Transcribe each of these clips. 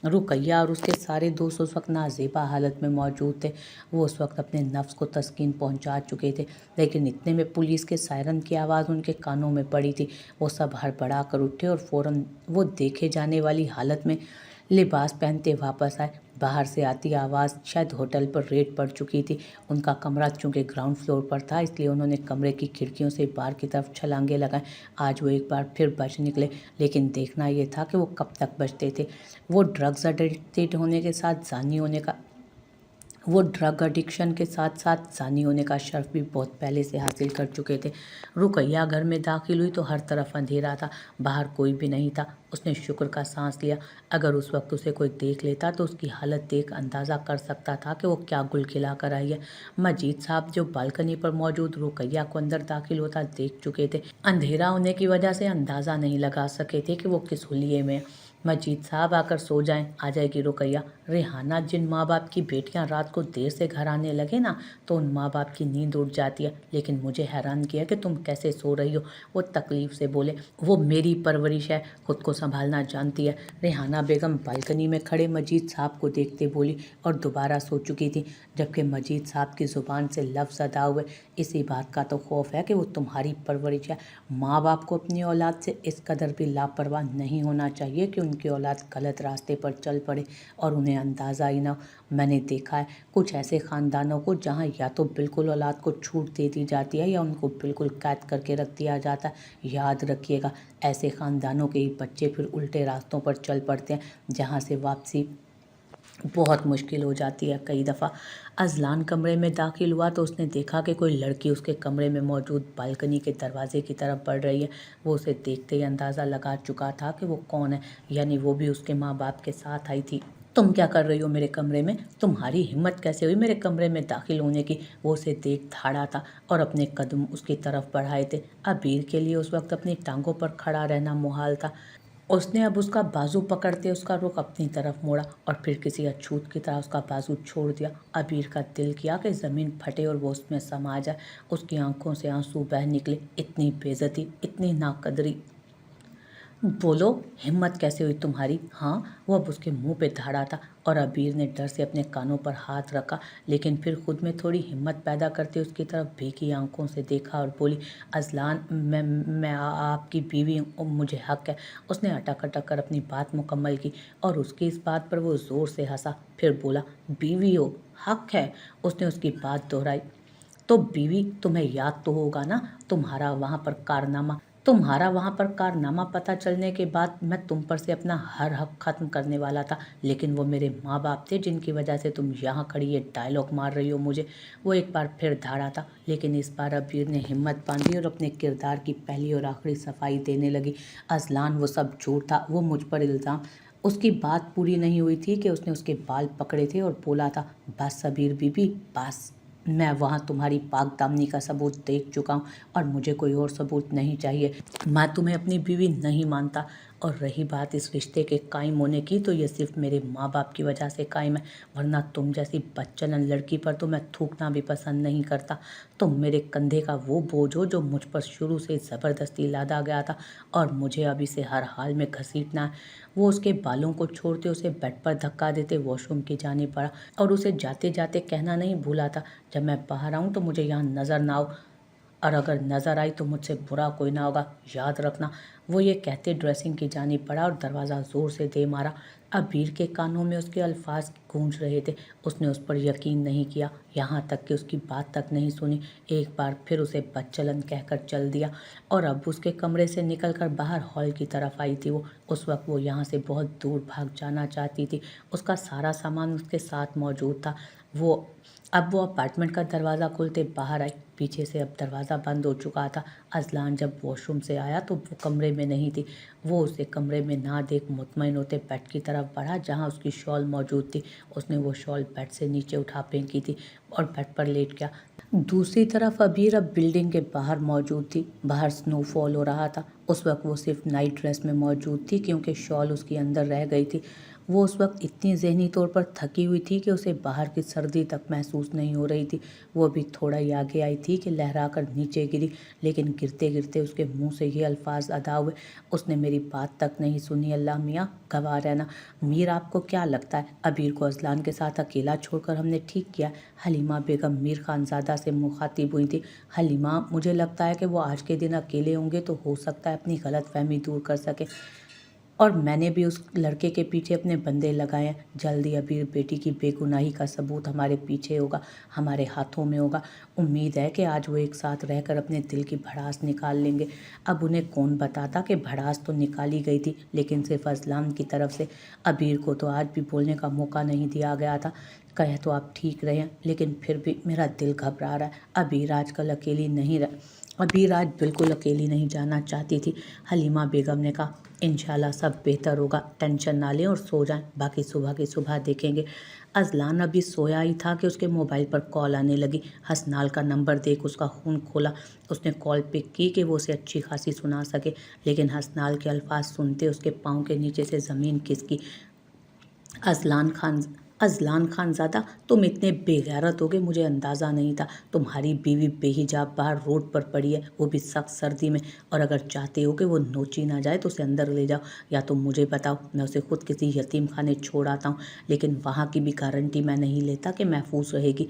रुकैया और उसके सारे दोस्त उस वक्त नाजेबा हालत में मौजूद थे। वो उस वक्त अपने नफ्स को तस्कीन पहुंचा चुके थे, लेकिन इतने में पुलिस के सायरन की आवाज़ उनके कानों में पड़ी थी। वो सब हड़बड़ा कर उठे और फौरन वो देखे जाने वाली हालत में लिबास पहनते वापस आए। बाहर से आती आवाज़ शायद होटल पर रेड पड़ चुकी थी। उनका कमरा चूंकि ग्राउंड फ्लोर पर था, इसलिए उन्होंने कमरे की खिड़कियों से बाहर की तरफ छलांगे लगाए। आज वो एक बार फिर बच निकले, लेकिन देखना ये था कि वो कब तक बचते थे। वो ड्रग्स एडिक्टेड होने के साथ जानी होने का वो ड्रग एडिक्शन के साथ साथ जानी होने का शर्फ भी बहुत पहले से हासिल कर चुके थे। रुकैया घर में दाखिल हुई तो हर तरफ अंधेरा था, बाहर कोई भी नहीं था। उसने शुक्र का सांस लिया। अगर उस वक्त उसे कोई देख लेता तो उसकी हालत देख अंदाज़ा कर सकता था कि वो क्या गुल खिला कर आई है। मजीद साहब जो बालकनी पर मौजूद रुकैया को अंदर दाखिल होता देख चुके थे। अंधेरा होने की वजह से अंदाज़ा नहीं लगा सके थे कि वो किस हुलिये में है। मजीद साहब आकर सो जाएं, आ जाएगी रुकैया। रेहाना, जिन माँ बाप की बेटियां रात को देर से घर आने लगे ना, तो उन माँ बाप की नींद उड़ जाती है। लेकिन मुझे हैरान किया कि तुम कैसे सो रही हो। वो तकलीफ से बोले। वो मेरी परवरिश है, खुद को संभालना जानती है। रेहाना बेगम बालकनी में खड़े मजीद साहब को देखते बोली और दोबारा सो चुकी थी, जबकि मजीद साहब की ज़ुबान से लफ्ज़ अदा हुए। इसी बात का तो खौफ है कि वो तुम्हारी परवरिश है। माँ बाप को अपनी औलाद से इस कदर भी लापरवाह नहीं होना चाहिए कि उनकी औलाद गलत रास्ते पर चल पड़े और उन्हें अंदाज़ा ही ना हो। मैंने देखा है कुछ ऐसे ख़ानदानों को जहाँ या तो बिल्कुल औलाद को छूट दे दी जाती है या उनको बिल्कुल कैद करके रख दिया जाता है। याद रखिएगा, ऐसे ख़ानदानों के ही बच्चे फिर उल्टे रास्तों पर चल पड़ते हैं, जहाँ से वापसी बहुत मुश्किल हो जाती है। कई दफ़ा अजलान कमरे में दाखिल हुआ तो उसने देखा कि कोई लड़की उसके कमरे में मौजूद बालकनी के दरवाजे की तरफ बढ़ रही है। वो उसे देखते ही अंदाज़ा लगा चुका था कि वो कौन है, यानी वो भी उसके माँ बाप के साथ आई थी। तुम क्या कर रही हो मेरे कमरे में? तुम्हारी हिम्मत कैसे हुई मेरे कमरे में दाखिल होने की? वो उसे देख धाड़ा था और अपने कदम उसकी तरफ बढ़ाए थे। अबीर के लिए उस वक्त अपनी टांगों पर खड़ा रहना मुहाल था। उसने अब उसका बाजू पकड़ते उसका रुख अपनी तरफ मोड़ा और फिर किसी अछूत की तरह उसका बाजू छोड़ दिया। अबीर का दिल किया कि ज़मीन फटे और वो उसमें समा जाए। उसकी आंखों से आंसू बह निकले। इतनी बेइज्जती, इतनी नाकदरी। बोलो, हिम्मत कैसे हुई तुम्हारी? हाँ, वो अब उसके मुंह पे धाड़ा था और अबीर ने डर से अपने कानों पर हाथ रखा, लेकिन फिर खुद में थोड़ी हिम्मत पैदा करते उसकी तरफ भीगी आंखों से देखा और बोली, अजलान, मैं आपकी बीवी हूँ और मुझे हक है। उसने अटक अटक कर अपनी बात मुकम्मल की और उसकी इस बात पर वो ज़ोर से हंसा। फिर बोला, बीवी हो, हक है। उसने उसकी बात दोहराई। तो बीवी, तुम्हें याद तो होगा ना तुम्हारा वहाँ पर कारनामा पता चलने के बाद मैं तुम पर से अपना हर हक ख़त्म करने वाला था, लेकिन वो मेरे माँ बाप थे जिनकी वजह से तुम यहाँ खड़ी ये डायलॉग मार रही हो मुझे। वो एक बार फिर धाड़ा था, लेकिन इस बार अबीर ने हिम्मत बांधी और अपने किरदार की पहली और आखिरी सफाई देने लगी। अजलान, वो सब झूठ था, वो मुझ पर इल्ज़ाम। उसकी बात पूरी नहीं हुई थी कि उसने उसके बाल पकड़े थे और बोला था, बस अबीर बीबी, बस। मैं वहाँ तुम्हारी पाक दामनी का सबूत देख चुका हूँ और मुझे कोई और सबूत नहीं चाहिए। मैं तुम्हें अपनी बीवी नहीं मानता। और रही बात इस रिश्ते के कायम होने की, तो ये सिर्फ मेरे माँ बाप की वजह से कायम है, वरना तुम जैसी बदचलन लड़की पर तो मैं थूकना भी पसंद नहीं करता। तुम मेरे कंधे का वो बोझ हो जो मुझ पर शुरू से ज़बरदस्ती लादा गया था और मुझे अब इसे हर हाल में घसीटना है। वो उसके बालों को छोड़ते उसे बेड पर धक्का देते वॉशरूम की जानिब बढ़ा और उसे जाते जाते कहना नहीं भूला था, जब मैं बाहर आऊँ तो मुझे यहाँ नज़र ना आओ, और अगर नज़र आई तो मुझसे बुरा कोई ना होगा, याद रखना। वो ये कहते ड्रेसिंग की जानिब बढ़ा और दरवाज़ा ज़ोर से दे मारा। अबीर के कानों में उसके अल्फाज गूंज रहे थे। उसने उस पर यकीन नहीं किया, यहाँ तक कि उसकी बात तक नहीं सुनी। एक बार फिर उसे बदचलन कहकर चल दिया और अब उसके कमरे से निकलकर बाहर हॉल की तरफ आई थी। वो उस वक्त वो यहाँ से बहुत दूर भाग जाना चाहती थी। उसका सारा सामान उसके साथ मौजूद था। वो अपार्टमेंट का दरवाज़ा खोलते बाहर आई। पीछे से अब दरवाज़ा बंद हो चुका था। अजलान जब वॉशरूम से आया तो वो कमरे में नहीं थी। वो उसे कमरे में ना देख मुतमईन होते बेड की तरफ बढ़ा जहाँ उसकी शॉल मौजूद थी। उसने वो शॉल बेड से नीचे उठा फेंकी थी और बेड पर लेट गया। दूसरी तरफ अबीर अब बिल्डिंग के बाहर मौजूद थी। बाहर स्नोफॉल हो रहा था। उस वक्त वो सिर्फ नाइट ड्रेस में मौजूद थी क्योंकि शॉल उसकी अंदर रह गई थी। वो उस वक्त इतनी ज़हनी तौर पर थकी हुई थी कि उसे बाहर की सर्दी तक महसूस नहीं हो रही थी। वो अभी थोड़ा ही आगे आई थी कि लहरा कर नीचे गिरी, लेकिन गिरते गिरते उसके मुंह से ये अल्फाज अदा हुए, उसने मेरी बात तक नहीं सुनी। अल्लाह मियाँ गवाह रहना। मीर, आपको क्या लगता है अबीर को अजलान के साथ अकेला छोड़कर हमने ठीक किया? हलीमा बेगम मीर खानज़ादा से मुखातिब हुई थी। हलीमा, मुझे लगता है कि वो आज के दिन अकेले होंगे तो हो सकता है अपनी गलतफहमी दूर कर सके, और मैंने भी उस लड़के के पीछे अपने बंदे लगाए हैं। जल्दी अबीर बेटी की बेगुनाही का सबूत हमारे पीछे होगा, हमारे हाथों में होगा। उम्मीद है कि आज वो एक साथ रहकर अपने दिल की भड़ास निकाल लेंगे। अब उन्हें कौन बताता कि भड़ास तो निकाली गई थी, लेकिन सिर्फ अजलान की तरफ से। अबीर को तो आज भी बोलने का मौका नहीं दिया गया था। कहे तो आप ठीक रहे हैं, लेकिन फिर भी मेरा दिल घबरा रहा है। अबीर आज बिल्कुल अकेली नहीं जाना चाहती थी। हलीमा बेगम ने कहा, इंशाल्लाह सब बेहतर होगा, टेंशन ना लें और सो जाएं, बाकी सुबह की सुबह देखेंगे। अजलान अभी सोया ही था कि उसके मोबाइल पर कॉल आने लगी। हसनाल का नंबर देख उसका खून खोला। उसने कॉल पिक की कि वो उसे अच्छी खासी सुना सके, लेकिन हसनाल के अल्फाज सुनते उसके पाँव के नीचे से ज़मीन खिसकी। अजलान खानज़ादा, तुम इतने बेगैरत होगे मुझे अंदाज़ा नहीं था। तुम्हारी बीवी बेहिजाब बाहर रोड पर पड़ी है, वो भी सख्त सर्दी में, और अगर चाहते हो कि वो नोची ना जाए तो उसे अंदर ले जाओ, या तो मुझे बताओ, मैं उसे खुद किसी यतीम खाने छोड़ आता हूँ, लेकिन वहाँ की भी गारंटी मैं नहीं लेता कि महफूज रहेगी।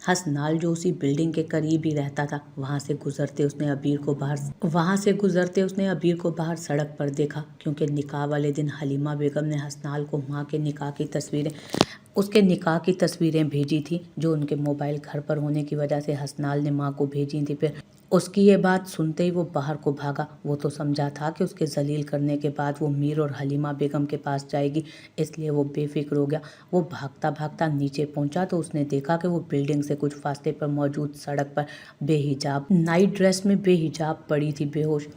हसनाल, जो उसी बिल्डिंग के करीब ही रहता था, वहाँ से गुजरते उसने अबीर को बाहर सड़क पर देखा, क्योंकि निकाह वाले दिन हलीमा बेगम ने हसनाल को माँ के निकाह की तस्वीरें भेजी थी, जो उनके मोबाइल घर पर होने की वजह से हसनाल ने माँ को भेजी थी। फिर उसकी ये बात सुनते ही वो बाहर को भागा। वो तो समझा था कि उसके जलील करने के बाद वो मीर और हलीमा बेगम के पास जाएगी, इसलिए वो बेफिक्र हो गया। वो भागता भागता नीचे पहुंचा तो उसने देखा कि वो बिल्डिंग से कुछ फासले पर मौजूद सड़क पर नाइट ड्रेस में बेहिजाब पड़ी थी, बेहोश।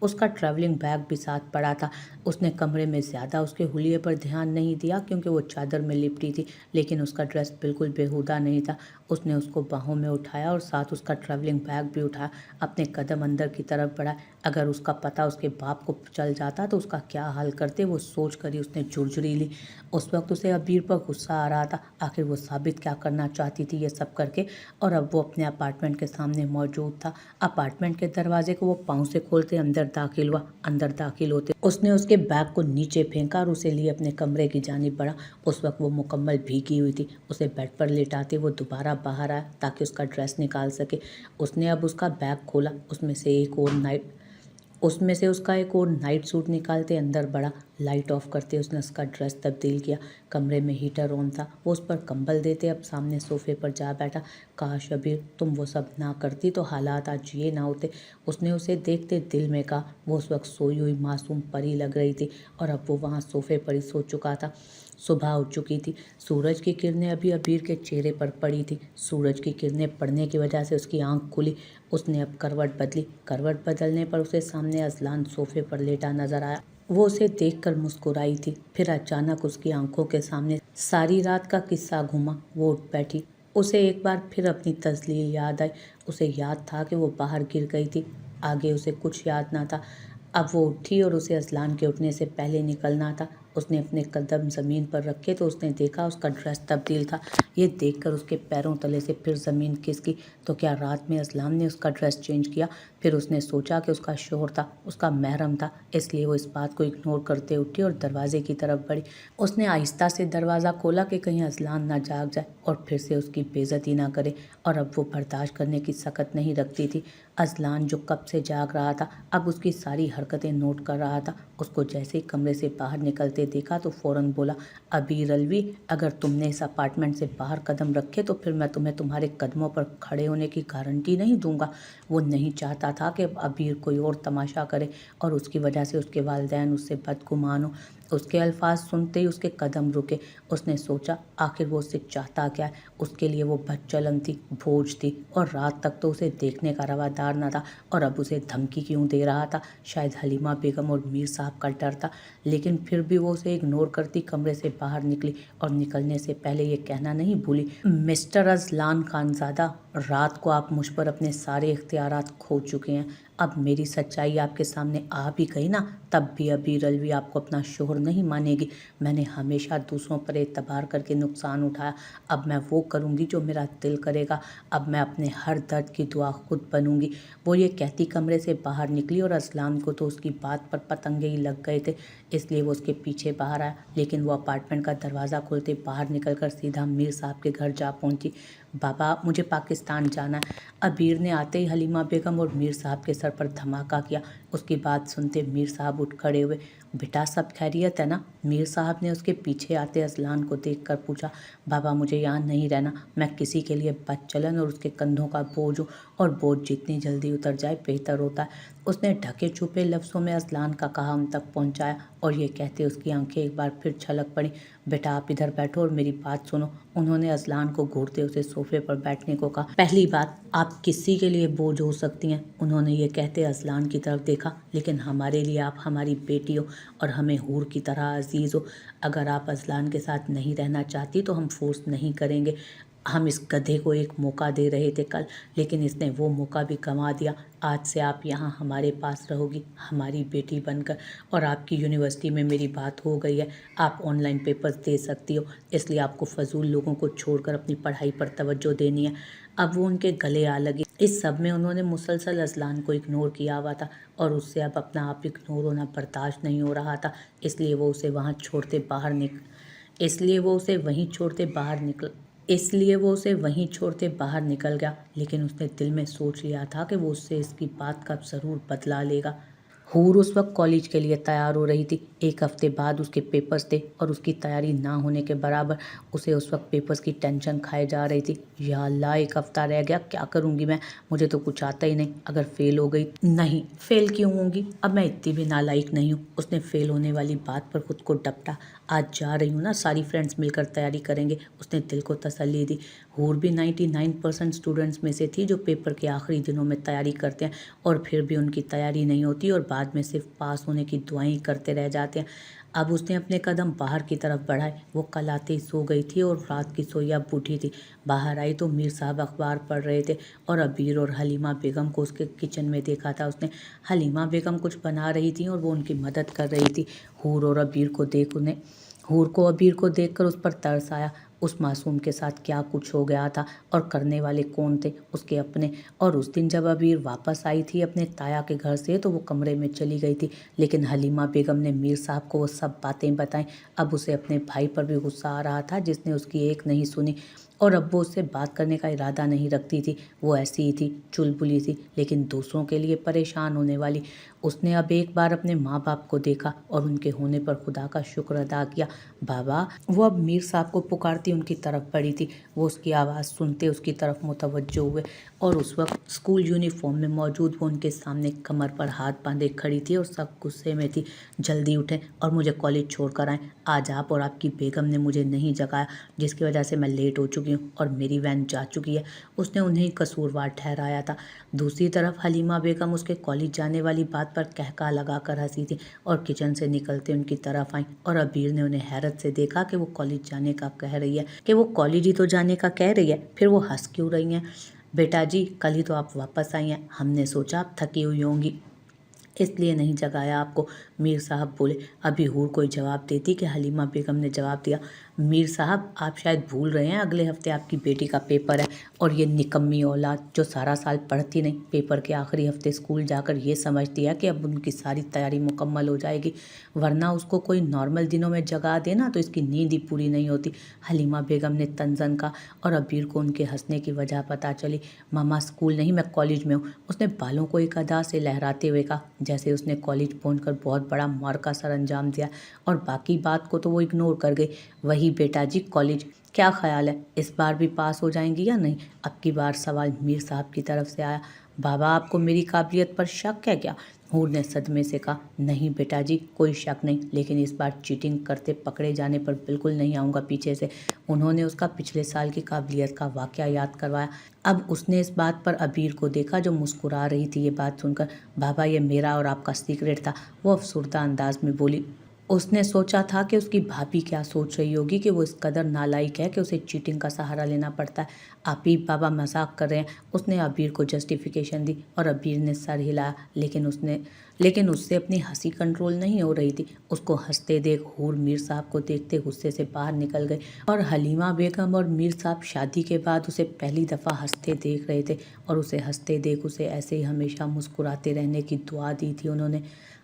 उसका ट्रैवलिंग बैग भी साथ पड़ा था। उसने कमरे में ज़्यादा उसके हुलिये पर ध्यान नहीं दिया, क्योंकि वो चादर में लिपटी थी, लेकिन उसका ड्रेस बिल्कुल बेहुदा नहीं था। उसने उसको बाहों में उठाया और साथ उसका ट्रैवलिंग बैग भी उठाया। अपने कदम अंदर की तरफ बढ़ाए। अगर उसका पता उसके बाप को चल जाता तो उसका क्या हाल करते, वो सोच कर ही उसने झुरझुरी ली। उस वक्त उसे अबीर पर गुस्सा आ रहा था। आखिर वो साबित क्या करना चाहती थी ये सब करके, और अब वो अपने अपार्टमेंट के सामने मौजूद था। अपार्टमेंट के दरवाजे को वो पाँव से खोलते अंदर दाखिल होते उसने उसके बैग को नीचे फेंका और उसे लिए अपने कमरे की जानिब बढ़ा। उस वक्त वो मुकम्मल भीगी हुई थी। उसे बेड पर लेटाते वो दोबारा बाहर आया ताकि उसका ड्रेस निकाल सके। उसने अब उसका बैग खोला, उसमें से उसका एक और नाइट सूट निकालते अंदर बढ़ा। लाइट ऑफ करते उसने उसका ड्रेस तब्दील किया। कमरे में हीटर ऑन था। वो उस पर कंबल देते अब सामने सोफे पर जा बैठा। काश अबीर तुम वो सब ना करती तो हालात आज ये ना होते, उसने उसे देखते दिल में कहा। वो उस वक्त सोई हुई मासूम परी लग रही थी, और अब वो वहाँ सोफे पर ही सो चुका था। सुबह उठ चुकी थी। सूरज की किरणें अभी अबीर के चेहरे पर पड़ी थी। सूरज की किरणें पड़ने की वजह से उसकी आंख खुली। उसने अब करवट बदली। करवट बदलने पर उसे सामने अजलान सोफे पर लेटा नजर आया। वो उसे देखकर मुस्कुराई थी। फिर अचानक उसकी आंखों के सामने सारी रात का किस्सा घूमा। वो उठ बैठी। उसे एक बार फिर अपनी तस्लील याद आई। उसे याद था कि वो बाहर गिर गई थी, आगे उसे कुछ याद ना था। अब वो उठी और उसे अजलान के उठने से पहले निकलना था। उसने अपने कदम ज़मीन पर रखे तो उसने देखा उसका ड्रेस तब्दील था। ये देखकर उसके पैरों तले से फिर ज़मीन खिसकी। तो क्या रात में अजलान ने उसका ड्रेस चेंज किया? फिर उसने सोचा कि उसका शौहर था, उसका महरम था, इसलिए वो इस बात को इग्नोर करते उठी और दरवाजे की तरफ बढ़ी। उसने आहिस्ता से दरवाज़ा खोला कि कहीं अजलान ना जाग जाए और फिर से उसकी बेइज्जती ना करे, और अब वो बर्दाश्त करने की सकत नहीं रखती थी। अजलान जो कब से जाग रहा था, अब उसकी सारी हरकतें नोट कर रहा था। उसको जैसे ही कमरे से बाहर निकलते देखा तो फ़ौरन बोला, अबीर अलवी, अगर तुमने इस अपार्टमेंट से बाहर कदम रखे तो फिर मैं तुम्हें तुम्हारे कदमों पर खड़े होने की गारंटी नहीं दूंगा। वो नहीं चाहता था कि अबीर कोई और तमाशा करे और उसकी वजह से उसके वालिदैन उससे बदगुमान हो। उसके अल्फाज सुनते ही उसके कदम रुके। उसने सोचा आखिर वो उससे चाहता क्या है। उसके लिए वो बदचलन थी, बोझ थी, और रात तक तो उसे देखने का रवादार न था, और अब उसे धमकी क्यों दे रहा था? शायद हलीमा बेगम और मीर साहब का डर था, लेकिन फिर भी वो उसे इग्नोर करती कमरे से बाहर निकली और निकलने से पहले ये कहना नहीं भूली, मिस्टर अजलान खानज़ादा, रात को आप मुझ पर अपने सारे इख्तियारात खो चुके हैं। اب میری سچائی آپ کے سامنے آ بھی گئی نا، تب بھی ابیر الوی آپ کو اپنا شوہر نہیں مانے گی۔ میں نے ہمیشہ دوسروں پر اعتبار کر کے نقصان اٹھایا، اب میں وہ کروں گی جو میرا دل کرے گا، اب میں اپنے ہر درد کی دعا خود بنوں گی۔ وہ یہ کہتی کمرے سے باہر نکلی اور اذلان کو تو اس کی بات پر پتنگے ہی لگ گئے تھے، اس لیے وہ اس کے پیچھے باہر آیا، لیکن وہ اپارٹمنٹ کا دروازہ کھولتے باہر نکل کر سیدھا میر صاحب کے گھر جا پہنچی۔ بابا مجھے پاکستان جانا ہے۔ ابیر نے آتے ہی حلیمہ بیگم اور میر صاحب کے سر پر دھماکہ کیا۔ اس کی بات سنتے میر صاحب اٹھ کھڑے ہوئے۔ بیٹا سب خیریت ہے نا؟ میر صاحب نے اس کے پیچھے آتے اذلان کو دیکھ کر پوچھا۔ بابا مجھے یہاں نہیں رہنا، میں کسی کے لیے بد چلن اور اس کے کندھوں کا بوجھ ہوں، اور بوجھ جتنی جلدی اتر جائے بہتر ہوتا ہے۔ اس نے ڈھکے چھپے لفظوں میں اذلان کا کہا ان تک پہنچایا، اور یہ کہتے اس کی آنکھیں ایک بار پھر چھلک پڑیں۔ بیٹا آپ ادھر بیٹھو اور میری بات سنو۔ انہوں نے اذلان کو گھورتے اسے صوفے پر بیٹھنے کو کہا۔ پہلی بات، آپ کسی کے لیے بوجھ ہو سکتی ہیں، انہوں نے یہ کہتے اذلان کی طرف دیکھا، لیکن ہمارے لیے آپ ہماری بیٹی ہو اور ہمیں حور کی طرح عزیز ہو۔ اگر آپ اذلان کے ساتھ نہیں رہنا چاہتی تو ہم فورس نہیں کریں گے۔ ہم اس گدھے کو ایک موقع دے رہے تھے کل، لیکن اس نے وہ موقع بھی گنوا دیا۔ آج سے آپ یہاں ہمارے پاس رہو گی، ہماری بیٹی بن کر، اور آپ کی یونیورسٹی میں میری بات ہو گئی ہے، آپ آن لائن پیپرز دے سکتی ہو، اس لیے آپ کو فضول لوگوں کو چھوڑ کر اپنی پڑھائی پر توجہ دینی ہے۔ اب وہ ان کے گلے آ لگی۔ اس سب میں انہوں نے مسلسل اذلان کو اگنور کیا ہوا تھا، اور اس سے اب اپنا آپ اگنور ہونا برداشت نہیں ہو رہا تھا، اس لیے وہ اسے وہیں چھوڑتے باہر نکل گیا، لیکن اس نے دل میں سوچ لیا تھا کہ وہ اس سے اس کی بات کا ضرور بدلہ لے گا۔ حور اس وقت کالج کے لیے تیار ہو رہی تھی۔ ایک ہفتے بعد اس کے پیپرز تھے، اور اس کی تیاری نہ ہونے کے برابر اسے اس وقت پیپرز کی ٹینشن کھائے جا رہی تھی۔ یا اللہ، ایک ہفتہ رہ گیا، کیا کروں گی میں؟ مجھے تو کچھ آتا ہی نہیں، اگر فیل ہو گئی؟ نہیں، فیل کیوں ہوں گی؟ اب میں اتنی بھی نالائق نہیں ہوں۔ اس نے فیل ہونے والی بات پر خود کو ڈپٹا۔ آج جا رہی ہوں نا، ساری فرینڈز مل کر تیاری کریں گے، اس نے دل کو تسلی دی۔ حور بھی 99% اسٹوڈنٹس میں سے تھی جو پیپر کے آخری دنوں میں تیاری کرتے ہیں، اور پھر بھی ان کی تیاری نہیں ہوتی اور بعد میں صرف پاس ہونے کی دعائیں کرتے رہ جاتے ہیں۔ اب اس نے اپنے قدم باہر کی طرف بڑھائے۔ وہ کل آتے ہی سو گئی تھی اور رات کی سوئی اب اٹھی تھی۔ باہر آئی تو میر صاحب اخبار پڑھ رہے تھے، اور ابیر اور حلیمہ بیگم کو اس کے کچن میں دیکھا تھا اس نے۔ حلیمہ بیگم کچھ بنا رہی تھیں اور وہ ان کی مدد کر رہی تھی۔ حور کو ابیر کو دیکھ کر اس پر ترس آیا۔ اس معصوم کے ساتھ کیا کچھ ہو گیا تھا، اور کرنے والے کون تھے؟ اس کے اپنے۔ اور اس دن جب ابیر واپس آئی تھی اپنے تایا کے گھر سے تو وہ کمرے میں چلی گئی تھی، لیکن حلیمہ بیگم نے میر صاحب کو وہ سب باتیں بتائیں۔ اب اسے اپنے بھائی پر بھی غصہ آ رہا تھا جس نے اس کی ایک نہیں سنی، اور اب وہ اس سے بات کرنے کا ارادہ نہیں رکھتی تھی۔ وہ ایسی ہی تھی، چلبلی سی، لیکن دوسروں کے لیے پریشان ہونے والی۔ اس نے اب ایک بار اپنے ماں باپ کو دیکھا اور ان کے ہونے پر خدا کا شکر ادا کیا۔ بابا، وہ اب میر صاحب کو پکارتی ان کی طرف بڑھی تھی۔ وہ اس کی آواز سنتے اس کی طرف متوجہ ہوئے، اور اس وقت اسکول یونیفارم میں موجود وہ ان کے سامنے کمر پر ہاتھ باندھے کھڑی تھی اور سب غصے میں تھی۔ جلدی اٹھیں اور مجھے کالج چھوڑ کر آئیں۔ آج آپ اور آپ کی بیگم نے مجھے نہیں جگایا، جس کی وجہ سے میں لیٹ ہو چکی ہوں اور میری وین جا چکی ہے۔ اس نے انہیں قصوروار ٹھہرایا تھا۔ دوسری طرف حلیمہ بیگم اس کے کالج جانے والی بات پر قہقہ لگا کر ہنسی تھی، اور کچن سے نکلتے ان کی طرف آئیں، اور ابیر نے انہیں حیرت سے دیکھا کہ وہ کالج جانے کا کہہ رہی ہے، پھر وہ ہنس کیوں رہی ہیں؟ بیٹا جی، کل ہی تو آپ واپس آئی ہیں، ہم نے سوچا آپ تھکی ہوئی ہوں گی، اس لیے نہیں جگایا آپ کو، میر صاحب بولے۔ ابھی حور کوئی جواب دیتی کہ حلیمہ بیگم نے جواب دیا، میر صاحب آپ شاید بھول رہے ہیں، اگلے ہفتے آپ کی بیٹی کا پیپر ہے، اور یہ نکمی اولاد جو سارا سال پڑھتی نہیں، پیپر کے آخری ہفتے اسکول جا کر یہ سمجھتی ہے کہ اب ان کی ساری تیاری مکمل ہو جائے گی، ورنہ اس کو کوئی نارمل دنوں میں جگا دینا تو اس کی نیند ہی پوری نہیں ہوتی، حلیمہ بیگم نے تنزن کہا، اور ابیر کو ان کے ہنسنے کی وجہ پتہ چلی۔ ماما اسکول نہیں، میں کالج میں ہوں، اس نے بالوں کو ایک ادا سے لہراتے ہوئے کہا، جیسے اس نے کالج پہنچ کر بہت بڑا معرکہ سر انجام دیا، اور باقی بات کو تو وہ اگنور کر گئی۔ وہی بیٹا جی، کالج کیا خیال ہے، اس بار بھی پاس ہو جائیں گی یا نہیں؟ اب کی بار سوال میر صاحب کی طرف سے آیا۔ بابا، آپ کو میری قابلیت پر شک ہے کیا؟ حور نے صدمے سے کہا، نہیں بیٹا جی، کوئی شک نہیں، لیکن اس بار چیٹنگ کرتے پکڑے جانے پر بالکل نہیں آؤں گا پیچھے سے۔ انہوں نے اس کا پچھلے سال کی قابلیت کا واقعہ یاد کروایا۔ اب اس نے اس بات پر ابیر کو دیکھا جو مسکرا رہی تھی۔ یہ بات سن کر، بابا یہ میرا اور آپ کا سیکرٹ تھا، وہ افسردہ انداز میں بولی۔ उसने सोचा था कि उसकी भाभी क्या सोच रही होगी कि वो इस कदर नालायक है कि उसे चीटिंग का सहारा लेना पड़ता है। आबिर बाबा मजाक कर रहे हैं। उसने आबिर को जस्टिफिकेशन दी और आबिर ने सर हिलाया, लेकिन उससे अपनी हंसी कंट्रोल नहीं हो रही थी। उसको हंसते देख हूर मीर साहब को देखते गुस्से से बाहर निकल गए और हलीमा बेगम और मीर साहब शादी के बाद उसे पहली दफ़ा हंसते देख रहे थे और उसे हंसते देख उसे ऐसे ही हमेशा मुस्कुराते रहने की दुआ दी थी उन्होंने।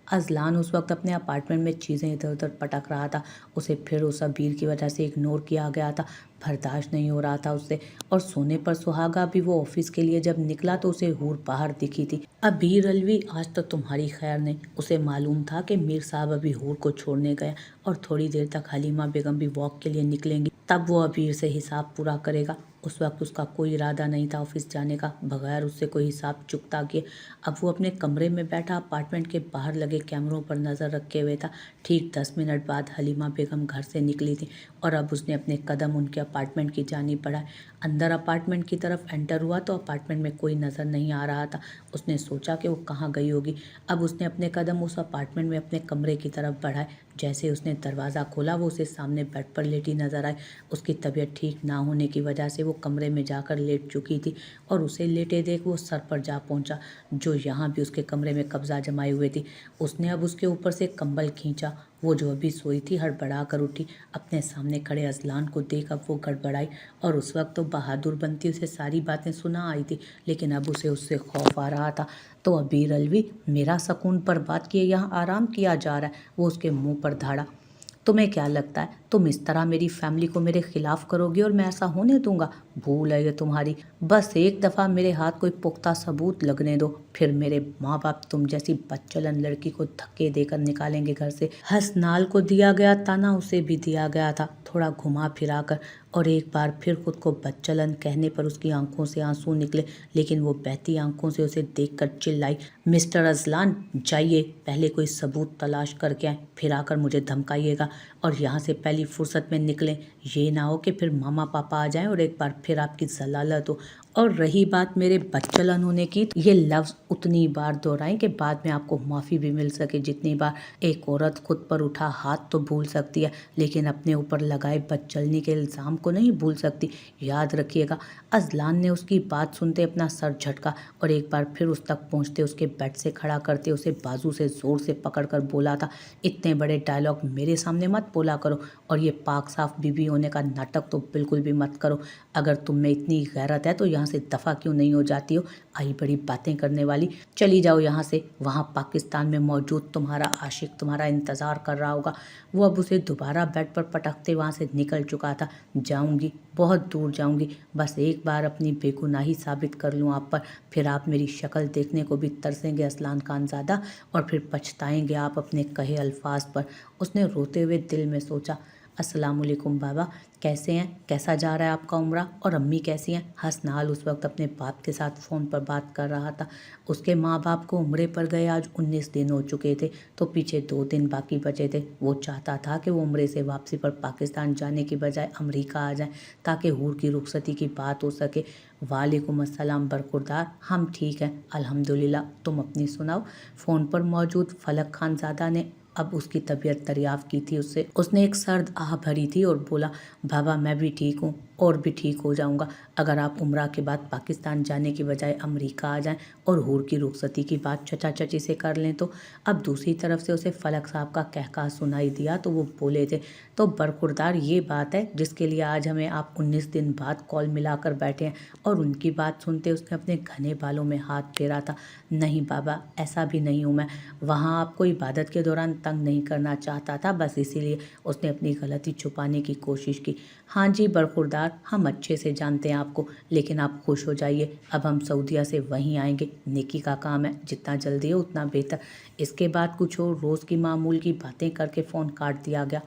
अजलान उस वक्त अपने अपार्टमेंट में चीज़ें इधर उधर पटक रहा था। उसे फिर उस अबीर की वजह से इग्नोर किया गया था। बर्दाश्त नहीं हो रहा था उससे। और सोने पर सुहागा भी वो ऑफिस के लिए जब निकला तो उसे हूर बाहर दिखी थी। अबीर अलवी, आज तो तुम्हारी खैर नहीं। उसे मालूम था कि मीर साहब अभी हूर को छोड़ने गए और थोड़ी देर तक हलीमा बेगम भी वॉक के लिए निकलेंगी, तब वो अबीर से हिसाब पूरा करेगा। उस वक्त उसका कोई इरादा नहीं था ऑफिस जाने का, बगैर उससे कोई हिसाब चुकता किए। अब वो अपने कमरे में बैठा अपार्टमेंट के बाहर लगे कैमरों पर नज़र रखे हुए था। ठीक 10 मिनट बाद हलीमा बेगम घर से निकली थी और अब उसने अपने कदम उनके अपार्टमेंट की जानिब बढ़ाए। अंदर अपार्टमेंट की तरफ एंटर हुआ तो अपार्टमेंट में कोई नज़र नहीं आ रहा था। उसने सोचा कि वो कहाँ गई होगी। अब उसने अपने कदम उस अपार्टमेंट में अपने कमरे की तरफ बढ़ाए। जैसे उसने दरवाज़ा खोला वो उसे सामने बेड पर लेटी नजर आई। उसकी तबीयत ठीक ना होने की वजह से वो कमरे में जाकर लेट चुकी थी और उसे लेटे देख वो सर पर जा पहुंचा, जो यहाँ भी उसके कमरे में कब्जा जमाए हुए थी। उसने अब उसके ऊपर से कंबल खींचा। वो जो अभी सोई थी हड़बड़ा कर उठी। अपने सामने खड़े अजलान को देख अब वो गड़बड़ाई और उस वक्त तो बहादुर बनती उसे सारी बातें सुना आई थी, लेकिन अब उसे उससे खौफ आ रहा था। तो अबीर अलवी, मेरा सकून बर्बाद किए यहाँ आराम किया जा रहा है। वो उसके मुंह पर धाड़ा। तुम्हें क्या लगता है तुम इस तरह मेरी फैमिली को मेरे खिलाफ करोगी और मैं ऐसा होने दूंगा? भूल है ये तुम्हारी। बस एक दफ़ा मेरे हाथ कोई पुख्ता सबूत लगने दो, फिर मेरे माँ बाप तुम जैसी बच्चलन लड़की को धक्के देकर निकालेंगे घर से। हसनाल को दिया गया ताना उसे भी दिया गया था, थोड़ा घुमा फिरा कर। और एक बार फिर खुद को बच्चलन कहने पर उसकी आंखों से आंसू निकले, लेकिन वो बहती आंखों से उसे देखकर चिल्लाई, मिस्टर अजलान, जाइए, पहले कोई सबूत तलाश करके आए, फिर आकर मुझे धमकाइएगा और यहाँ से पहली फुर्सत में निकलें। ये ना हो कि फिर मामा पापा आ जाएं और एक बार फिर आपकी जलालत हो। और रही बात मेरे बच्चलन होने की, तो ये लफ्ज़ उतनी बार दोहराएं कि बाद में आपको माफ़ी भी मिल सके जितनी बार। एक औरत खुद पर उठा हाथ तो भूल सकती है, लेकिन अपने ऊपर लगाए बदचलनी के इल्ज़ाम को नहीं भूल सकती, याद रखिएगा। अजलान ने उसकी बात सुनते अपना सर झटका और एक बार फिर उस तक पहुँचते उसके बेड से खड़ा करते उसे बाजू से ज़ोर से पकड़कर बोला था, इतने बड़े डायलॉग मेरे सामने मत बोला करो और ये पाक साफ बीबी होने का नाटक तो बिल्कुल भी मत करो। अगर तुम में इतनी गैरत है तो यहाँ से दफ़ा क्यों नहीं हो जाती हो? आई बड़ी बातें करने वाली, चली जाओ यहाँ से। वहाँ पाकिस्तान में मौजूद तुम्हारा आशिक तुम्हारा इंतज़ार कर रहा होगा। वो अब उसे दोबारा बेड पर पटकते वहाँ से निकल चुका था। जाऊँगी, बहुत दूर जाऊँगी, बस एक बार अपनी बेगुनाही साबित कर लूँ आप पर, फिर आप मेरी शक्ल देखने को भी तरसेंगे असलान खानज़ादा, और फिर पछताएंगे आप अपने कहे अल्फाज पर। उसने रोते हुए दिल में सोचा, अस्सलामुअलैकुम बाबा, कैसे हैं? कैसा जा रहा है आपका उम्रा? और अम्मी कैसी हैं? हसनाल उस वक्त अपने बाप के साथ फ़ोन पर बात कर रहा था। उसके माँ बाप को उम्रे पर गए आज 19 दिन हो चुके थे, तो पीछे 2 दिन बाकी बचे थे। वो चाहता था कि वो उम्रे से वापसी पर पाकिस्तान जाने की बजाय अमेरिका आ जाए, ताकि हूर की रुखसती की बात हो सके। वालेकुम अस्सलाम बरखुरदार, हम ठीक हैं अल्हम्दुलिल्लाह, तुम अपनी सुनाओ। फ़ोन पर मौजूद फलक खानज़ादा ने अब उसकी तबीयत दरियाफ़्त की थी उससे। उसने एक सर्द आह भरी थी और बोला, बाबा मैं भी ठीक हूँ और भी ठीक हो जाऊँगा अगर आप उम्रा के बाद पाकिस्तान जाने की बजाय अमेरिका आ जाएं और हूर की रुखसती की बात चचा चची से कर लें तो। अब दूसरी तरफ से उसे फलक साहब का कहका सुनाई दिया तो वो बोले थे, तो बरखुरदार ये बात है जिसके लिए आज हमें आप 19 दिन बाद कॉल मिलाकर बैठे हैं? और उनकी बात सुनते उसने अपने घने बालों में हाथ फेरा था। नहीं बाबा, ऐसा भी नहीं हूँ मैं, वहाँ आपको इबादत के दौरान तंग नहीं करना चाहता था, बस इसीलिए। उसने अपनी गलती छुपाने की कोशिश की। हाँ जी बरखुरदार, हम अच्छे से जानते हैं आपको, लेकिन आप खुश हो जाइए, अब हम सऊदीया से वहीं आएंगे, नेकी का काम है, जितना जल्दी हो उतना बेहतर। इसके बाद कुछ और रोज़ की मामूल की बातें करके फ़ोन काट दिया गया।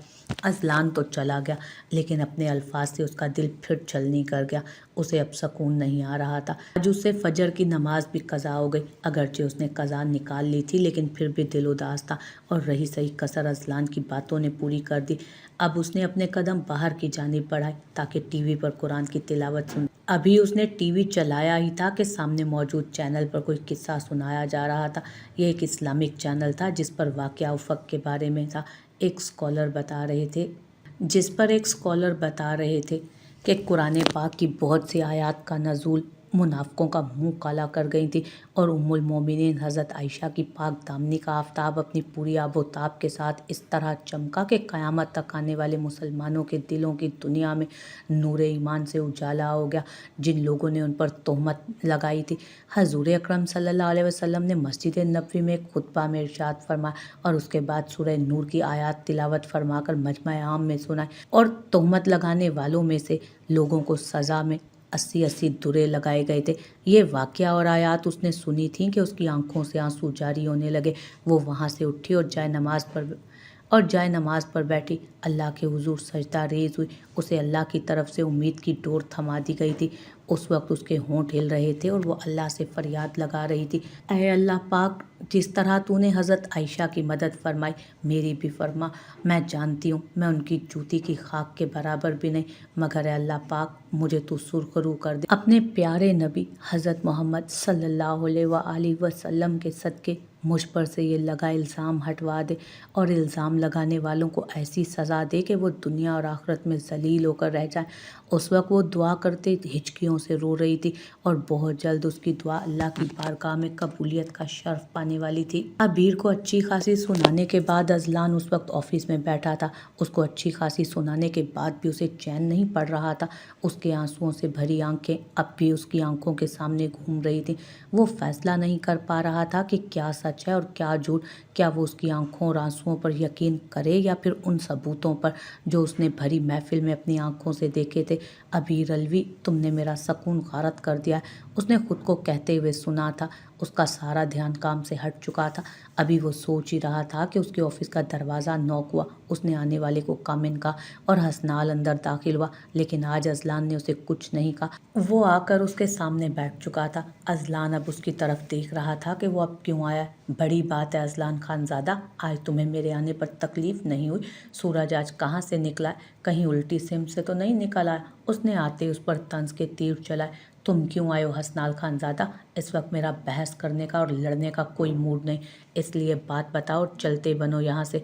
अजलान तो चला गया, लेकिन अपने अल्फाज से उसका दिल फिर छलनी कर गया। उसे अब सुकून नहीं आ रहा था। आज उससे फजर की नमाज भी कज़ा हो गई। अगरचे उसने कज़ा निकाल ली थी, लेकिन फिर भी दिल उदास था और रही सही कसर अजलान की बातों ने पूरी कर दी। अब उसने अपने कदम बाहर की जानिब बढ़ाए ताकि टीवी पर कुरान की तिलावत सुन। अभी उसने टीवी चलाया ही था कि सामने मौजूद चैनल पर कोई किस्सा सुनाया जा रहा था। यह एक इस्लामिक चैनल था जिस पर वाक़या उफ़क़ के बारे में था। एक स्कॉलर बता रहे थे कि कुरान पाक की बहुत सी आयत का नज़ूल मुनाफ़िकों का मुंह काला कर गई थी और उम्मुल मोमिनीन हज़रत आयशा की पाक दामनी का आफ़ताब अपनी पूरी आबोताब के साथ इस तरह चमका कि क़यामत तक आने वाले मुसलमानों के दिलों की दुनिया में नूर ईमान से उजाला हो गया। जिन लोगों ने उन पर तोहमत लगाई थी, हज़ूर अकरम सल्लल्लाहु अलैहि वसल्लम ने मस्जिद नबवी में एक खुतबा में इरशाद फरमाया और उसके बाद सूरह नूर की आयत तिलावत फरमाकर मजमा आम में सुनाई और तोहमत लगाने वालों में से लोगों को सज़ा में 80-80 दुरे लगाए गए थे। ये वाक़या और आयत उसने सुनी थी कि उसकी आंखों से आंसू जारी होने लगे। वो वहाँ से उठी और जाए नमाज पर बैठी। अल्लाह के हुजूर सजदा रेज़ हुई। उसे अल्लाह की तरफ से उम्मीद की डोर थमा दी गई थी। उस वक्त उसके होंठ हिल रहे थे और वो अल्लाह से फरियाद लगा रही थी, ऐ अल्लाह पाक, जिस तरह तूने हज़रत आयशा की मदद फरमाई, मेरी भी फरमा। मैं जानती हूँ मैं उनकी जूती की खाक के बराबर भी नहीं, मगर ऐ अल्लाह पाक, मुझे तू सुरखरू कर दे। अपने प्यारे नबी हज़रत मोहम्मद सल्लल्लाहु अलैहि वसल्लम के सदके मुझ पर से ये लगा इल्ज़ाम हटवा दे और इल्ज़ाम लगाने वालों को ऐसी सज़ा दे कि वो दुनिया और आखिरत में ज़लील होकर रह जाए। उस वक्त वो दुआ करते हिचकियों से रो रही थी और बहुत जल्द उसकी दुआ अल्लाह की बारगाह में कबूलियत का शर्फ पाने वाली थी। अबीर को अच्छी खासी सुनाने के बाद अजलान उस वक्त ऑफिस में बैठा था। उसको अच्छी खासी सुनाने के बाद भी उसे चैन नहीं पड़ रहा था। उसके आंसुओं से भरी आंखें अब भी उसकी आंखों के सामने घूम रही थी। वो फैसला नहीं कर पा रहा था कि क्या सच है और क्या झूठ। क्या वो उसकी आंखों और आंसुओं पर यकीन करे या फिर उन सबूतों पर जो उसने भरी महफिल में अपनी आंखों से देखे थे। अबीर अलवी, तुमने मेरा सकून गारत कर दिया है, उसने खुद को कहते हुए सुना था। उसका सारा ध्यान काम से हट चुका था। अभी वो सोच ही रहा था कि उसके ऑफिस का दरवाज़ा नॉक हुआ। उसने आने वाले को कम इन कहा और हसनाल अंदर दाखिल हुआ, लेकिन आज अजलान ने उसे कुछ नहीं कहा। वो आकर उसके सामने बैठ चुका था। अजलान अब उसकी तरफ देख रहा था कि वो अब क्यों आया। बड़ी बात है अजलान खानज़ादा, आज तुम्हें मेरे आने पर तकलीफ़ नहीं हुई। सूरज आज कहाँ से निकला है, कहीं उल्टी सिम से तो नहीं निकल आया। उसने आते ही उस पर तंज के तीर चलाए। तुम क्यों आए हो हसनाल खानज़ादा? इस वक्त मेरा बहस करने का और लड़ने का कोई मूड नहीं, इसलिए बात बताओ और चलते बनो यहाँ से।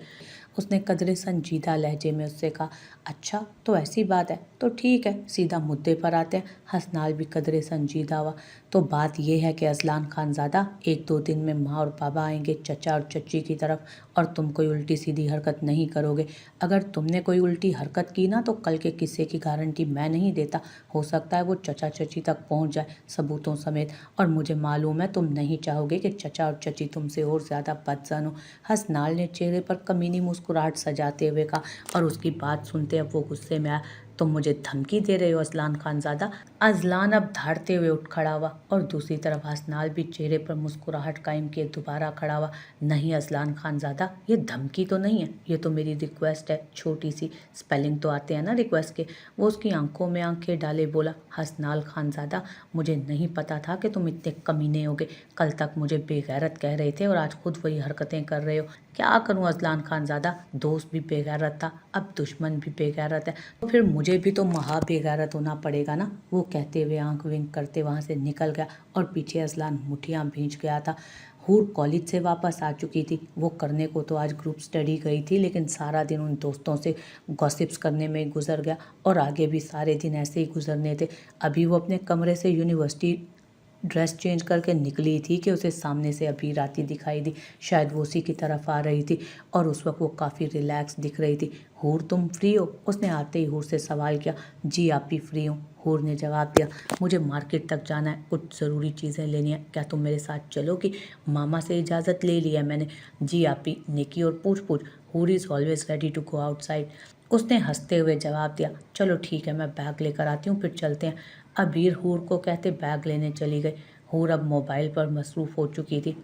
उसने कदरे संजीदा लहजे में उससे कहा, अच्छा तो ऐसी बात है तो ठीक है, सीधा मुद्दे पर आते हैं। हसनाल भी कदरे संजीदा हुआ। तो बात यह है कि अजलान खानज़ादा, 1-2 दिन में माँ और बाबा आएंगे चचा और चची की तरफ और तुम कोई उल्टी सीधी हरकत नहीं करोगे। अगर तुमने कोई उल्टी हरकत की ना तो कल के किस्से की गारंटी मैं नहीं देता। हो सकता है वो चचा चची तक पहुंच जाए सबूतों समेत, और मुझे मालूम है तुम नहीं चाहोगे कि चचा और चची तुमसे और ज़्यादा बदजन हो। हसनाल ने चेहरे पर कमीनी मुस्कुराहट सजाते हुए कहा और उसकी बात सुनते अब वो गुस्से में आया। तुम मुझे धमकी दे रहे हो अजलान खानज़ादा? अजलान अब धाड़ते हुए उठ खड़ा हुआ और दूसरी तरफ हसनाल भी चेहरे पर मुस्कुराहट कायम किए दोबारा खड़ा हुआ। नहीं अजलान खानज़ादा, ये धमकी तो नहीं है, ये तो मेरी रिक्वेस्ट है, छोटी सी। स्पेलिंग तो आते हैं ना रिक्वेस्ट के। वो उसकी आंखों में आंखें डाले बोला, हसनाल खानज़ादा, मुझे नहीं पता था कि तुम इतने कमीने होगे। कल तक मुझे बेगैरत कह रहे थे और आज खुद वही हरकतें कर रहे हो। क्या करूं अजलान खानज़ादा, दोस्त भी बेगैरत था, अब दुश्मन भी बेगैरत है, तो फिर मुझे भी तो महा बेगैरत होना पड़ेगा ना। वो कहते हुए आंख विंक करते वहाँ से निकल गया और पीछे अजलान मुठियाँ भींच गया था। हूर कॉलेज से वापस आ चुकी थी। वो करने को तो आज ग्रुप स्टडी गई थी, लेकिन सारा दिन उन दोस्तों से गॉसिप्स करने में गुजर गया और आगे भी सारे दिन ऐसे ही गुजरने थे। अभी वो अपने कमरे से यूनिवर्सिटी ड्रेस चेंज करके निकली थी कि उसे सामने से अबीर आती दिखाई दी। शायद वो उसी की तरफ आ रही थी और उस वक्त वो काफ़ी रिलैक्स दिख रही थी। हूर, तुम फ्री हो? उसने आते ही हूर से सवाल किया। जी आप ही फ्री हूँ, हूर ने जवाब दिया। मुझे मार्केट तक जाना है, कुछ ज़रूरी चीज़ें लेनी है, क्या तुम मेरे साथ चलोगी? मामा से इजाज़त ले ली है मैंने। जी आप ही, नेकी और पूछ पूछ, Hoor is always ready to go outside. उसने हंसते हुए जवाब दिया। चलो ठीक है, मैं बैग लेकर आती हूँ, फिर चलते हैं। अबीर हूर को कहते बैग लेने चली गई। हूर अब मोबाइल पर मसरूफ़ हो चुकी थी।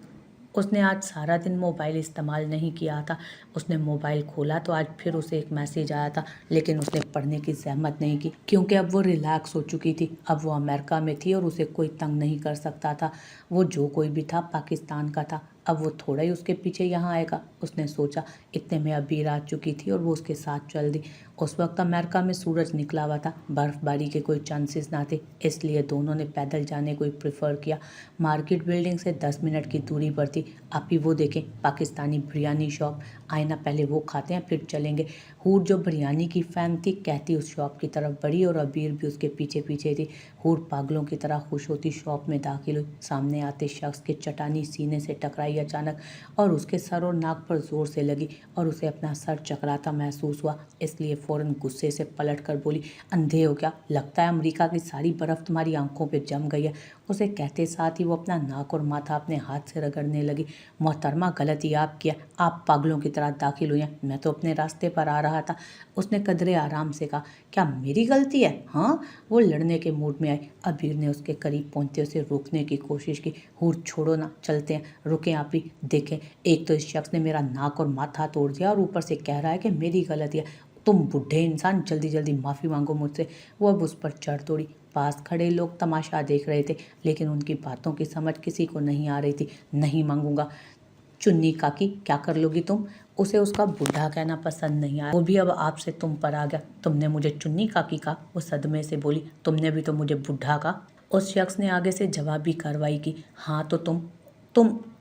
उसने आज सारा दिन मोबाइल इस्तेमाल नहीं किया था। उसने मोबाइल खोला तो आज फिर उसे एक मैसेज आया था, लेकिन उसने पढ़ने की ज़हमत नहीं की क्योंकि अब वो रिलैक्स हो चुकी थी। अब वो अमेरिका में थी और उसे कोई तंग नहीं कर सकता था। वो जो कोई भी था पाकिस्तान का था। अब वो थोड़ा ही उसके पीछे यहाँ आएगा, उसने सोचा। इतने में अबीर आ चुकी थी और वो उसके साथ चल दी। उस वक्त अमेरिका में सूरज निकला हुआ था, बर्फबारी के कोई चांसेस ना थे, इसलिए दोनों ने पैदल जाने को ही प्रेफर किया। मार्केट बिल्डिंग से 10 मिनट की दूरी पर थी। आप ही वो देखें, पाकिस्तानी बिरयानी शॉप। आए ना, पहले वो खाते हैं फिर चलेंगे। हूर जो बिरयानी की फ़ैन थी, कहती उस शॉप की तरफ बढ़ी और अबीर भी उसके पीछे पीछे थी। हूर पागलों की तरह खुश होती शॉप में दाखिल हुई। सामने आते शख्स के चटानी सीने से टकराई अचानक और उसके सर और नाक पर जोर से लगी और उसे अपना सर चकराता महसूस हुआ, इसलिए फ़ौरन गुस्से से पलट कर बोली, अंधे हो क्या? लगता है अमेरिका की सारी बर्फ़ तुम्हारी आंखों पे जम गई है। उसे कहते साथ ही वो अपना नाक और माथा अपने हाथ से रगड़ने लगी। मोहतरमा, गलती आप किया, आप पागलों की तरह दाखिल हुई हैं, मैं तो अपने रास्ते पर आ रहा था। उसने कदरे आराम से कहा। क्या मेरी गलती है? हाँ, वो लड़ने के मूड में आई। अबीर ने उसके करीब पहुंचते उसे रोकने की कोशिश की। हूर, छोड़ो ना, चलते हैं। रुकें आप ही, देखें, एक तो इस शख्स ने मेरा नाक और माथा तोड़ दिया और ऊपर से कह रहा है कि मेरी गलती है। तुम बुढ़े इंसान, जल्दी जल्दी माफ़ी मांगो मुझसे। वो अब उस पर चढ़ तोड़ी। पास खड़े लोग तमाशा देख रहे थे, लेकिन उनकी बातों की समझ किसी को नहीं आ रही थी। नहीं मांगूंगा। चुन्नी काकी, क्या कर लोगी तुम? उसे उसका बुढ़ा कहना पसंद नहीं आया। वो भी अब आपसे तुम पर आ गया। तुमने मुझे चुन्नी काकी कहा? वो सदमे से बोली। तुमने भी तो मुझे बुढ़ा कहा। उस शख्स ने आगे से जवाबी कार्रवाई की। हाँ तो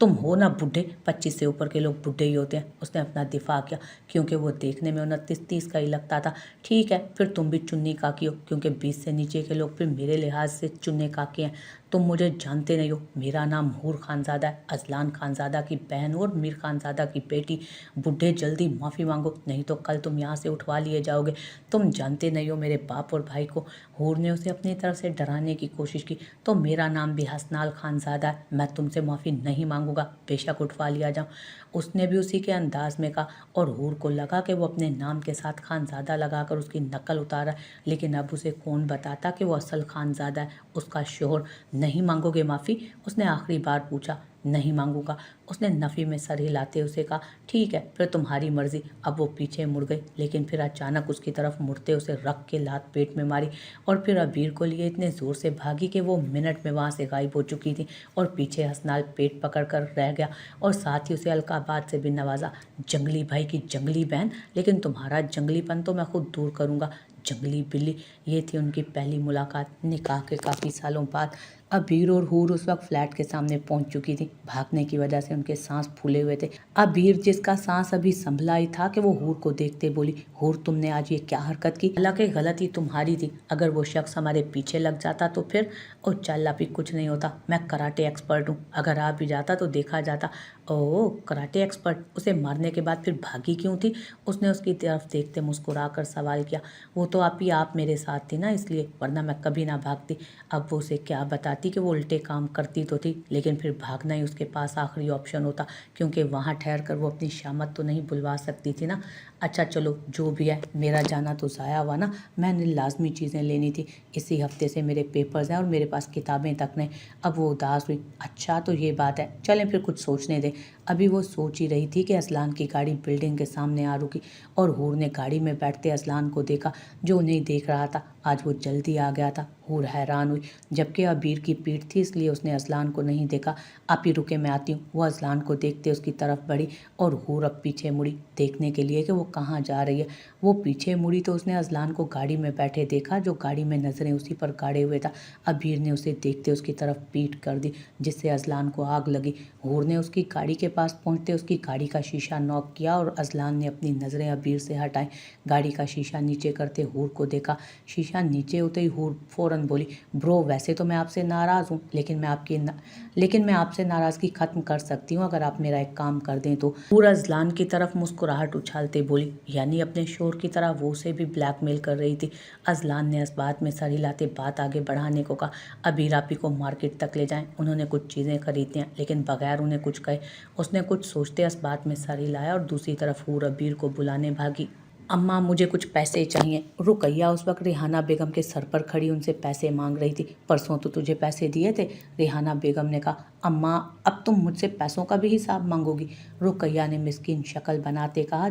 तुम हो ना बुढ़े। 25 से ऊपर के लोग बुढ़े ही होते हैं। उसने अपना दिफा किया, क्योंकि वो देखने में 29-30 का ही लगता था। ठीक है, फिर तुम भी चुन्नी काकी हो, क्योंकि 20 से नीचे के लोग फिर मेरे लिहाज से चुन्ने काकी हैं। तुम मुझे जानते नहीं हो। मेरा नाम हूर खानज़ादा है, अजलान खानज़ादा की बहन और मीर खानज़ादा की बेटी। बुढ़े, जल्दी माफ़ी मांगो, नहीं तो कल तुम यहाँ से उठवा लिए जाओगे। तुम जानते नहीं हो मेरे बाप और भाई को। हूर ने उसे अपनी तरफ से डराने की कोशिश की। तो मेरा नाम भी हसनाल खानज़ादा है, मैं तुमसे माफ़ी नहीं मांगूंगा, बेशक उठवा लिया जाऊँ। उसने भी उसी के अंदाज में कहा और हूर को लगा कि वो अपने नाम के साथ खानज़ादा लगाकर उसकी नकल उतारा, लेकिन अब उसे कौन बताता कि वो असल खानज़ादा है, उसका शोहर। नहीं मांगोगे माफ़ी? उसने आखिरी बार पूछा। नहीं मांगूंगा, उसने नफ़ी में सर हिलाते उसे कहा। ठीक है, फिर तुम्हारी मर्जी। अब वो पीछे मुड़ गई, लेकिन फिर अचानक उसकी तरफ मुड़ते उसे रख के लात पेट में मारी और फिर अबीर को लिए इतने ज़ोर से भागी कि वो मिनट में वहाँ से गायब हो चुकी थी और पीछे हसनाल पेट पकड़ कर रह गया और साथ ही उसे अलकाबाद से भी नवाजा। जंगली भाई की जंगली बहन, लेकिन तुम्हारा जंगलीपन तो मैं खुद दूर करूँगा, जंगली बिल्ली। ये थी उनकी पहली मुलाकात, निकाह के काफ़ी सालों बाद। अबीर और हूर उस वक्त फ्लैट के सामने पहुंच चुकी थी। भागने की वजह से उनके सांस फूले हुए थे। अबीर, जिसका सांस अभी संभला ही था कि वो हूर को देखते बोली, हूर, तुमने आज ये क्या हरकत की? हालांकि गलती तुम्हारी थी। अगर वो शख्स हमारे पीछे लग जाता तो फिर? ओ चल, अभी कुछ नहीं होता, मैं कराटे एक्सपर्ट हूँ। अगर आ भी जाता तो देखा जाता। ओह, कराटे एक्सपर्ट? उसे मारने के बाद फिर भागी क्यों थी? उसने उसकी तरफ देखते मुस्कुरा कर सवाल किया। वो तो आप मेरे साथ थी ना, इसलिए, वरना मैं कभी ना भागती। अब वो उसे क्या बताती कि वो उल्टे काम करती तो थी, लेकिन फिर भागना ही उसके पास आखिरी ऑप्शन होता, क्योंकि वहाँ ठहर कर वो अपनी शामत तो नहीं बुलवा सकती थी ना। अच्छा चलो, जो भी है, मेरा जाना तो ज़ाया हुआ ना। मैंने लाजमी चीज़ें लेनी थी, इसी हफ्ते से मेरे पेपर्स हैं और मेरे पास किताबें तक नहीं। अब वो उदास हुई। अच्छा तो ये बात है, चलें फिर कुछ सोचने दें। अभी वो सोच ही रही थी कि असलान की गाड़ी बिल्डिंग के सामने आ रुकी और हूर ने गाड़ी में बैठते असलान को देखा, जो उन्हें देख रहा था। आज वो जल्दी आ गया था। हूर हैरान हुई, जबकि अबीर की पीठ थी इसलिए उसने असलान को नहीं देखा। आप ही रुके, मैं आती हूँ। वो असलान को देखते उसकी तरफ बढ़ी और हूर अब पीछे मुड़ी, देखने के लिए कि वो कहाँ जा रही है। वो पीछे मुड़ी तो उसने असलान को गाड़ी में बैठे देखा, जो गाड़ी में नजरें उसी पर गाड़े हुए था। अबीर ने उसे देखते उसकी तरफ पीठ कर दी, जिससे असलान को आग लगी। हूर ने उसकी गाड़ी के पास पहुंचते उसकी गाड़ी का शीशा नॉक किया और असलान ने अपनी नज़रें अबीर से हटाई। गाड़ी का शीशा नीचे करते हूर को देखा। शीशा नीचे होते ही हूर फौरन बोली, ब्रो, वैसे तो मैं आपसे नाराज़ हूँ, लेकिन मैं आपसे नाराज़गी ख़त्म कर सकती हूँ अगर आप मेरा एक काम कर दें तो। हूर असलान की तरफ मुस्कुराहट उछालते बोली, यानी अपने शोर की तरह वो उसे भी ब्लैकमेल कर रही थी। असलान ने इस बात में सर हिलाते बात आगे बढ़ाने को कहा। अबीर आपी को मार्केट तक ले जाएं, उन्होंने कुछ चीज़ें खरीदनी हैं। लेकिन बगैर उन्हें कुछ कहे उसने कुछ सोचते इस बात में सर हिलाया और दूसरी तरफ हूर अबीर को बुलाने भागी। अम्मा, मुझे कुछ पैसे चाहिए। रुकैया उस वक्त रेहाना बेगम के सर पर खड़ी उनसे पैसे मांग रही थी। परसों तो तुझे पैसे दिए थे, रेहाना बेगम ने कहा। अम्मा, अब तुम मुझसे पैसों का भी हिसाब मांगोगी? रुकैया ने मिस्कीन शक्ल बनाते कहा,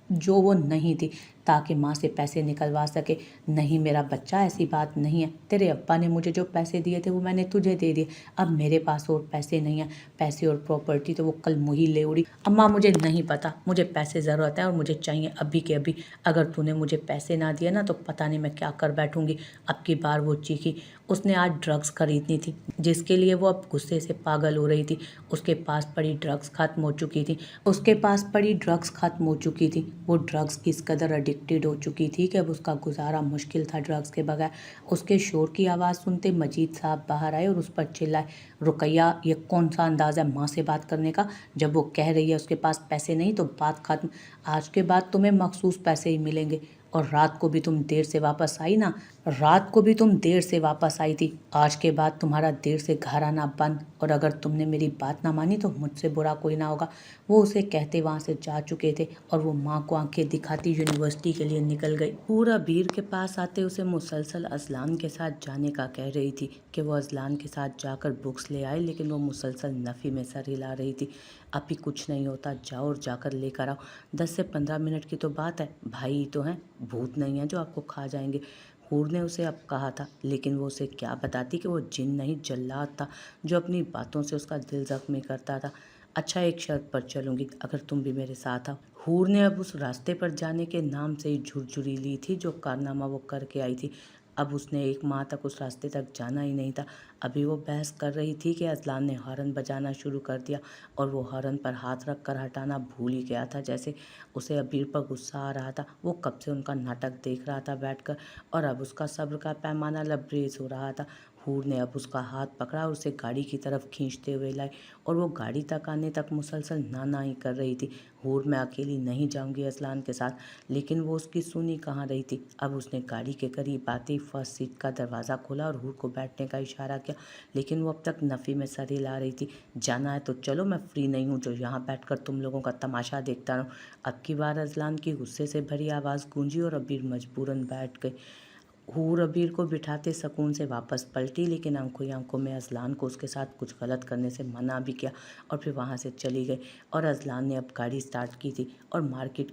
जो वो नहीं थी। ताकि माँ से पैसे निकलवा सके। नहीं मेरा बच्चा, ऐसी बात नहीं है, तेरे अब्बा ने मुझे जो पैसे दिए थे वो मैंने तुझे दे दिए, अब मेरे पास और पैसे नहीं हैं, पैसे और प्रॉपर्टी तो वो कल मुही ले उड़ी। अम्मा मुझे नहीं पता, मुझे पैसे ज़रूरत है और मुझे चाहिए अभी के अभी। अगर तूने मुझे पैसे ना दिए ना तो पता नहीं मैं क्या कर बैठूंगी। अब की बार वो चीखी। उसने आज ड्रग्स खरीदनी थी जिसके लिए वो अब गुस्से से पागल हो रही थी। उसके पास पड़ी ड्रग्स खत्म हो चुकी थी। वो ड्रग्स की इस कदर एडिक्टेड हो चुकी थी कि अब उसका गुजारा मुश्किल था ड्रग्स के बगैर। उसके शोर की आवाज़ सुनते मजीद साहब बाहर आए और उस पर चिल्लाए, रुकैया ये कौन सा अंदाज़ है माँ से बात करने का? जब वो कह रही है उसके पास पैसे नहीं तो बात खत्म। आज के बाद तुम्हें मखसूस पैसे ही मिलेंगे। और रात को भी तुम देर से वापस आई थी। आज के बाद तुम्हारा देर से घर आना बंद, और अगर तुमने मेरी बात ना मानी तो मुझसे बुरा कोई ना होगा। वो उसे कहते वहाँ से जा चुके थे और वो माँ को आंखें दिखाती यूनिवर्सिटी के लिए निकल गई। पूरा बीर के पास आते उसे मुसलसल अजलान के साथ जाने का कह रही थी कि वो अजलान के साथ जाकर बुक्स ले आए, लेकिन वो मुसलसल नफ़ी में सर हिला रही थी। अभी कुछ नहीं होता, जाओ और जाकर लेकर आओ। 10 से 15 मिनट की तो बात है, भाई ही तो हैं, भूत नहीं है जो आपको खा जाएंगे। हूर ने उसे अब कहा था, लेकिन वो उसे क्या बताती कि वो जिन नहीं जल्लाद था जो अपनी बातों से उसका दिल जख्मी करता था। अच्छा एक शर्त पर चलूँगी, अगर तुम भी मेरे साथ आओ। हूर ने अब उस रास्ते पर जाने के नाम से ही झुरझुरी ली थी जो कारनामा वो करके आई थी। अब उसने एक माह तक उस रास्ते तक जाना ही नहीं था। अभी वो बहस कर रही थी कि अजलान ने हॉर्न बजाना शुरू कर दिया और वो हॉर्न पर हाथ रख कर हटाना भूल ही गया था। जैसे उसे अबीर पर गुस्सा आ रहा था। वो कब से उनका नाटक देख रहा था बैठकर, और अब उसका सब्र का पैमाना लबरेज हो रहा था। हूर ने अब उसका हाथ पकड़ा और उसे गाड़ी की तरफ खींचते हुए लाई, और वो गाड़ी तक आने तक मुसलसल ना ही कर रही थी। हूर मैं अकेली नहीं जाऊंगी अजलान के साथ, लेकिन वो उसकी सुनी कहाँ रही थी। अब उसने गाड़ी के करीब आते ही फर्स्ट सीट का दरवाज़ा खोला और हूर को बैठने का इशारा किया, लेकिन वो अब तक नफ़ी में सर हिला रही थी। जाना है तो चलो, मैं फ्री नहीं हूँ जो यहाँ बैठकर तुम लोगों का तमाशा देखता रहूँ। अब की बार अजलान की गुस्से से भरी आवाज़ गूंजी और अबीर मजबूरन बैठ गई। हूर अबीर को बिठाते सुकून से वापस पलटी, लेकिन आंखों ही आंखों में अजलान को उसके साथ कुछ गलत करने से मना भी किया और फिर वहाँ से चली गई। और अजलान ने अब गाड़ी स्टार्ट की थी और मार्केट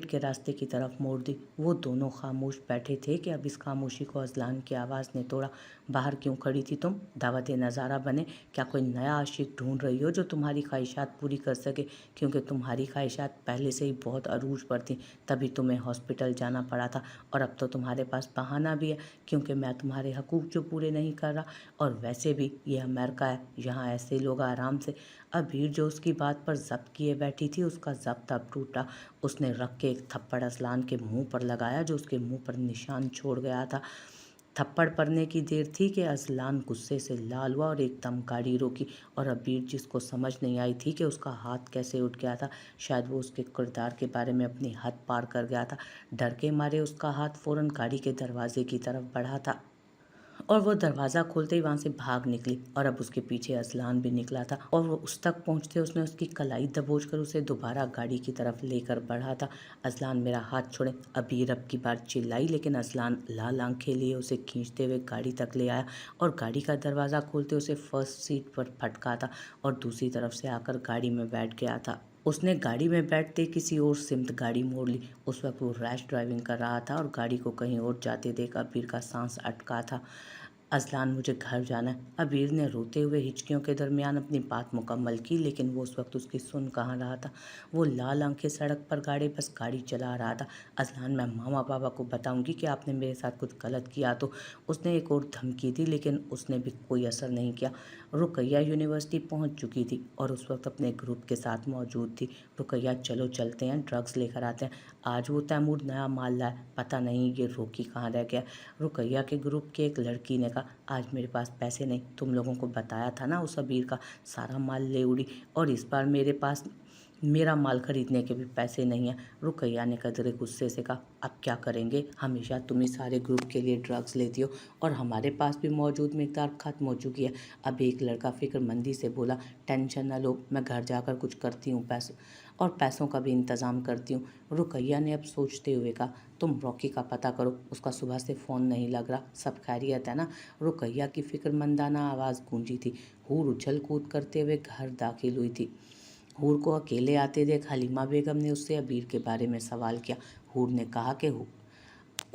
के रास्ते की तरफ मोड़ दी। वो दोनों खामोश बैठे थे कि अब इस खामोशी को अजलान की आवाज़ ने तोड़ा। बाहर क्यों खड़ी थी तुम? दावत नज़ारा बने? क्या कोई नया आशिक ढूंढ रही हो जो तुम्हारी ख्वाहिशात पूरी कर सके? क्योंकि तुम्हारी ख्वाहिशात पहले से ही बहुत अरूज पर थी, तभी तुम्हें हॉस्पिटल जाना पड़ा था। और अब तो तुम्हारे पास बहाना भी है, क्योंकि मैं तुम्हारे हकूक़ जो पूरे नहीं कर रहा। और वैसे भी ये अमेरिका है, यहाँ ऐसे लोग आराम से। अबीर जो उसकी बात पर जब्त किए बैठी थी, उसका जब्त अब टूटा। उसने रख के एक थप्पड़ अजलान के मुंह पर लगाया जो उसके मुंह पर निशान छोड़ गया था। थप्पड़ पड़ने की देर थी कि अजलान गुस्से से लाल हुआ और एकदम गाड़ी रोकी। और अबीर, जिसको समझ नहीं आई थी कि उसका हाथ कैसे उठ गया था, शायद वो उसके किरदार के बारे में अपनी हद पार कर गया था, डर के मारे उसका हाथ फ़ौरन गाड़ी के दरवाजे की तरफ बढ़ा था और वो दरवाज़ा खोलते ही वहाँ से भाग निकली। और अब उसके पीछे अजलान भी निकला था और वो उस तक पहुँचते उसने उसकी कलाई दबोचकर उसे दोबारा गाड़ी की तरफ लेकर बढ़ा था। अजलान मेरा हाथ छोड़े, अबीर अब की बार चिल्लाई, लेकिन अजलान लाल आंखें लिए उसे खींचते हुए गाड़ी तक ले आया और गाड़ी का दरवाज़ा खोलते उसे फर्स्ट सीट पर फटका था और दूसरी तरफ से आकर गाड़ी में बैठ गया था। उसने गाड़ी में बैठते किसी और सिमत गाड़ी मोड़ ली। उस वक्त वो रैश ड्राइविंग कर रहा था और गाड़ी को कहीं और जाते देख अबीर का सांस अटका था। अजलान, मुझे घर जाना है। अबीर ने रोते हुए हिचकियों के दरमियान अपनी बात मुकम्मल की, लेकिन वो उस वक्त उसकी सुन कहाँ रहा था। वो लाल आंखें सड़क पर गाड़े बस गाड़ी चला रहा था। अजलान, मैं मामा बाबा को बताऊंगी कि आपने मेरे साथ कुछ गलत किया तो। उसने एक और धमकी दी, लेकिन उसने भी कोई असर नहीं किया। रुकैया यूनिवर्सिटी पहुंच चुकी थी और उस वक्त अपने ग्रुप के साथ मौजूद थी। रुकैया, चलो चलते हैं, ड्रग्स लेकर आते हैं। आज वो तैमूर नया माल लाया, पता नहीं ये रोकी कहाँ रह गया। रुकैया के ग्रुप की एक लड़की ने कहा, आज मेरे पास पैसे नहीं, तुम लोगों को बताया था ना, उस अबीर का सारा माल ले उड़ी और इस बार मेरे पास मेरा माल खरीदने के भी पैसे नहीं हैं। रुकैया ने कदरे गुस्से से कहा, अब क्या करेंगे? हमेशा तुम ही सारे ग्रुप के लिए ड्रग्स लेती हो और हमारे पास भी मौजूद मिकदार ख़त्म हो चुकी है। अब एक लड़का फिक्रमंदी से बोला, टेंशन न लो, मैं घर जाकर कुछ करती हूँ, पैसों का भी इंतज़ाम करती हूँ। रुकैया ने अब सोचते हुए कहा, तुम रॉकी का पता करो, उसका सुबह से फ़ोन नहीं लग रहा, सब खैरियत है ना? रुकैया की फिक्रमंदाना आवाज़ गूंजी थी। हूर उछल कूद करते हुए घर दाखिल हुई थी। हूर को अकेले आते देख हलीमा बेगम ने उससे अबीर के बारे में सवाल किया। हूर ने कहा कि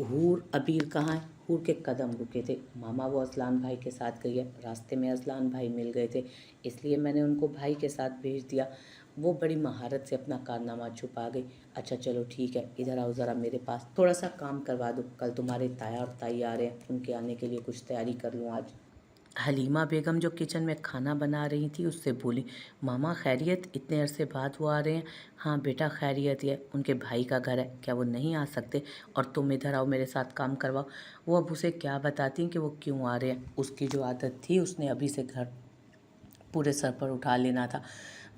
हूर अबीर कहाँ है। हूर के कदम रुके थे। मामा वो अजलान भाई के साथ गई है। रास्ते में अजलान भाई मिल गए थे, इसलिए मैंने उनको भाई के साथ भेज दिया। वो बड़ी महारत से अपना कारनामा छुपा गई। अच्छा चलो ठीक है, इधर आओ ज़रा मेरे पास, थोड़ा सा काम करवा दो। कल तुम्हारे ताया और ताई आ रहे हैं, उनके आने के लिए कुछ तैयारी कर लूँ आज। हलीमा बेगम जो किचन में खाना बना रही थी उससे बोली, मामा खैरियत, इतने अरसे बाद वो आ रहे हैं। हाँ बेटा खैरियत ही है, उनके भाई का घर है, क्या वो नहीं आ सकते? और तुम इधर आओ मेरे साथ काम करवाओ। वो अब उसे क्या बताती कि वो क्यों आ रहे हैं। उसकी जो आदत थी उसने अभी से घर पूरे सर पर उठा लेना था।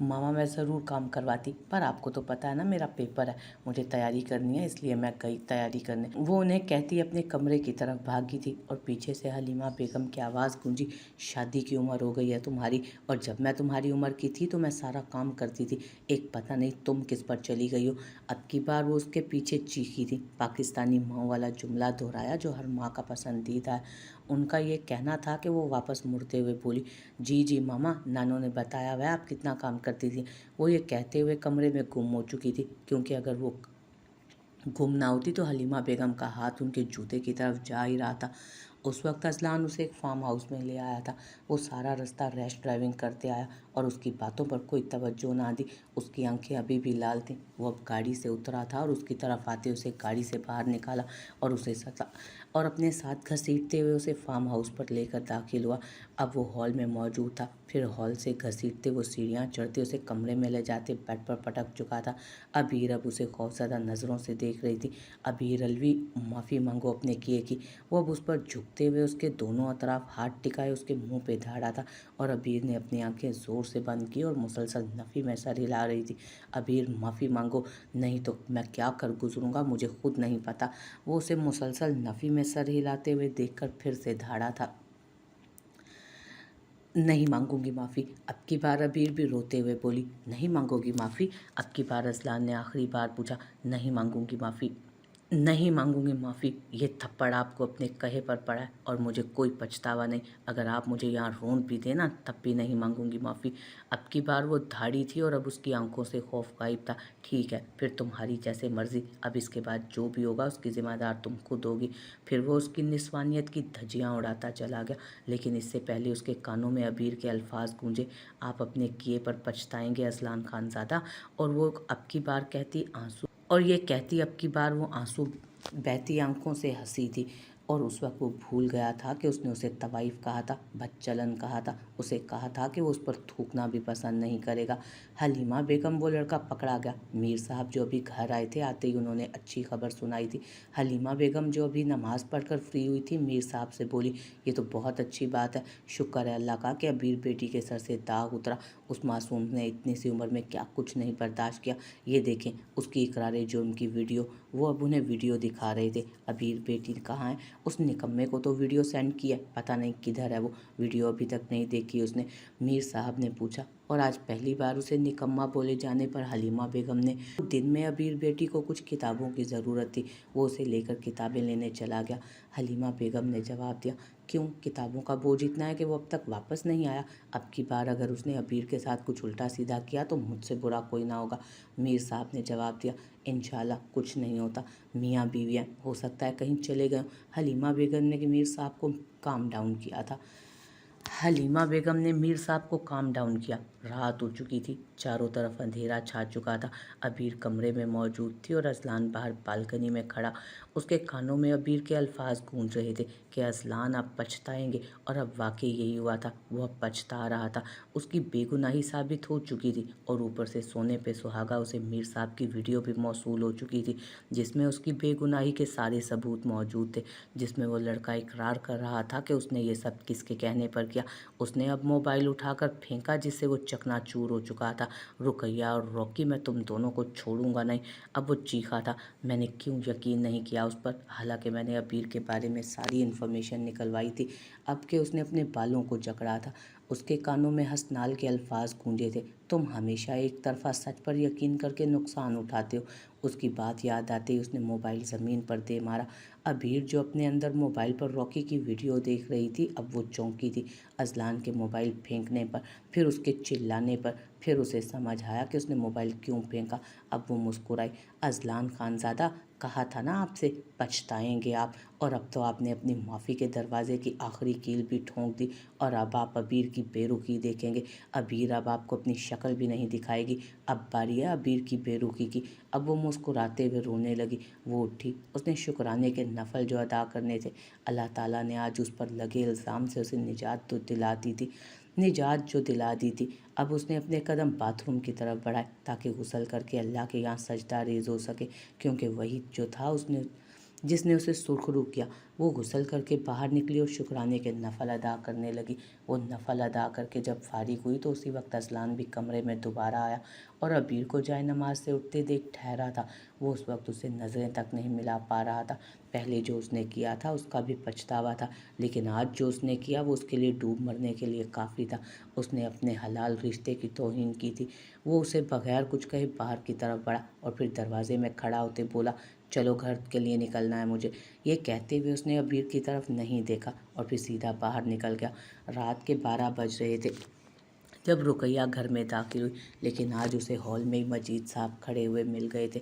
मामा मैं ज़रूर काम करवाती, पर आपको तो पता है ना मेरा पेपर है, मुझे तैयारी करनी है, इसलिए मैं गई तैयारी करने। वो उन्हें कहती अपने कमरे की तरफ भागी थी और पीछे से हलीमा बेगम की आवाज़ गूंजी, शादी की उम्र हो गई है तुम्हारी, और जब मैं तुम्हारी उम्र की थी तो मैं सारा काम करती थी, एक पता नहीं तुम किस पर चली गई हो। अब की बार वो उसके पीछे चीखी थी। पाकिस्तानी माँ वाला जुमला दोहराया जो हर माँ का पसंदीदा है। उनका ये कहना था कि वो वापस मुड़ते हुए बोली, जी जी मामा, नानों ने बताया हुआ आप कितना काम करती थी। वो ये कहते हुए कमरे में गुम हो चुकी थी, क्योंकि अगर वो गुम ना होती तो हलीमा बेगम का हाथ उनके जूते की तरफ जा ही रहा था। उस वक्त अजलान उसे एक फार्म हाउस में ले आया था। वो सारा रास्ता रैश ड्राइविंग करते आया और उसकी बातों पर कोई तवज्जो ना दी। उसकी आंखें अभी भी लाल थीं। वो अब गाड़ी से उतरा था और उसकी तरफ आते उसे गाड़ी से बाहर निकाला और उसे सता और अपने साथ घसीटते हुए उसे फार्म हाउस पर लेकर दाखिल हुआ। अब वो हॉल में मौजूद था। फिर हॉल से घसीटते वो सीढ़ियाँ चढ़ते उसे कमरे में ले जाते बेड पर पटक चुका था। अबीर अब उसे खौफजदा नज़रों से देख रही थी। अबीर अलवी, माफ़ी मांगो अपने किए की। वो अब उस पर झुकते हुए उसके दोनों अतराफ हाथ टिकाए उसके मुंह पे धाड़ा था और अबीर ने अपनी आंखें ज़ोर से बंद की और मुसलसल नफ़ी में सर हिला रही थी। अबीर माफ़ी मांगो, नहीं तो मैं क्या कर गुजरूंगा मुझे खुद नहीं पता। वो उसे मुसलसल नफ़ी में सर हिलाते हुए देखकर फिर से धाड़ा था। नहीं मांगूंगी माफ़ी। अब की बार अबीर भी रोते हुए बोली, नहीं मांगोगी माफ़ी? अब की बार अजलान ने आखिरी बार पूछा, नहीं मांगूंगी माफ़ी, नहीं मांगूंगी माफ़ी। ये थप्पड़ आपको अपने कहे पर पड़ा है और मुझे कोई पछतावा नहीं। अगर आप मुझे यहाँ रोन भी देना तब भी नहीं मांगूंगी माफ़ी। अब की बार वो धाड़ी थी और अब उसकी आंखों से खौफ गायब था। ठीक है, फिर तुम्हारी जैसे मर्जी। अब इसके बाद जो भी होगा उसकी ज़िम्मेदार तुम खुद होगी। फिर वो उसकी निस्वानियत की धज्जियाँ उड़ाता चला गया, लेकिन इससे पहले उसके कानों में अबीर के अल्फाज गूंजे, आप अपने किए पर पछताएंगे अजलान खानज़ादा। और वो अब की बार कहती आंसू और ये कहती अब की बार वो आंसू बहती आंखों से हंसी थी। और उस वक्त वो भूल गया था कि उसने उसे तवाइफ कहा था, बदचलन कहा था, उसे कहा था कि वो उस पर थूकना भी पसंद नहीं करेगा। हलीमा बेगम वो लड़का पकड़ा गया। मीर साहब जो अभी घर आए थे, आते ही उन्होंने अच्छी खबर सुनाई थी। हलीमा बेगम जो अभी नमाज़ पढ़कर फ्री हुई थी, मीर साहब से बोली, ये तो बहुत अच्छी बात है, शुक्र है अल्लाह का कि अबीर बेटी के सर से दाग उतरा। उस मासूम ने इतनी सी उम्र में क्या कुछ नहीं बर्दाश्त किया। ये देखें उसकी इकरार जुर्म की वीडियो। वो अब उन्हें वीडियो दिखा रहे थे। अबीर बेटी कहाँ है? उस निकम्मे को तो वीडियो सेंड किया, पता नहीं किधर है वो, वीडियो अभी तक नहीं देखी उसने, मीर साहब ने पूछा। और आज पहली बार उसे निकम्मा बोले जाने पर हलीमा बेगम ने, दिन में अबीर बेटी को कुछ किताबों की ज़रूरत थी, वो उसे लेकर किताबें लेने चला गया। हलीमा बेगम ने जवाब दिया, क्यों? किताबों का बोझ इतना है कि वो अब तक वापस नहीं आया। अब की बार अगर उसने अबीर के साथ कुछ उल्टा सीधा किया तो मुझसे बुरा कोई ना होगा। मीर साहब ने जवाब दिया, इंशाल्लाह कुछ नहीं होता, मियाँ बीवी हैं, हो सकता है कहीं चले गए। हलीमा बेगम ने मीर साहब को काम डाउन किया था। हलीमा बेगम ने मीर साहब को काम डाउन किया। रात हो चुकी थी, चारों तरफ अंधेरा छा चुका था। अबीर कमरे में मौजूद थी और अजलान बाहर बालकनी में खड़ा। उसके कानों में अबीर के अल्फाज गूंज रहे थे कि अजलान आप पछताएंगे, और अब वाकई यही हुआ था। वो अब पछता रहा था। उसकी बेगुनाही साबित हो चुकी थी और ऊपर से सोने पे सुहागा उसे मीर साहब की वीडियो भी मौसूल हो चुकी थी, जिसमें उसकी बेगुनाही के सारे सबूत मौजूद थे, जिसमें वो लड़का इकरार कर रहा था कि उसने ये सब किसके कहने पर किया। उसने अब मोबाइल उठाकर फेंका, जिससे वो चकनाचूर हो चुका था। रुकैया और रॉकी, मैं तुम दोनों को छोड़ूंगा नहीं, अब वो चीखा था। मैंने क्यों यकीन नहीं किया उस पर, हालांकि मैंने अबीर के बारे में सारी इन्फॉर्मेशन निकलवाई थी। अब के उसने अपने बालों को जकड़ा था। اس کے کانوں میں حسنال کے الفاظ گونجے تھے، تم ہمیشہ ایک طرفہ سچ پر یقین کر کے نقصان اٹھاتے ہو۔ اس کی بات یاد آتے ہی اس نے موبائل زمین پر دے مارا۔ عبیر جو اپنے اندر موبائل پر راکی کی ویڈیو دیکھ رہی تھی اب وہ چونکی تھی، اذلان کے موبائل پھینکنے پر، پھر اس کے چلانے پر۔ پھر اسے سمجھ آیا کہ اس نے موبائل کیوں پھینکا۔ اب وہ مسکرائی۔ اذلان خانزادہ، کہا تھا نا آپ سے، پچھتائیں گے آپ، اور اب تو آپ نے اپنی معافی کے دروازے کی آخری کیل بھی ٹھونک دی، اور اب آپ عبیر کی بے رخی دیکھیں گے۔ عبیر اب آپ کو اپنی شکل بھی نہیں دکھائے گی۔ اب باری ہے عبیر کی بے رخی کی۔ اب وہ مسکراتے ہوئے رونے لگی۔ وہ اٹھی، اس نے شکرانے کے نفل جو ادا کرنے تھے، اللہ تعالیٰ نے آج اس پر لگے الزام سے اسے نجات تو دلا دی تھی، نجات جو دلا دی تھی۔ اب اس نے اپنے قدم باتھ روم کی طرف بڑھائے تاکہ غسل کر کے اللہ کے یہاں سجدہ ریز ہو سکے، کیونکہ وہی جو تھا جس نے اسے سرخرو کیا۔ وہ غسل کر کے باہر نکلی اور شکرانے کے نفل ادا کرنے لگی۔ وہ نفل ادا کر کے جب فارغ ہوئی تو اسی وقت اذلان بھی کمرے میں دوبارہ آیا اور عبیر کو جائے نماز سے اٹھتے دیکھ ٹھہرا تھا۔ وہ اس وقت اسے نظریں تک نہیں ملا پا رہا تھا۔ پہلے جو اس نے کیا تھا اس کا بھی پچھتاوا تھا، لیکن آج جو اس نے کیا وہ اس کے لیے ڈوب مرنے کے لیے کافی تھا۔ اس نے اپنے حلال رشتے کی توہین کی تھی۔ وہ اسے بغیر کچھ کہے باہر کی طرف بڑھا اور پھر دروازے میں کھڑا ہوتے بولا، چلو گھر کے لیے نکلنا ہے مجھے۔ یہ کہتے ہوئے اس نے عبیر کی طرف نہیں دیکھا اور پھر سیدھا باہر نکل گیا۔ رات کے 12 بج رہے تھے جب رقیہ گھر میں داخل ہوئی، لیکن آج اسے ہال میں ہی مجید صاحب کھڑے ہوئے مل گئے تھے۔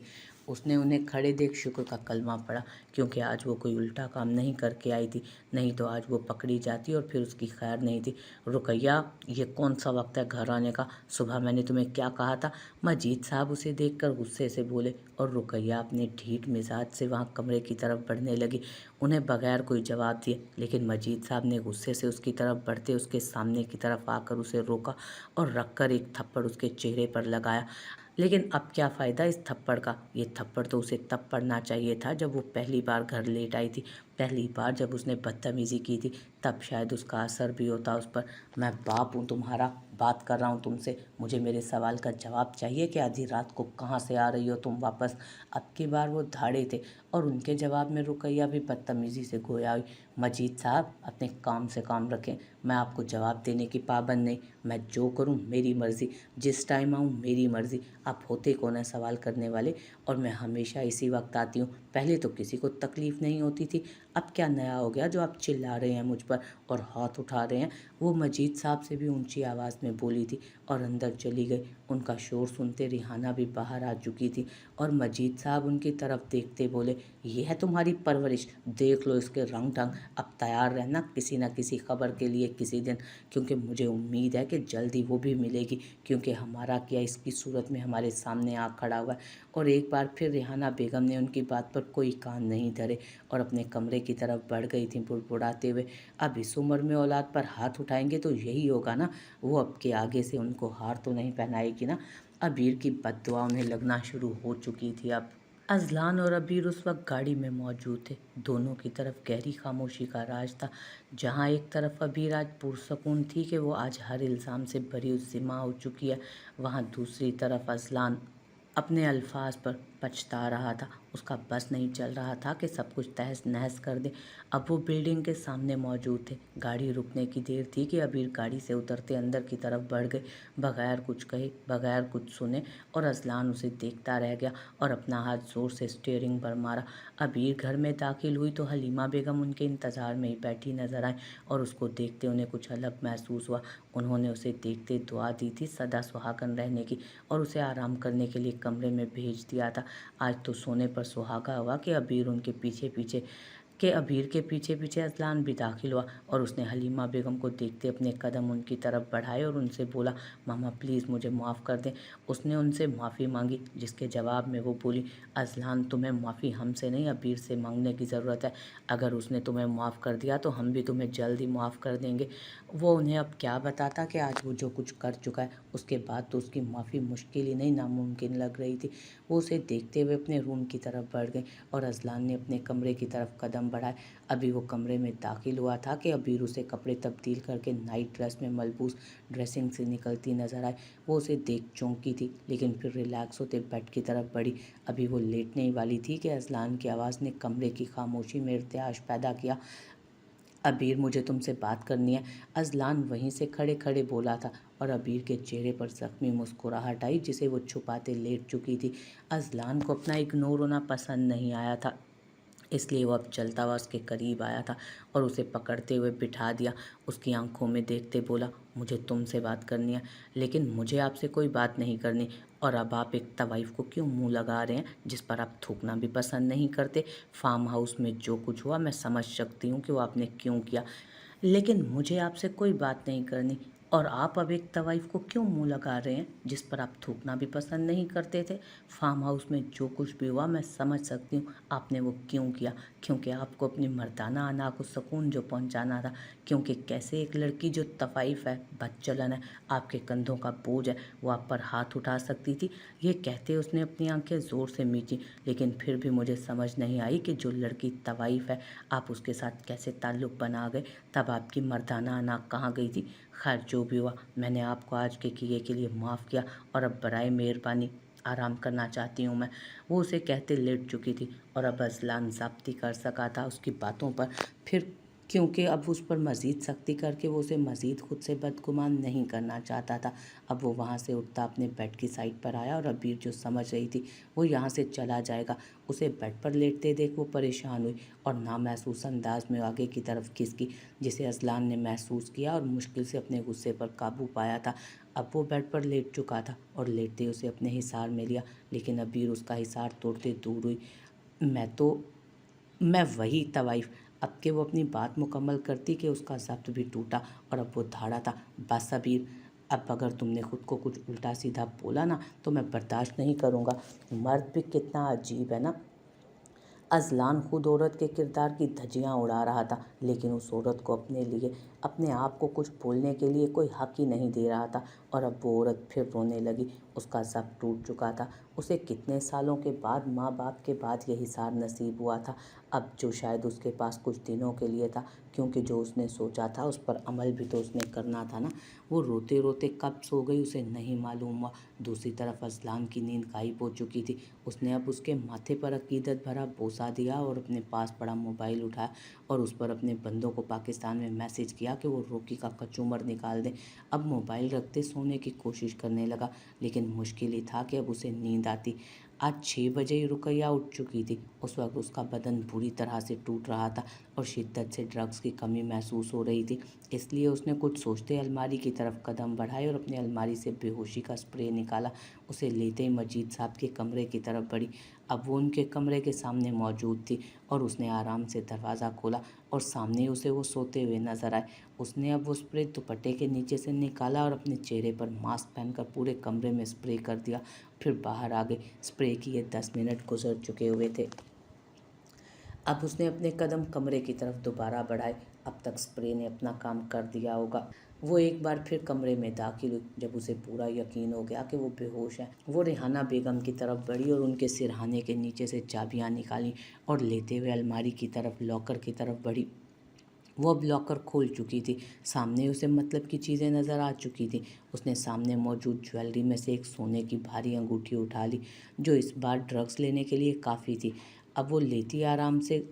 اس نے انہیں کھڑے دیکھ شکر کا کلمہ پڑھا، کیونکہ آج وہ کوئی الٹا کام نہیں کر کے آئی تھی، نہیں تو آج وہ پکڑی جاتی اور پھر اس کی خیر نہیں تھی۔ رقیہ، یہ کون سا وقت ہے گھر آنے کا؟ صبح میں نے تمہیں کیا کہا تھا؟ مجید صاحب اسے دیکھ کر غصے سے بولے، اور رقیہ اپنے ڈھیٹ مزاج سے وہاں کمرے کی طرف بڑھنے لگی، انہیں بغیر کوئی جواب دیے۔ لیکن مجید صاحب نے غصے سے اس کی طرف بڑھتے اس کے سامنے کی طرف آ کر اسے روکا اور رکھ کر ایک تھپڑ اس کے چہرے پر لگایا۔ لیکن اب کیا فائدہ اس تھپڑ کا؟ یہ تھپڑ تو اسے تب پڑنا چاہیے تھا جب وہ پہلی بار گھر لیٹ آئی تھی، پہلی بار جب اس نے بدتمیزی کی تھی، تب شاید اس کا اثر بھی ہوتا اس پر۔ میں باپ ہوں تمہارا، بات کر رہا ہوں تم سے، مجھے میرے سوال کا جواب چاہیے کہ آدھی رات کو کہاں سے آ رہی ہو تم واپس؟ اب کی بار وہ دھاڑے تھے اور ان کے جواب میں رقیہ بھی بدتمیزی سے گویا ہوئی۔ مجید صاحب، اپنے کام سے کام رکھیں، میں آپ کو جواب دینے کی پابند نہیں، میں جو کروں میری مرضی، جس ٹائم آؤں میری مرضی۔ آپ ہوتے کون ہیں سوال کرنے والے؟ اور میں ہمیشہ اسی وقت آتی ہوں، پہلے تو کسی کو تکلیف نہیں ہوتی تھی، اب کیا نیا ہو گیا جو آپ چلا رہے ہیں مجھ پر اور ہاتھ اٹھا رہے ہیں؟ وہ مجید صاحب سے بھی اونچی آواز میں بولی تھی اور اندر چلی گئی۔ ان کا شور سنتے ریحانہ بھی باہر آ چکی تھی اور مجید صاحب ان کی طرف دیکھتے بولے، یہ ہے تمہاری پرورش، دیکھ لو اس کے رنگ ڈھنگ، اب تیار رہنا کسی نہ کسی خبر کے لیے کسی دن، کیونکہ مجھے امید ہے کہ جلدی وہ بھی ملے گی، کیونکہ ہمارا کیا اس کی صورت میں ہمارے سامنے آ کھڑا ہوا ہے۔ اور ایک بار پھر ریحانہ بیگم نے ان کی بات پر کوئی کان نہیں دھرے اور اپنے کمرے کی طرف بڑھ گئی تھیں بڑبڑاتے ہوئے، اب اس عمر میں اولاد پر ہاتھ اٹھائیں گے تو یہی ہوگا نا، وہ اب کے آگے سے ان کو ہار تو نہیں پہنائے گی نا۔ عبیر کی بد دعا انہیں لگنا شروع ہو چکی تھی۔ اب اذلان اور عبیر اس وقت گاڑی میں موجود تھے، دونوں کی طرف گہری خاموشی کا راج تھا۔ جہاں ایک طرف عبیر آج پرسکون تھی کہ وہ آج ہر الزام سے بری الذمہ ہو چکی ہے، وہاں دوسری طرف اذلان اپنے الفاظ پر پچھتا رہا تھا۔ اس کا بس نہیں چل رہا تھا کہ سب کچھ تہس نہس کر دے۔ اب وہ بلڈنگ کے سامنے موجود تھے، گاڑی رکنے کی دیر تھی کہ عبیر گاڑی سے اترتے اندر کی طرف بڑھ گئے، بغیر کچھ کہے، بغیر کچھ سنے، اور اذلان اسے دیکھتا رہ گیا اور اپنا ہاتھ زور سے اسٹیئرنگ پر مارا۔ عبیر گھر میں داخل ہوئی تو حلیمہ بیگم ان کے انتظار میں ہی بیٹھی نظر آئیں اور اس کو دیکھتے انہیں کچھ الگ محسوس ہوا۔ انہوں نے اسے دیکھتے دعا دی تھی سدا سہاگن رہنے کی اور اسے آرام کرنے کے لیے کمرے میں بھیج دیا تھا۔ آج تو سونے پر سہاگا ہوا کہ عبیر کے پیچھے پیچھے اذلان بھی داخل ہوا اور اس نے حلیمہ بیگم کو دیکھتے اپنے قدم ان کی طرف بڑھائے اور ان سے بولا، ماما پلیز مجھے معاف کر دیں۔ اس نے ان سے معافی مانگی، جس کے جواب میں وہ بولی، اذلان تمہیں معافی ہم سے نہیں عبیر سے مانگنے کی ضرورت ہے، اگر اس نے تمہیں معاف کر دیا تو ہم بھی تمہیں جلد ہی معاف کر دیں گے۔ وہ انہیں اب کیا بتاتا کہ آج وہ جو کچھ کر چکا ہے اس کے بعد تو اس کی معافی مشکل ہی نہیں ناممکن لگ رہی تھی۔ وہ اسے دیکھتے ہوئے اپنے روم کی طرف بڑھ گئی اور اذلان نے اپنے کمرے کی طرف قدم بڑھائے۔ ابھی وہ کمرے میں داخل ہوا تھا کہ عبیر اسے کپڑے تبدیل کر کے نائٹ ڈریس میں ملبوس ڈریسنگ سے نکلتی نظر آئی۔ وہ اسے دیکھ چونکی تھی لیکن پھر ریلیکس ہوتے بیڈ کی طرف بڑھی۔ ابھی وہ لیٹنے ہی والی تھی کہ اذلان کی آواز نے کمرے کی خاموشی میں ارتعاش پیدا کیا، अबीर, मुझे तुमसे बात करनी है। अजलान वहीं से खड़े खड़े बोला था और अबीर के चेहरे पर जख्मी मुस्कुराहट आई जिसे वो छुपाते लेट चुकी थी। अजलान को अपना इग्नोर होना पसंद नहीं आया था, इसलिए वो अब चलता हुआ उसके करीब आया था और उसे पकड़ते हुए बिठा दिया। उसकी आंखों में देखते बोला, मुझे तुमसे बात करनी है, लेकिन मुझे आपसे कोई बात नहीं करनी। और अब आप एक तवाइफ को क्यों मुंह लगा रहे हैं जिस पर आप थूकना भी पसंद नहीं करते? फार्म हाउस में जो कुछ हुआ मैं समझ सकती हूँ कि वो आपने क्यों किया, लेकिन मुझे आपसे कोई बात नहीं करनी। और आप अब एक तवाइफ को क्यों मुंह लगा रहे हैं जिस पर आप थूकना भी पसंद नहीं करते थे? फार्म हाउस में जो कुछ भी हुआ मैं समझ सकती हूँ आपने वो क्यों किया, क्योंकि आपको अपनी मर्दाना अना को सुकून जो पहुँचाना था। क्योंकि कैसे एक लड़की जो तवाइफ है, बदचलन है, आपके कंधों का बोझ है, वो आप पर हाथ उठा सकती थी। ये कहते उसने अपनी आंखें ज़ोर से मींची, लेकिन फिर भी मुझे समझ नहीं आई कि जो लड़की तवाइफ है आप उसके साथ कैसे ताल्लुक़ बना गए। तब आपकी मर्दाना अना कहाँ गई थी? खैर जो भी हुआ, मैंने आपको आज के किए के लिए माफ़ किया और अब बराए मेहरबानी आराम करना चाहती हूँ मैं। वो उसे कहते लेट चुकी थी और अब अजलान ज़ब्ती कर सका था उसकी बातों पर, फिर क्योंकि अब उस पर मज़ीद सख्ती करके वो उसे मज़ीद खुद से बदगुमान नहीं करना चाहता था। अब वो वहाँ से उठता अपने बेड की साइड पर आया और अबीर जो समझ रही थी वो यहाँ से चला जाएगा, उसे बेड पर लेटते देख वो परेशान हुई और नामहसूस अंदाज में आगे की तरफ खिसकी, जिसे अजलान ने महसूस किया और मुश्किल से अपने गुस्से पर काबू पाया था। अब वो बेड पर लेट चुका था और लेटते उसे अपने हिसार में लिया, लेकिन अबीर उसका हिसार तोड़ते दूर हुई। मैं वही तवाइफ। अब के वो अपनी बात मुकम्मल करती कि उसका ज़ब्त भी टूटा और अब वो धाड़ा था, बस अबीर, अब अगर तुमने खुद को कुछ उल्टा सीधा बोला ना तो मैं बर्दाश्त नहीं करूँगा। मर्द भी कितना अजीब है ना। अजलान खुद औरत के किरदार की धज्जियाँ उड़ा रहा था, लेकिन उस औरत को अपने लिए, अपने आप को कुछ बोलने के लिए कोई हक ही नहीं दे रहा था। और अब वो औरत फिर रोने लगी। उसका ज़ब्त टूट चुका था। उसे कितने सालों के बाद, माँ बाप के बाद यही सार नसीब हुआ था, अब जो शायद उसके पास कुछ दिनों के लिए था, क्योंकि जो उसने सोचा था उस पर अमल भी तो उसने करना था ना। वो रोते रोते कब सो गई उसे नहीं मालूम हुआ। दूसरी तरफ अजलान की नींद गायब हो चुकी थी। उसने अब उसके माथे पर अकीदत भरा बोसा दिया और अपने पास पड़ा मोबाइल उठाया और उस पर अपने बंदों को पाकिस्तान में मैसेज किया कि वो रोकी का कचूमर निकाल दें। अब मोबाइल रखते सोने की कोशिश करने लगा, लेकिन मुश्किल ही था कि अब उसे नींद आती। आज 6 बजे ही रुकैया उठ चुकी थी। उस वक्त उसका बदन बुरी तरह से टूट रहा था और शिद्दत से ड्रग्स की कमी महसूस हो रही थी, इसलिए उसने कुछ सोचते अलमारी की तरफ कदम बढ़ाए और अपनी अलमारी से बेहोशी का स्प्रे निकाला। उसे लेते ही मजीद साहब के कमरे की तरफ बढ़ी। अब वो उनके कमरे के सामने मौजूद थी और उसने आराम से दरवाज़ा खोला और सामने उसे वो सोते हुए नजर आए। उसने अब वो स्प्रे दुपट्टे के नीचे से निकाला और अपने चेहरे पर मास्क पहनकर पूरे कमरे में स्प्रे कर दिया, फिर बाहर आ गई। स्प्रे किए 10 मिनट गुजर चुके हुए थे। अब उसने अपने कदम कमरे की तरफ दोबारा बढ़ाए। अब तक स्प्रे ने अपना काम कर दिया होगा। वो एक बार फिर कमरे में दाखिल हुई। जब उसे पूरा यकीन हो गया कि वो बेहोश है, वो रेहाना बेगम की तरफ बढ़ी और उनके सिरहाने के नीचे से चाबियां निकाली और लेते हुए अलमारी की तरफ, लॉकर की तरफ बढ़ी। वो अब लॉकर खोल चुकी थी। सामने उसे मतलब की चीज़ें नज़र आ चुकी थी। उसने सामने मौजूद ज्वेलरी में से एक सोने की भारी अंगूठी उठा ली, जो इस बार ड्रग्स लेने के लिए काफ़ी थी। अब वो लेती आराम से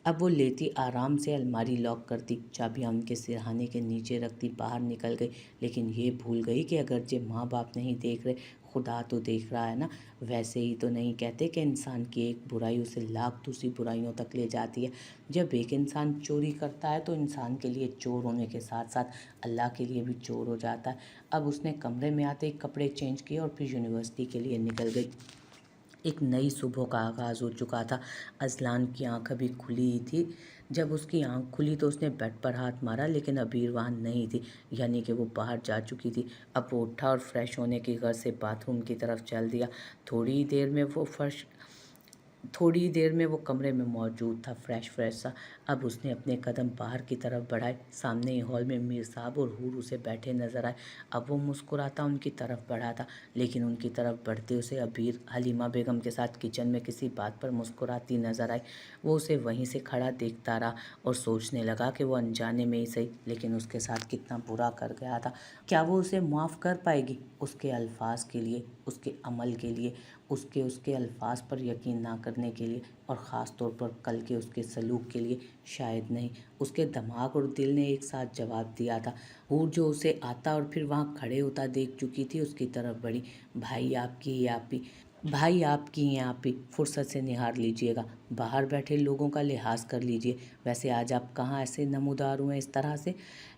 अब वो लेती आराम से अलमारी लॉक करती, चाबियां उनके सिरहाने के नीचे रखती बाहर निकल गई, लेकिन ये भूल गई कि अगरचे माँ बाप नहीं देख रहे, खुदा तो देख रहा है ना। वैसे ही तो नहीं कहते कि इंसान की एक बुराई उसे लाख दूसरी बुराइयों तक ले जाती है। जब एक इंसान चोरी करता है तो इंसान के लिए चोर होने के साथ साथ अल्लाह के लिए भी चोर हो जाता है। अब उसने कमरे में आते ही कपड़े चेंज किए और फिर यूनिवर्सिटी के लिए निकल गई। एक नई सुबह का आगाज़ हो चुका था। अजलान की आंख अभी खुली ही थी। जब उसकी आंख खुली तो उसने बेड पर हाथ मारा, लेकिन अबीर वहाँ नहीं थी, यानी कि वो बाहर जा चुकी थी। अब वो उठा और फ्रेश होने की गर्ज से बाथरूम की तरफ चल दिया। थोड़ी देर में वो कमरे में मौजूद था, फ्रेश सा। अब उसने अपने कदम बाहर की तरफ बढ़ाए। सामने ही हॉल में मीर साहब और हूर उसे बैठे नजर आए। अब वो मुस्कुराता उनकी तरफ बढ़ा था, लेकिन उनकी तरफ बढ़ते उसे अबीर हलीमा बेगम के साथ किचन में किसी बात पर मुस्कुराती नजर आई। वो उसे वहीं से खड़ा देखता रहा और सोचने लगा कि वो अनजाने में ही सही, लेकिन उसके साथ कितना बुरा कर गया था। क्या वो उसे माफ़ कर पाएगी? उसके अल्फाज के लिए اس کے عمل کے لیے، اس کے الفاظ پر یقین نہ کرنے کے لیے، اور خاص طور پر کل کے اس کے سلوک کے لیے شاید نہیں، اس کے دماغ اور دل نے ایک ساتھ جواب دیا تھا۔ حور جو اسے آتا اور پھر وہاں کھڑے ہوتا دیکھ چکی تھی، اس کی طرف بڑھی۔ بھائی آپ کی یہ آپ ہی بھائی آپ کی ہیں آپ ہی، فرصت سے نہار لیجئے گا، باہر بیٹھے لوگوں کا لحاظ کر لیجئے، ویسے آج آپ کہاں ایسے نمودار ہوئے اس طرح سے؟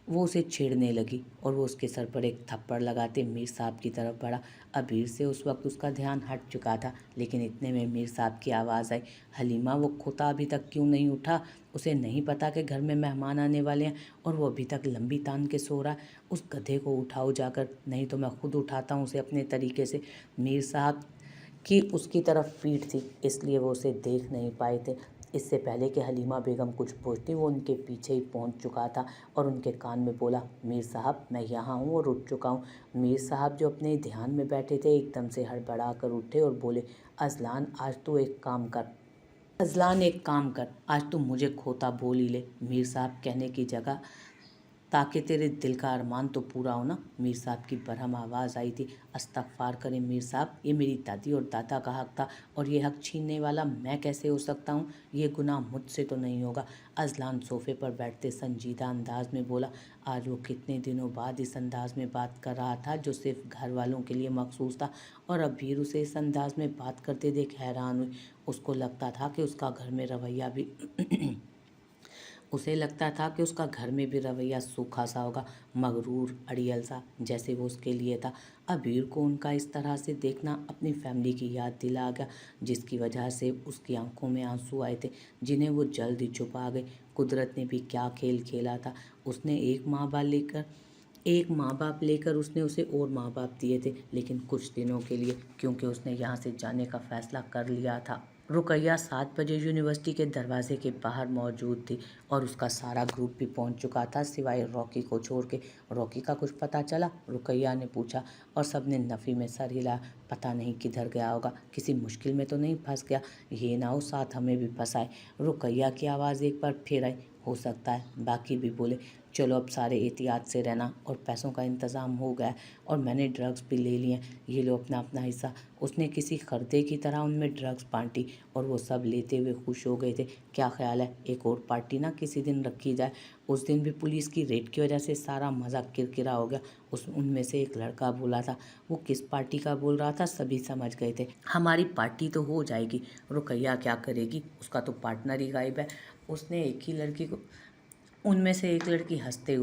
وہ اسے چھیڑنے لگی اور وہ اس کے سر پر ایک تھپڑ لگاتے میر صاحب کی طرف بڑھا۔ ابیر سے اس وقت اس کا دھیان ہٹ چکا تھا، لیکن اتنے میں میر صاحب کی آواز آئی، حلیمہ وہ کھوتا ابھی تک کیوں نہیں اٹھا؟ اسے نہیں پتا کہ گھر میں مہمان آنے والے ہیں اور وہ ابھی تک لمبی تان کے سو رہا ہے؟ اس گدھے کو اٹھاؤ جا کر، نہیں تو میں خود اٹھاتا ہوں اسے اپنے طریقے سے۔ میر صاحب کی اس کی طرف پیٹھ تھی، اس لیے وہ اسے دیکھ نہیں پائے تھے۔ اس سے پہلے کہ حلیمہ بیگم کچھ پوچھتی وہ ان کے پیچھے ہی پہنچ چکا تھا اور ان کے کان میں بولا، میر صاحب میں یہاں ہوں اور اٹھ چکا ہوں۔ میر صاحب جو اپنے دھیان میں بیٹھے تھے ایک دم سے ہڑبڑا کر اٹھے اور بولے، اذلان آج تو ایک کام کر اذلان ایک کام کر، آج تو مجھے کھوتا بول ہی لے۔ میر صاحب کہنے کی جگہ، تاکہ تیرے دل کا ارمان تو پورا ہو نا۔ میر صاحب کی برہم آواز آئی تھی، استغفار کریں میر صاحب، یہ میری دادی اور دادا کا حق تھا اور یہ حق چھیننے والا میں کیسے ہو سکتا ہوں؟ یہ گناہ مجھ سے تو نہیں ہوگا۔ اذلان صوفے پر بیٹھتے سنجیدہ انداز میں بولا۔ آج وہ کتنے دنوں بعد اس انداز میں بات کر رہا تھا جو صرف گھر والوں کے لیے مخصوص تھا، اور ابیر اسے اس انداز میں بات کرتے دیکھ حیران ہوئی۔ اسے لگتا تھا کہ اس کا گھر میں بھی رویہ سوکھا سا ہوگا، مغرور اڑیل سا، جیسے وہ اس کے لیے تھا۔ ابیر کو ان کا اس طرح سے دیکھنا اپنی فیملی کی یاد دلا گیا، جس کی وجہ سے اس کی آنکھوں میں آنسو آئے تھے، جنہیں وہ جلد ہی چھپا گئے۔ قدرت نے بھی کیا کھیل کھیلا تھا، اس نے ایک ماں باپ لے کر اس نے اسے اور ماں باپ دیے تھے، لیکن کچھ دنوں کے لیے، کیونکہ اس نے یہاں سے جانے کا فیصلہ کر لیا تھا۔ رقیہ 7 بجے یونیورسٹی کے دروازے کے باہر موجود تھی اور اس کا سارا گروپ بھی پہنچ چکا تھا سوائے روکی کو چھوڑ کے۔ روکی کا کچھ پتہ چلا؟ رقیہ نے پوچھا اور سب نے نفی میں سر ہلایا۔ پتہ نہیں کدھر گیا ہوگا، کسی مشکل میں تو نہیں پھنس گیا، یہ نہ ہو ساتھ ہمیں بھی پھنسائے۔ رقیہ کی آواز ایک بار پھر آئی، ہو سکتا ہے۔ باقی بھی بولے، چلو اب سارے احتیاط سے رہنا، اور پیسوں کا انتظام ہو گیا ہے اور میں نے ڈرگز بھی لے لیے ہیں، یہ لو اپنا اپنا حصہ۔ اس نے کسی خردے کی طرح ان میں ڈرگز بانٹی اور وہ سب لیتے ہوئے خوش ہو گئے تھے۔ کیا خیال ہے ایک اور پارٹی نہ کسی دن رکھی جائے؟ اس دن بھی پولیس کی ریڈ کی وجہ سے سارا مزہ کرکرا ہو گیا۔ ان میں سے ایک لڑکا بولا تھا، وہ کس پارٹی کا بول رہا تھا سبھی سمجھ گئے تھے۔ ہماری پارٹی تو ہو جائے گی، رقیہ کیا کرے گی، اس کا تو پارٹنر ہی غائب ہے۔ ان میں سے ایک لڑکی ہنستے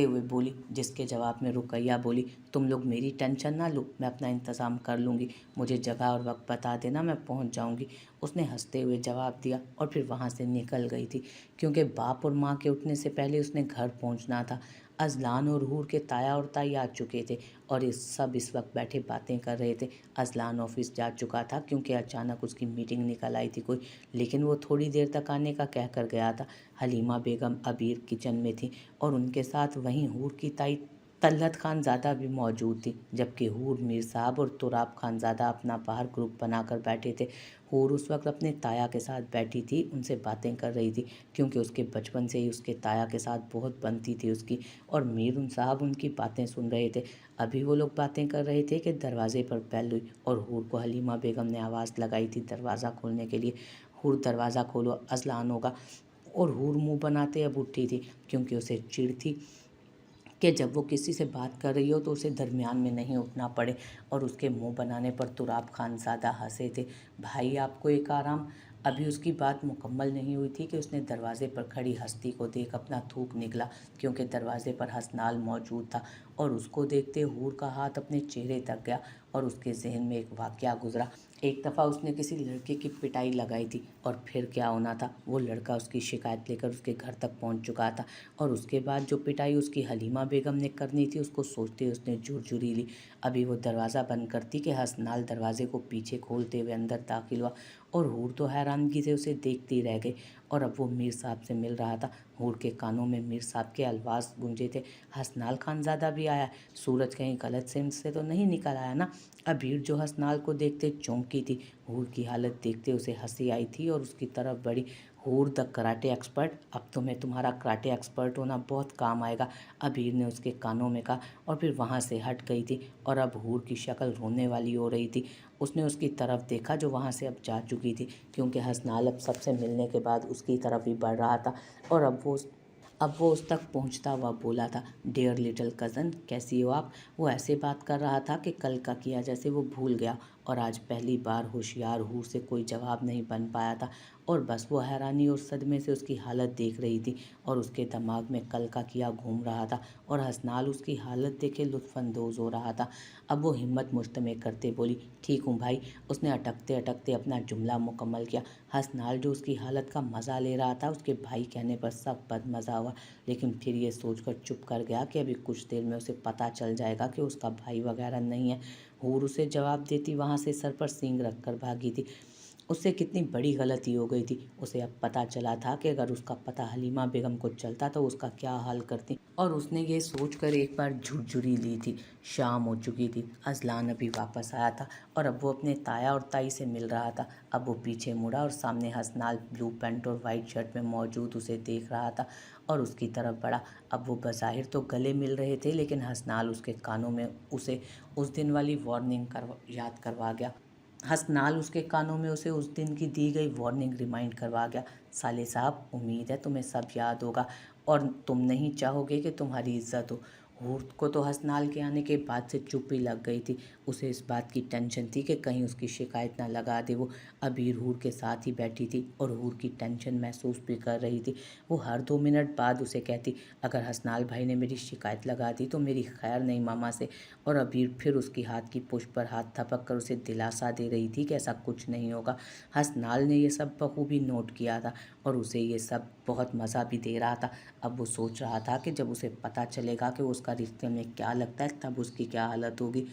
ہوئے بولی، جس کے جواب میں رقیہ بولی، تم لوگ میری ٹینشن نہ لو، میں اپنا انتظام کر لوں گی، مجھے جگہ اور وقت بتا دینا، میں پہنچ جاؤں گی۔ اس نے ہنستے ہوئے جواب دیا اور پھر وہاں سے نکل گئی تھی، کیونکہ باپ اور ماں کے اٹھنے سے پہلے اس نے گھر پہنچنا تھا۔ اذلان اور حور کے تایا اور تائی آ چکے تھے اور سب اس وقت بیٹھے باتیں کر رہے تھے۔ اذلان آفس جا چکا تھا کیونکہ اچانک اس کی میٹنگ نکل آئی تھی کوئی، لیکن وہ تھوڑی دیر تک آنے کا کہہ کر گیا تھا۔ حلیمہ بیگم ابیر کچن میں تھی اور ان کے ساتھ وہیں حور کی تائی طلعت خان زادہ بھی موجود تھی، جبکہ حور، میر صاحب اور تراب خان زادہ اپنا باہر گروپ بنا کر بیٹھے تھے۔ حور اس وقت اپنے تایا کے ساتھ بیٹھی تھی، ان سے باتیں کر رہی تھی، کیونکہ اس کے بچپن سے ہی اس کے تایا کے ساتھ بہت بنتی تھی اس کی، اور میر صاحب ان کی باتیں سن رہے تھے۔ ابھی وہ لوگ باتیں کر رہے تھے کہ دروازے پر بیل ہوئی اور حور کو حلیمہ بیگم نے آواز لگائی تھی دروازہ کھولنے کے لیے، حور دروازہ کھولو، اذلان ہوگا۔ اور حور منہ بناتے اب اٹھی تھی، کیونکہ اسے چڑ تھی کہ جب وہ کسی سے بات کر رہی ہو تو اسے درمیان میں نہیں اٹھنا پڑے، اور اس کے منہ بنانے پر تراب خان زادہ ہنسے تھے۔ بھائی آپ کو ایک آرام۔ ابھی اس کی بات مکمل نہیں ہوئی تھی کہ اس نے دروازے پر کھڑی ہستی کو دیکھ اپنا تھوک نگلا، کیونکہ دروازے پر حسنال موجود تھا، اور اس کو دیکھتے حور کا ہاتھ اپنے چہرے تک گیا اور اس کے ذہن میں ایک واقعہ گزرا۔ ایک دفعہ اس نے کسی لڑکے کی پٹائی لگائی تھی، اور پھر کیا ہونا تھا، وہ لڑکا اس کی شکایت لے کر اس کے گھر تک پہنچ چکا تھا، اور اس کے بعد جو پٹائی اس کی حلیمہ بیگم نے کرنی تھی اس کو سوچتے اس نے جھرجھری لی۔ ابھی وہ دروازہ بند کرتی کہ حسنال دروازے کو پیچھے کھولتے ہوئے اندر داخل ہوا और हूर तो हैरानगी से उसे देखती रह गई। और अब वो मीर साहब से मिल रहा था। हूर के कानों में मीर साहब के अल्फाज गूंजे थे, हसनाल खानज़ादा भी आया, सूरज कहीं गलत सिमत से तो नहीं निकल आया ना। अबीर जो हसनाल को देखते चौंकी थी। हूर की हालत देखते उसे हंसी आई थी और उसकी तरफ बढ़ी। हूर द कराटे एक्सपर्ट, अब तुम्हें तुम्हारा कराटे एक्सपर्ट होना बहुत काम आएगा, अबीर ने उसके कानों में कहा और फिर वहाँ से हट गई थी। और अब हूर की शक्ल रोने वाली हो रही थी। उसने उसकी तरफ देखा जो वहाँ से अब जा चुकी थी, क्योंकि हसनाल अब सबसे मिलने के बाद उसकी तरफ ही बढ़ रहा था। और अब वो उस तक पहुंचता हुआ बोला था, डियर लिटिल कज़न, कैसी हो आप। वो ऐसे बात कर रहा था कि कल का किया जैसे वो भूल गया, और आज पहली बार होशियार हूर से कोई जवाब नहीं बन पाया था। और बस वो हैरानी और सदमे से उसकी हालत देख रही थी, और उसके दिमाग में कल का किया घूम रहा था, और हसनाल उसकी हालत देखे लुत्फ़अंदोज़ हो रहा था। अब वो हिम्मत मुश्तमे करते बोली, ठीक हूँ भाई। उसने अटकते अटकते अपना जुमला मुकम्मल किया। हसनाल जो उसकी हालत का मज़ा ले रहा था, उसके भाई कहने पर सब बदमज़ा हुआ, लेकिन फिर ये सोचकर चुप कर गया कि अभी कुछ देर में उसे पता चल जाएगा कि उसका भाई वगैरह नहीं है। हूर उसे जवाब देती वहाँ से सर पर सींग रख कर भागी थी। उससे कितनी बड़ी गलती हो गई थी। उसे अब पता चला था कि अगर उसका पता हलीमा बेगम को चलता तो उसका क्या हाल करती, और उसने ये सोचकर एक बार झुरझुरी ली थी। शाम हो चुकी थी, अजलान अभी वापस आया था, और अब वो अपने ताया और ताई से मिल रहा था। अब वो पीछे मुड़ा और सामने हसनाल ब्लू पैंट और वाइट शर्ट में मौजूद उसे देख रहा था और उसकी तरफ बढ़ा। अब वो बज़ाहिर तो गले मिल रहे थे, लेकिन हसनाल उसके कानों में उसे उस दिन वाली वार्निंग याद करवा गया। हसनाल उसके कानों में उसे उस दिन की दी गई वार्निंग रिमाइंड करवा गया, साले साहब, उम्मीद है तुम्हें सब याद होगा और तुम नहीं चाहोगे कि तुम्हारी इज्जत हो। हूर को तो हसनाल के आने के बाद से चुप ही लग गई थी। उसे इस बात की टेंशन थी कि कहीं उसकी शिकायत ना लगा दे। वो अबीर हूर के साथ ही बैठी थी और हूर की टेंशन महसूस भी कर रही थी। वो हर 2 मिनट बाद उसे कहती, अगर हसनाल भाई ने मेरी शिकायत लगा दी तो मेरी खैर नहीं मामा से। और अबीर फिर उसकी हाथ की पुष्ट पर हाथ थपक कर उसे दिलासा दे रही थी कि ऐसा कुछ नहीं होगा। हसनाल ने ये सब बखूबी नोट किया था और उसे ये सब बहुत मज़ा भी दे रहा था। अब वो सोच रहा था कि जब उसे पता चलेगा कि उसका रिश्ते में क्या लगता है तब उसकी क्या हालत होगी।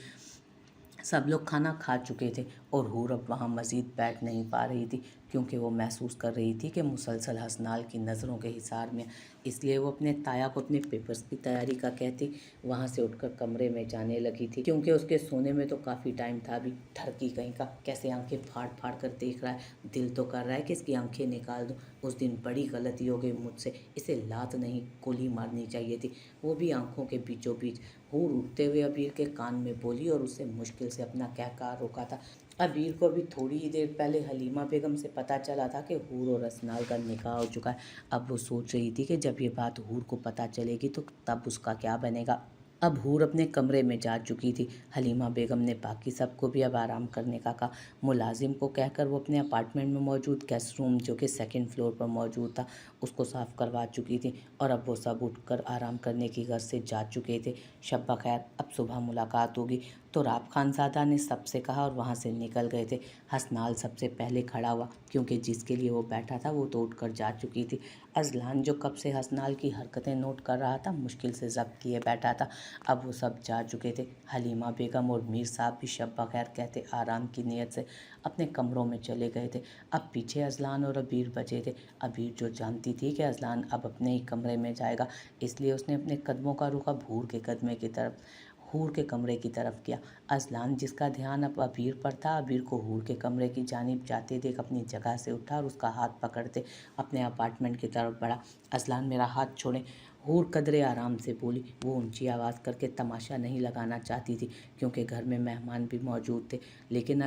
सब लोग खाना खा चुके थे और हूर अब वहाँ मज़ीद बैठ नहीं पा रही थी, क्योंकि वो महसूस कर रही थी कि मुसलसल हसनाल की नज़रों के हिसार में। इसलिए वो अपने ताया को अपने पेपर्स की तैयारी का कहती वहाँ से उठकर कमरे में जाने लगी थी, क्योंकि उसके सोने में तो काफ़ी टाइम था। अभी ठरकी कहीं का कैसे आंखें फाड़ फाड़ कर देख रहा है, दिल तो कर रहा है कि इसकी आंखें निकाल दूँ। उस दिन बड़ी गलती हो गई मुझसे, इसे लात नहीं गोली मारनी चाहिए थी, वो भी आंखों के बीचों बीच। हूर उठते हुए अबीर के कान में बोली और उससे मुश्किल से अपना कहकार रोका था। अबीर को अभी थोड़ी ही देर पहले हलीमा बेगम से पता चला था कि हूर और हसनाल का निकाह हो चुका है। अब वो सोच रही थी कि जब ये बात हूर को पता चलेगी तो तब उसका क्या बनेगा। अब हूर अपने कमरे में जा चुकी थी। हलीमा बेगम ने बाकी सबको भी अब आराम करने का कहा। मुलाजिम को कहकर वो अपने अपार्टमेंट में मौजूद गेस्ट रूम, जो कि 2nd फ्लोर पर मौजूद था, उसको साफ़ करवा चुकी थी और अब वो सब उठकर आराम करने की गर्ज से जा चुके थे। शब्बा खैर, अब सुबह मुलाकात होगी। तो राब खानज़ादा ने सबसे कहा और वहाँ से निकल गए थे। हसनाल सबसे पहले खड़ा हुआ, क्योंकि जिसके लिए वो बैठा था वो तो उठकर जा चुकी थी। अजलान जो कब से हसनाल की हरकतें नोट कर रहा था, मुश्किल से ज़ब्त किए बैठा था। अब वो सब जा चुके थे। हलीमा बेगम और मीर साहब भी शब बखैर कहते आराम की नीयत से अपने कमरों में चले गए थे। अब पीछे अजलान और अबीर बचे थे। अबीर जो जानती थी कि अजलान अब अपने ही कमरे में जाएगा, इसलिए उसने अपने कदमों का रुख अब हूर के कमरे की तरफ किया। अजलान, जिसका ध्यान अब अबीर पर था, अबीर को हूर के कमरे की जानिब जाते देख अपनी जगह से उठा और उसका हाथ पकड़ते अपने अपार्टमेंट की तरफ बढ़ा। अजलान, मेरा हाथ छोड़ें, हूर कदरे आराम से बोली। वो ऊंची आवाज़ करके तमाशा नहीं लगाना चाहती थी, क्योंकि घर में मेहमान भी मौजूद थे, लेकिन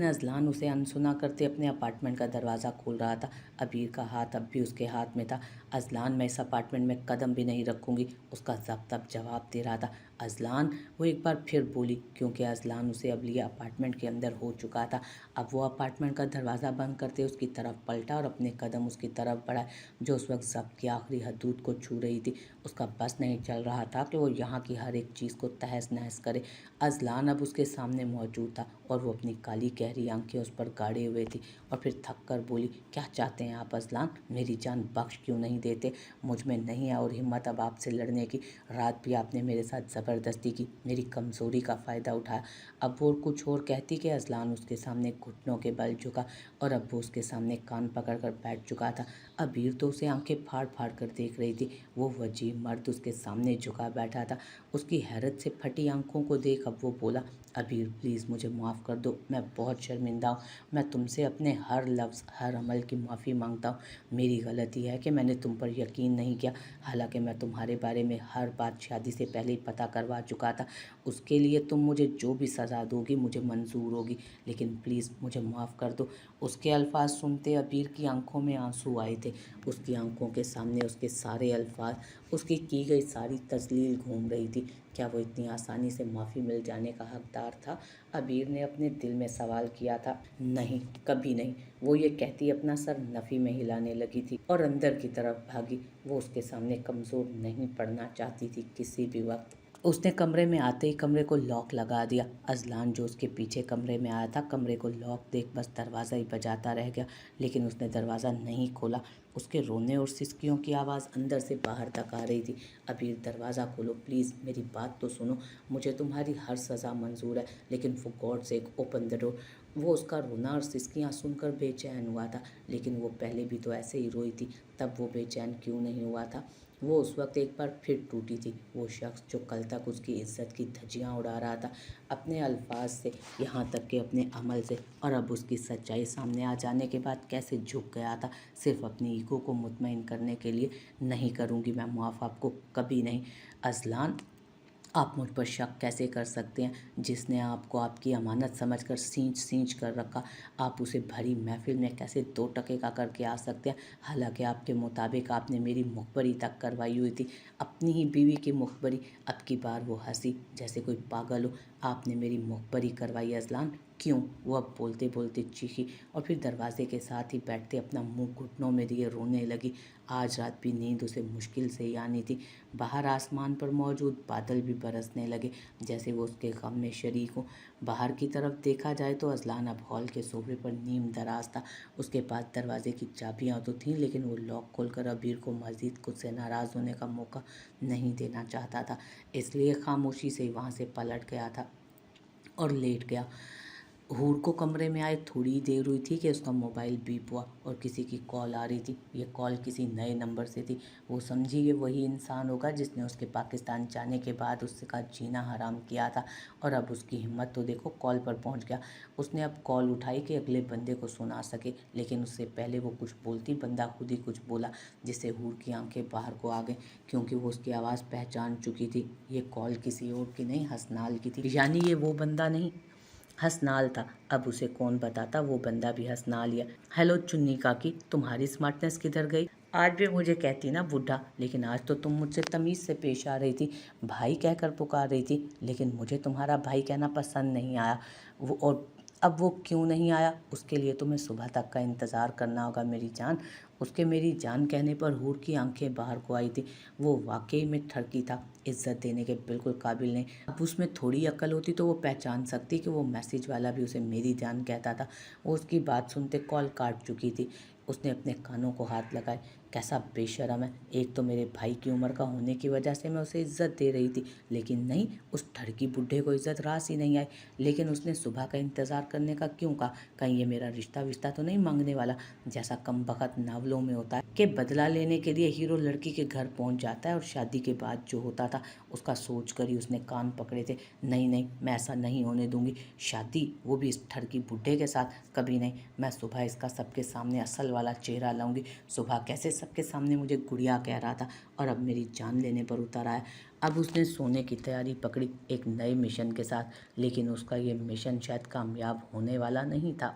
अजलान उसे अनसुना करते अपने अपार्टमेंट का दरवाज़ा खोल रहा था। अबीर का हाथ अब भी उसके हाथ में था। अजलान, मैं इस अपार्टमेंट में कदम भी नहीं रखूँगी, उसका ज़ब्त अब जवाब दे रहा था। अजलान, वो एक बार फिर बोली, क्योंकि अजलान उसे अब लिए अपार्टमेंट के अंदर हो चुका था। अब वो अपार्टमेंट का दरवाज़ा बंद करते उसकी तरफ पलटा और अपने कदम उसकी तरफ बढ़ाए, जो उस वक्त ज़ब्त की आखिरी हदूद को छू रही थी। उसका बस नहीं चल रहा था कि वो यहाँ की हर एक चीज़ को तहस नहस करे। अजलान अब उसके सामने मौजूद था और वो अपनी काली गहरी आंखें उस पर गाड़े हुए थी और फिर थक कर बोली, क्या चाहते हैं आप अजलान? मेरी जान बख्श क्यों नहीं देते? मुझ में नहीं है और हिम्मत अब आपसे लड़ने की। रात भी आपने मेरे साथ ज़बरदस्ती की, मेरी कमज़ोरी का फ़ायदा उठाया। अब वो कुछ और कहती कि अजलान उसके सामने घुटनों के बल झुका और अब वो उसके सामने कान पकड़ कर बैठ चुका था। अबीर तो उसे आंखें फाड़ फाड़ कर देख रही थी। वो वजीर मर्द उसके सामने झुका बैठा था। उसकी हैरत से फटी आंखों को देख अब वो बोला, अबीर प्लीज़ मुझे माफ़ कर दो, मैं बहुत शर्मिंदा हूँ। मैं तुमसे अपने हर लफ्ज़ हर अमल की माफ़ी मांगता हूँ। मेरी गलती है कि मैंने तुम पर यकीन नहीं किया। हालांकि मैं तुम्हारे बारे में हर बात शादी से पहले ही पता करवा चुका था। उसके लिए तुम मुझे जो भी सज़ा दोगी मुझे मंजूर होगी, लेकिन प्लीज़ मुझे माफ़ कर दो। उसके अल्फाज सुनते अबीर की आंखों में आंसू आए थे। उसकी आंखों के सामने उसके सारे अल्फाज, उसकी की गई सारी तजलील घूम रही थी। क्या वो इतनी आसानी से माफ़ी मिल जाने का हकदार था? अबीर ने अपने दिल में सवाल किया था। नहीं, कभी नहीं। वो ये कहती अपना सर नफ़ी में हिलाने लगी थी और अंदर की तरफ भागी। वो उसके सामने कमज़ोर नहीं पड़ना चाहती थी किसी भी वक्त। उसने कमरे में आते ही कमरे को लॉक लगा दिया। अजलान जो उसके पीछे कमरे में आया था कमरे को लॉक देख बस दरवाज़ा ही बजाता रह गया, लेकिन उसने दरवाज़ा नहीं खोला। उसके रोने और सिसकियों की आवाज़ अंदर से बाहर तक आ रही थी। अबीर दरवाज़ा खोलो प्लीज़, मेरी बात तो सुनो। मुझे तुम्हारी हर सज़ा मंजूर है, लेकिन for God sake open the door. वो उसका रोना और सिसकियाँ सुनकर बेचैन हुआ था, लेकिन वो पहले भी तो ऐसे ही रोई थी, तब वो बेचैन क्यों नहीं हुआ था? वो उस वक्त एक बार फिर टूटी थी। वो शख्स जो कल तक उसकी इज्जत की धज्जियाँ उड़ा रहा था अपने अल्फाज से, यहाँ तक कि अपने अमल से, और अब उसकी सच्चाई सामने आ जाने के बाद कैसे झुक गया था सिर्फ अपनी ईगो को मुतमईन करने के लिए। नहीं करूँगी मैं माफ़ आपको, कभी नहीं। अजलान, आप मुझ पर शक कैसे कर सकते हैं? जिसने आपको आपकी अमानत समझकर सींच कर रखा, आप उसे भरी महफिल में कैसे 2 टके का करके आ सकते हैं? हालांकि आपके मुताबिक आपने मेरी मुखबरी तक करवाई हुई थी, अपनी ही बीवी की मुखबरी। अब की बार वो हंसी जैसे कोई पागल हो। आपने मेरी मुखबरी करवाई अजलान? क्यों? वो अब बोलते बोलते चीखी और फिर दरवाजे के साथ ही बैठते अपना मुंह घुटनों में दिए रोने लगी। आज रात भी नींद उसे मुश्किल से ही आनी थी। बाहर आसमान पर मौजूद बादल भी बरसने लगे जैसे वो उसके गम में शरीक हो। बाहर की तरफ देखा जाए तो अजलान अब हॉल के सोफे पर नीम दराज था। उसके पास दरवाजे की चाबियां तो थीं, लेकिन वो लॉक खोलकर अबीर को मजीद खुद से नाराज़ होने का मौका नहीं देना चाहता था, इसलिए खामोशी से वहाँ से पलट गया था और लेट गया। हूर को कमरे में आए थोड़ी ही देर हुई थी कि उसका मोबाइल बीप हुआ और किसी की कॉल आ रही थी। ये कॉल किसी नए नंबर से थी। वो समझी ये वही इंसान होगा जिसने उसके पाकिस्तान जाने के बाद उससे का जीना हराम किया था, और अब उसकी हिम्मत तो देखो, कॉल पर पहुंच गया। उसने अब कॉल उठाई कि अगले बंदे को सुना सके, लेकिन उससे पहले वो कुछ बोलती बंदा खुद ही कुछ बोला जिससे हूर की आंखें बाहर को आ गईं, क्योंकि वो उसकी आवाज़ पहचान चुकी थी। ये कॉल किसी और की नहीं, हसनाल की थी। यानी ये वो बंदा नहीं, हसनाल था। अब उसे कौन बताता वो बंदा भी हसनाल ही है। हेलो चुन्नी काकी, तुम्हारी स्मार्टनेस किधर गई? आज भी मुझे कहती ना बूढ़ा, लेकिन आज तो तुम मुझसे तमीज़ से पेश आ रही थी, भाई कहकर पुकार रही थी, लेकिन मुझे तुम्हारा भाई कहना पसंद नहीं आया। वो और अब वो क्यों नहीं आया उसके लिए तुम्हें सुबह तक का इंतज़ार करना होगा मेरी जान। उसके मेरी जान कहने पर हूर की आंखें बाहर को आई थी। वो वाकई में ठरकी था, इज्जत देने के बिल्कुल काबिल नहीं। अब उसमें थोड़ी अकल होती तो वो पहचान सकती कि वो मैसेज वाला भी उसे मेरी जान कहता था। वो उसकी बात सुनते कॉल काट चुकी थी। उसने अपने कानों को हाथ लगाए। कैसा बेशरम है, एक तो मेरे भाई की उम्र का होने की वजह से मैं उसे इज्जत दे रही थी, लेकिन नहीं, उस ठड़की बुढ़े को इज्जत रास ही नहीं आई। लेकिन उसने सुबह का इंतज़ार करने का क्यों कहा? कहीं ये मेरा रिश्ता विश्ता तो नहीं मांगने वाला, जैसा कमबख्त नावलों में होता है कि बदला लेने के लिए हीरो लड़की के घर पहुंच जाता है और शादी के बाद जो होता था उसका सोच कर ही उसने कान पकड़े थे। नहीं नहीं, मैं ऐसा नहीं होने दूंगी। शादी, वो भी इस ठड़की बुढ़े के साथ, कभी नहीं। मैं सुबह इसका सबके सामने असल वाला चेहरा लाऊंगी। सुबह कैसे सबके सामने मुझे गुड़िया कह रहा था और अब मेरी जान लेने पर उतर आया। अब उसने सोने की तैयारी पकड़ी एक नए मिशन के साथ, लेकिन उसका ये मिशन शायद कामयाब होने वाला नहीं था।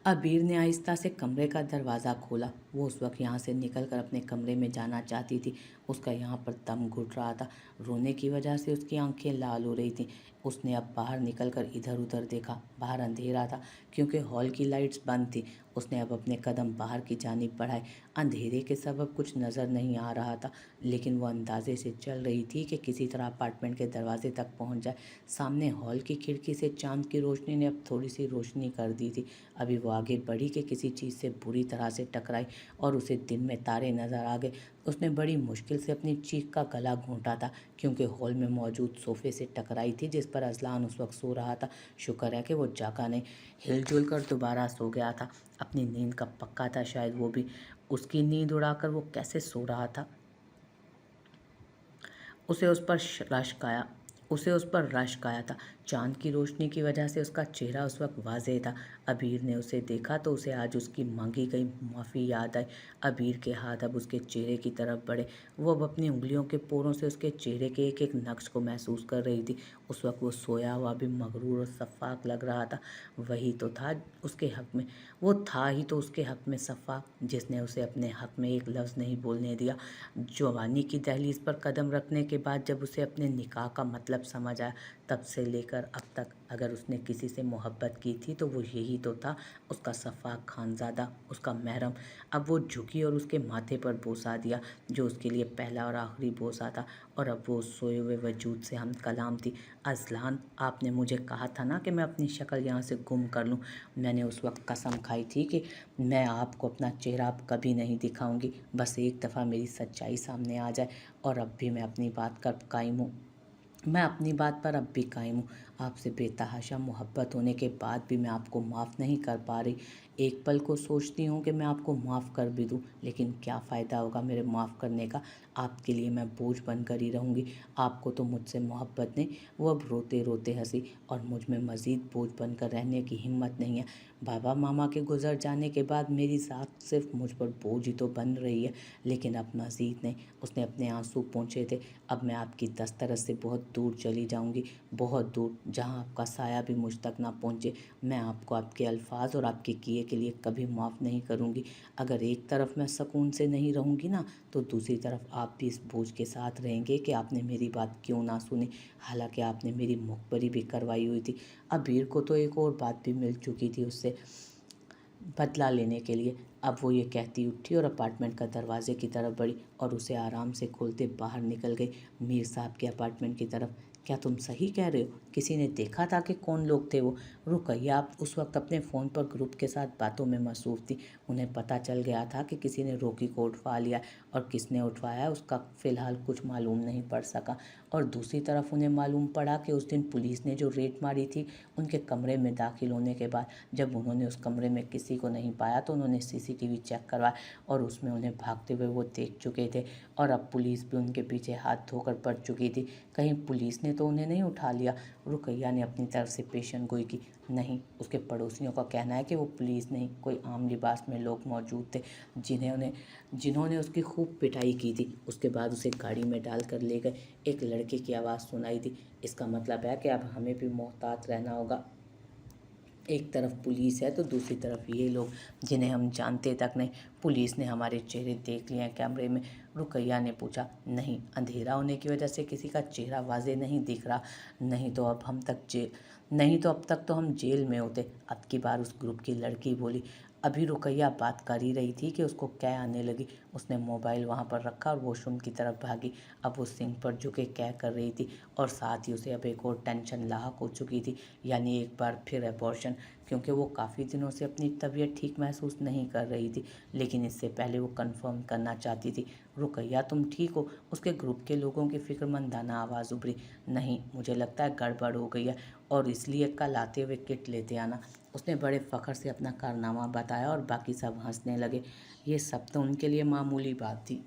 अबीर ने आहिस्ता से कमरे का दरवाज़ा खोला। वो उस वक्त यहाँ से निकलकर अपने कमरे में जाना चाहती थी। उसका यहाँ पर दम घुट रहा था, रोने की वजह से उसकी आंखें लाल हो रही थीं। उसने अब बाहर निकलकर इधर उधर देखा। बाहर अंधेरा था क्योंकि हॉल की लाइट्स बंद थी। उसने अब अपने कदम बाहर की जानिब बढ़ाए। अंधेरे के सबब कुछ नज़र नहीं आ रहा था, लेकिन वो अंदाजे से चल रही थी कि किसी तरह अपार्टमेंट के दरवाजे तक पहुँच जाए। सामने हॉल की खिड़की से चांद की रोशनी ने अब थोड़ी सी रोशनी कर दी थी। अभी वो आगे बढ़ी कि किसी चीज़ से बुरी तरह से टकराई और उसे दिन में तारे नज़र आ गए। उसने बड़ी मुश्किल से अपनी चीख का गला घोंटा था, क्योंकि हॉल में मौजूद सोफे से टकराई थी जिस पर अजलान उस वक्त सो रहा था। शुक्र है कि वो जागा नहीं, हिलजुल कर दोबारा सो गया था। अपनी नींद का पक्का था, शायद वो भी उसकी नींद उड़ाकर वो कैसे सो रहा था। उसे उस पर रश्क आया उसे उस पर रश्क आया था। चांद की रोशनी की वजह से उसका चेहरा उस वक्त वाज़ेह था। अबीर ने उसे देखा तो उसे आज उसकी मांगी गई माफ़ी याद आई। अबीर के हाथ अब उसके चेहरे की तरफ बढ़े। वो अब अपनी उंगलियों के पोरों से उसके चेहरे के एक एक नक्श को महसूस कर रही थी। उस वक्त वो सोया हुआ भी मगरूर और शफ़ाक लग रहा था। वही तो था उसके हक़ में वो था ही तो उसके हक़ में शफ़ाक, जिसने उसे अपने हक़ में एक लफ्ज़ नहीं बोलने दिया। जवानी की दहलीज पर कदम रखने के बाद जब उसे अपने निकाह का मतलब समझ आया, तब से लेकर अब तक अगर उसने किसी से मोहब्बत की थी तो वो यही तो था, उसका शफ़ाक खानज़ादा, उसका महरम। अब वो झुकी और उसके माथे पर बोसा दिया, जो उसके लिए पहला और आखिरी बोसा था। और अब वो सोए हुए वजूद से हम कलाम थी। अज़लान, आपने मुझे कहा था ना कि मैं अपनी शक्ल यहाँ से गुम कर लूँ। मैंने उस वक्त कसम खाई थी कि मैं आपको अपना चेहरा अब कभी नहीं दिखाऊंगी, बस एक दफ़ा मेरी सच्चाई सामने आ जाए। और अब भी मैं अपनी बात पर कायम हूँ। मैं अपनी बात पर अब भी कायम हूँ। आपसे बेतहाशा मोहब्बत होने के बाद भी मैं आपको माफ़ नहीं कर पा रही। एक पल को सोचती हूँ कि मैं आपको माफ़ कर भी दूँ, लेकिन क्या फ़ायदा होगा मेरे माफ़ करने का। आपके लिए मैं बोझ बनकर ही रहूँगी। आपको तो मुझसे मोहब्बत नहीं। वो अब रोते रोते हंसी। और मुझ में मज़ीद बोझ बनकर रहने की हिम्मत नहीं है। बाबा मामा के गुजर जाने के बाद मेरी ज़ात सिर्फ मुझ पर बोझ ही तो बन रही है, लेकिन अब मज़ीद नहीं। उसने अपने आंसू पोंछे थे। अब मैं आपकी दस्तरस से बहुत दूर चली जाऊंगी, बहुत दूर, जहां आपका साया भी मुझ तक ना पहुंचे। मैं आपको आपके अल्फाज और आपके किए के लिए कभी माफ़ नहीं करूंगी। अगर एक तरफ मैं सुकून से नहीं रहूंगी ना, तो दूसरी तरफ आप भी इस बोझ के साथ रहेंगे कि आपने मेरी बात क्यों ना सुनी, हालांकि आपने मेरी मुखबरी भी करवाई हुई थी। अबीर को तो एक और बात भी मिल चुकी थी उससे बदला लेने के लिए। अब वो ये कहती उठी और अपार्टमेंट का दरवाजे की तरफ बढ़ी और उसे आराम से खोलते बाहर निकल गई, मीर साहब के अपार्टमेंट की तरफ। क्या तुम सही कह रहे हो? किसी ने देखा था कि कौन लोग थे वो? रुकैया आप उस वक्त अपने फ़ोन पर ग्रुप के साथ बातों में मसरूफ़ थी। उन्हें पता चल गया था कि किसी ने रोकी को उठवा लिया, और किसने उठवाया उसका फ़िलहाल कुछ मालूम नहीं पड़ सका। और दूसरी तरफ उन्हें मालूम पड़ा कि उस दिन पुलिस ने जो रेड मारी थी उनके कमरे में दाखिल होने के बाद, जब उन्होंने उस कमरे में किसी को नहीं पाया तो उन्होंने सीसीटीवी चेक करवाया, और उसमें उन्हें भागते हुए वो देख चुके थे। और अब पुलिस भी उनके पीछे हाथ धोकर पड़ चुकी थी। कहीं पुलिस ने तो उन्हें नहीं उठा लिया? रुकैया ने अपनी तरफ से पेशन गोई की। नहीं, उसके पड़ोसियों का कहना है कि वो पुलिस नहीं, कोई आम लिबास में लोग मौजूद थे जिन्होंने उसकी खूब पिटाई की थी। उसके बाद उसे गाड़ी में डाल कर ले गए। एक लड़के की आवाज़ सुनाई दी। इसका मतलब है कि अब हमें भी मोहतात रहना होगा। एक तरफ पुलिस है तो दूसरी तरफ ये लोग जिन्हें हम जानते तक नहीं। पुलिस ने हमारे चेहरे देख लिए हैं कैमरे में? रुकैया ने पूछा। नहीं, अंधेरा होने की वजह से किसी का चेहरा वाजे नहीं दिख रहा। नहीं तो अब तक तो हम जेल में होते। अब की बार उस ग्रुप की लड़की बोली। अभी रुकैया बात कर ही रही थी कि उसको कै आने लगी। उसने मोबाइल वहाँ पर रखा और वॉशरूम की तरफ भागी। अब वो सिंक पर झुके कै कर रही थी, और साथ ही उसे अब एक और टेंशन लाहक हो चुकी थी, यानी एक बार फिर एबॉर्शन, क्योंकि वो काफ़ी दिनों से अपनी तबीयत ठीक महसूस नहीं कर रही थी। लेकिन इससे पहले वो कंफर्म करना चाहती थी। रुकैया, तुम ठीक हो? उसके ग्रुप के लोगों की फिक्रमंदाना आवाज़ उभरी। नहीं, मुझे लगता है गड़बड़ हो गई है, और इसलिए कल आते हुए किट लेते आना। उसने बड़े फ़ख्र से अपना कारनामा बताया और बाकी सब हंसने लगे। ये सब तो उनके लिए मामूली बात थी।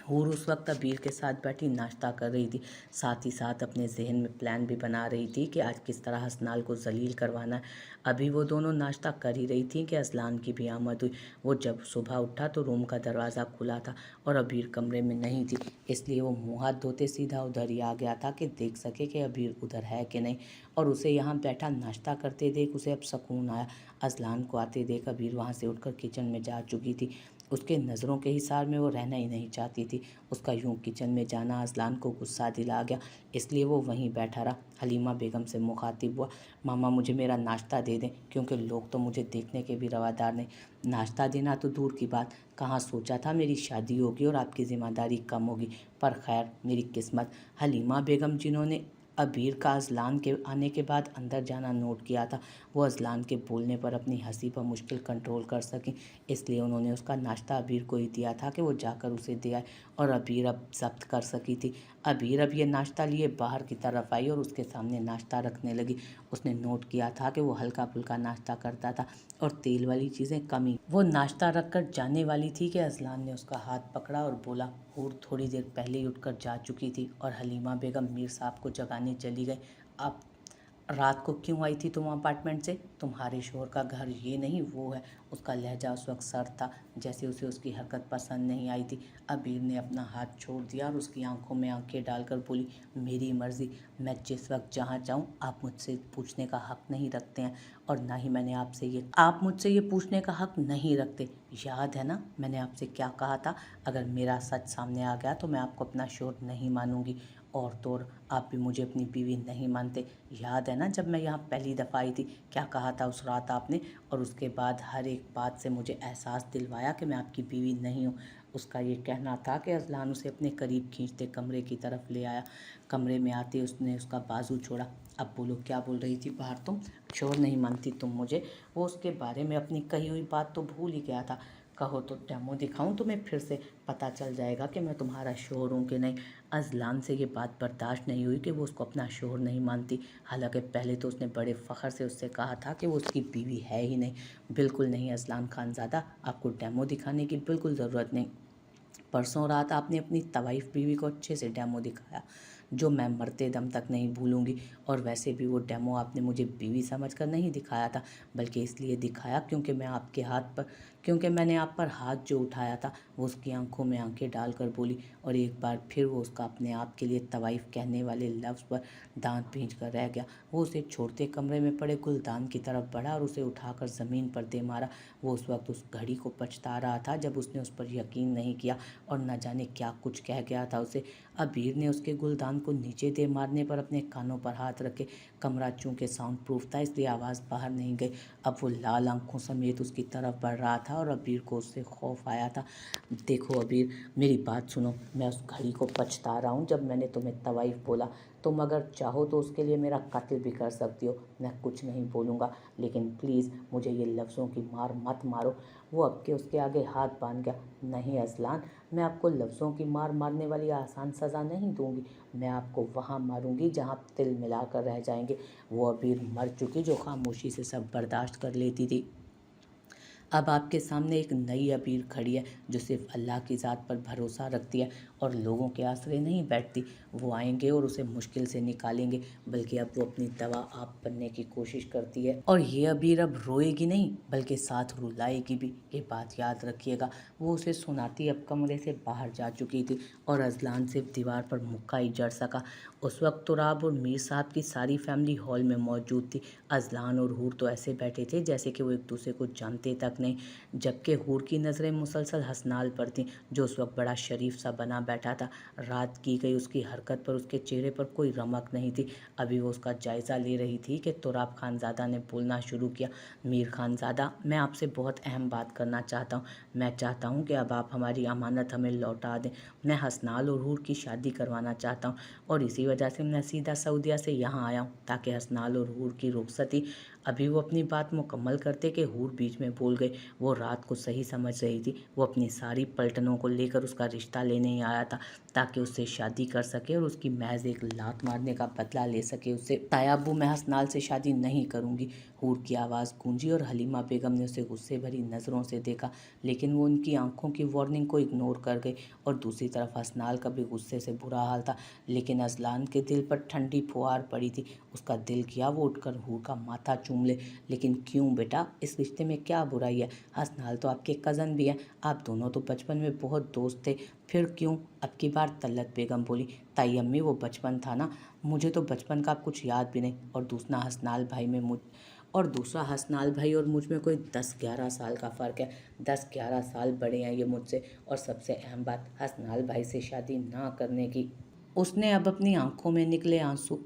हूर उस वक्त अबीर के साथ बैठी नाश्ता कर रही थी, साथ ही साथ अपने जहन में प्लान भी बना रही थी कि आज किस तरह हसनाल को जलील करवाना है। अभी वो दोनों नाश्ता कर ही रही थी कि अजलान की भी आमद हुई। वो जब सुबह उठा तो रूम का दरवाज़ा खुला था और अबीर कमरे में नहीं थी, इसलिए वो मुँह हाथ धोते सीधा उधर ही आ गया था कि देख सके कि अबीर उधर है कि नहीं। और उसे यहाँ बैठा नाश्ता करते देख उसे अब सुकून आया। अजलान को आते देख अबीर वहाँ से उठकर किचन में जा चुकी थी। उसके नज़रों के हिसार में वो रहना ही नहीं चाहती थी। उसका यूं किचन में जाना अजलान को गुस्सा दिला गया, इसलिए वो वहीं बैठा रहा। हलीमा बेगम से मुखातिब हुआ। मामा, मुझे मेरा नाश्ता दे दें, क्योंकि लोग तो मुझे देखने के भी रवादार नहीं। नाश्ता देना तो दूर की बात, कहाँ सोचा था मेरी शादी होगी और आपकी ज़िम्मेदारी कम होगी। पर खैर, मेरी किस्मत। हलीमा बेगम, जिन्होंने अबीर का अजलान के आने के बाद अंदर जाना नोट किया था। वो अजलान के बोलने पर अपनी हंसी पर मुश्किल कंट्रोल कर सकें, इसलिए उन्होंने उसका नाश्ता अबीर को ही दिया था कि वो जाकर उसे दे आए, और अबीर अब जब्त कर सकी थी। अबीर अब ये नाश्ता लिए बाहर की तरफ आई और उसके सामने नाश्ता रखने लगी। उसने नोट किया था कि वो हल्का फुल्का नाश्ता करता था और तेल वाली चीज़ें कम ही। वो नाश्ता रखकर जाने वाली थी कि अजलान ने उसका हाथ पकड़ा और बोला, हूर थोड़ी देर पहले ही उठकर जा चुकी थी और हलीमा बेगम मीर साहब को जगाने चली गई। अब रात को क्यों आई थी तुम अपार्टमेंट से? तुम्हारे शोहर का घर ये नहीं वो है। उसका लहजा उस वक्त सर्द था, जैसे उसे उसकी हरकत पसंद नहीं आई थी। अबीर ने अपना हाथ छोड़ दिया और उसकी आंखों में आंखें डालकर बोली, मेरी मर्जी, मैं जिस वक्त जहाँ चाहूँ। आप मुझसे पूछने का हक नहीं रखते हैं, और ना ही मैंने आपसे ये आप मुझसे ये पूछने का हक नहीं रखते। याद है ना मैंने आपसे क्या कहा था? अगर मेरा सच सामने आ गया तो मैं आपको अपना शोहर नहीं मानूंगी, और तो और आप भी मुझे अपनी बीवी नहीं मानते। याद है ना जब मैं यहाँ पहली दफ़ा आई थी क्या कहा था उस रात आपने? और उसके बाद हर एक बात से मुझे एहसास दिलवाया कि मैं आपकी बीवी नहीं हूँ। उसका ये कहना था कि अजलान उसे अपने करीब खींचते कमरे की तरफ ले आया। कमरे में आते उसने उसका बाजू छोड़ा। अब बोलो क्या बोल रही थी बाहर तुम? शोर नहीं मानती तुम मुझे? वो उसके बारे में अपनी कही हुई बात तो भूल ही गया था। कहो तो डेमो दिखाऊं तुम्हें, फिर से पता चल जाएगा कि मैं तुम्हारा शोहर हूँ कि नहीं। अजलान से ये बात बर्दाश्त नहीं हुई कि वो उसको अपना शोहर नहीं मानती। हालांकि पहले तो उसने बड़े फ़ख्र से उससे कहा था कि वो उसकी बीवी है ही नहीं। बिल्कुल नहीं अजलान खानज़ादा, आपको डेमो दिखाने की बिल्कुल ज़रूरत नहीं। परसों रात आपने अपनी तवाइफ बीवी को अच्छे से डेमो दिखाया, जो मैं मरते दम तक नहीं भूलूंगी। और वैसे भी वो डेमो आपने मुझे बीवी समझकर नहीं दिखाया था, बल्कि इसलिए दिखाया क्योंकि मैंने आप पर हाथ जो उठाया था। वो उसकी आंखों में आंखें डालकर बोली, और एक बार फिर वो उसका अपने आप के लिए तवाइफ कहने वाले लफ्ज़ पर दांत भींच कर रह गया। वो उसे छोड़ते कमरे में पड़े गुलदान की तरफ बढ़ा और उसे उठाकर ज़मीन पर दे मारा। वो उस वक्त उस घड़ी को पछता रहा था जब उसने उस पर यकीन नहीं किया और न जाने क्या कुछ कह गया था उसे। अबीर ने उसके गुलदान को नीचे दे मारने पर अपने कानों पर हाथ रखे। कमरा चूंकि साउंड प्रूफ था इसलिए आवाज़ बाहर नहीं गई। अब वो लाल आंखों समेत उसकी तरफ बढ़ रहा था और अबीर को उससे खौफ आया था। देखो अबीर, मेरी बात सुनो, मैं उस घड़ी को पछता रहा हूँ जब मैंने तुम्हें तवाइफ बोला। तुम अगर चाहो तो उसके लिए मेरा कत्ल भी कर सकती हो, मैं कुछ नहीं बोलूँगा, लेकिन प्लीज़ मुझे ये लफ्ज़ों की मार मत मारो। वो अब के उसके आगे हाथ बांध गया। नहीं अजलान, मैं आपको लफ्ज़ों की मार मारने वाली आसान सज़ा नहीं दूंगी। मैं आपको वहाँ मारूंगी जहाँ तिल मिला कर रह जाएंगे। वो अबीर मर चुकी जो खामोशी से सब बर्दाश्त कर लेती थी। अब आपके सामने एक नई अबीर खड़ी है जो सिर्फ अल्लाह की ज़ात पर भरोसा रखती है और लोगों के आसरे नहीं बैठती। वो आएंगे और उसे मुश्किल से निकालेंगे, बल्कि अब वो अपनी दवा आप बनने की कोशिश करती है। और ये अबीर अब रोएगी नहीं बल्कि साथ रुलाएगी भी, ये बात याद रखिएगा। वो उसे सुनाती अब कमरे से बाहर जा चुकी थी और अजलान सिर्फ दीवार पर मुक्का ही जड़ सका। उस वक्त तुराब और मीर साहब की सारी फैमिली हॉल में मौजूद थी। अजलान और हूर तो ऐसे बैठे थे जैसे कि वो एक दूसरे को जानते तक नहीं, जबकि हूर की नज़रें मुसलसल हसनाल पर थीं जो उस वक्त बड़ा शरीफ सा बना बैठा था। रात की गई उसकी हरकत पर उसके चेहरे पर कोई रमक नहीं थी। अभी वो उसका जायज़ा ले रही थी कि तुराब खानज़ादा ने बोलना शुरू किया। मीर खानज़ादा, मैं आपसे बहुत अहम बात करना चाहता हूँ। मैं चाहता हूँ कि अब आप हमारी अमानत हमें लौटा दें। मैं हसनाल और हूर की शादी करवाना चाहता हूँ और इसी वजह से मैं सीधा सऊदीया से यहाँ आया हूँ ताकि हसनाल और हूर की रुखसती। अभी वो अपनी बात मुकम्मल करते कि हूर बीच में बोल गई। वो रात को सही समझ रही थी। वो अपनी सारी पलटनों को लेकर उसका रिश्ता लेने ही आया था ताकि उससे शादी कर सके और उसकी महज एक लात मारने का बदला ले सके उससे। तायाबू, मैं हसनाल से शादी नहीं करूँगी। हूर की आवाज़ गूंजी और हलीमा बेगम ने उसे गुस्से भरी नज़रों से देखा, लेकिन वो उनकी आंखों की वार्निंग को इग्नोर कर गई। और दूसरी तरफ हसनाल का भी गुस्से से बुरा हाल था, लेकिन अजलान के दिल पर ठंडी फुहार पड़ी थी। उसका दिल किया वो उठकर हूर का माथा चूम ले। लेकिन क्यों बेटा, इस रिश्ते में क्या बुराई है? हसनाल तो आपके कज़न भी हैं, आप दोनों तो बचपन में बहुत दोस्त थे, फिर क्यों? अब की बार तल्लत बेगम बोली, ताई अम्मी वो बचपन था ना, मुझे तो बचपन का कुछ याद भी नहीं। और दूसरा हसनाल भाई और मुझ में कोई 10-11 साल का फ़र्क है। 10-11 साल बड़े हैं ये मुझसे। और सबसे अहम बात, हसनाल भाई से शादी ना करने की। उसने अब अपनी आंखों में निकले आंसू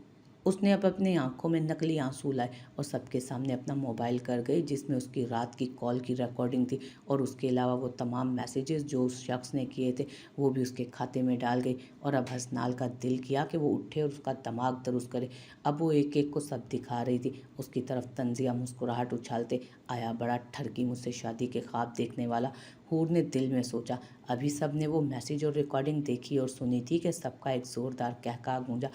उसने अब अपनी आंखों में नकली आंसू लाए और सबके सामने अपना मोबाइल कर गई, जिसमें उसकी रात की कॉल की रिकॉर्डिंग थी और उसके अलावा वो तमाम मैसेजेस जो उस शख्स ने किए थे वो भी उसके खाते में डाल गई। और अब हसनाल का दिल किया कि वो उठे और उसका दिमाग दरुस्त करे। अब वो एक एक को सब दिखा रही थी। उसकी तरफ तंजिया मुस्कुराहट उछालते, आया बड़ा ठरकी मुझसे शादी के ख्वाब देखने वाला। हूर ने दिल में सोचा। अभी सब ने वो मैसेज और रिकॉर्डिंग देखी और सुनी थी कि सबका एक ज़ोरदार कहका गूंजा,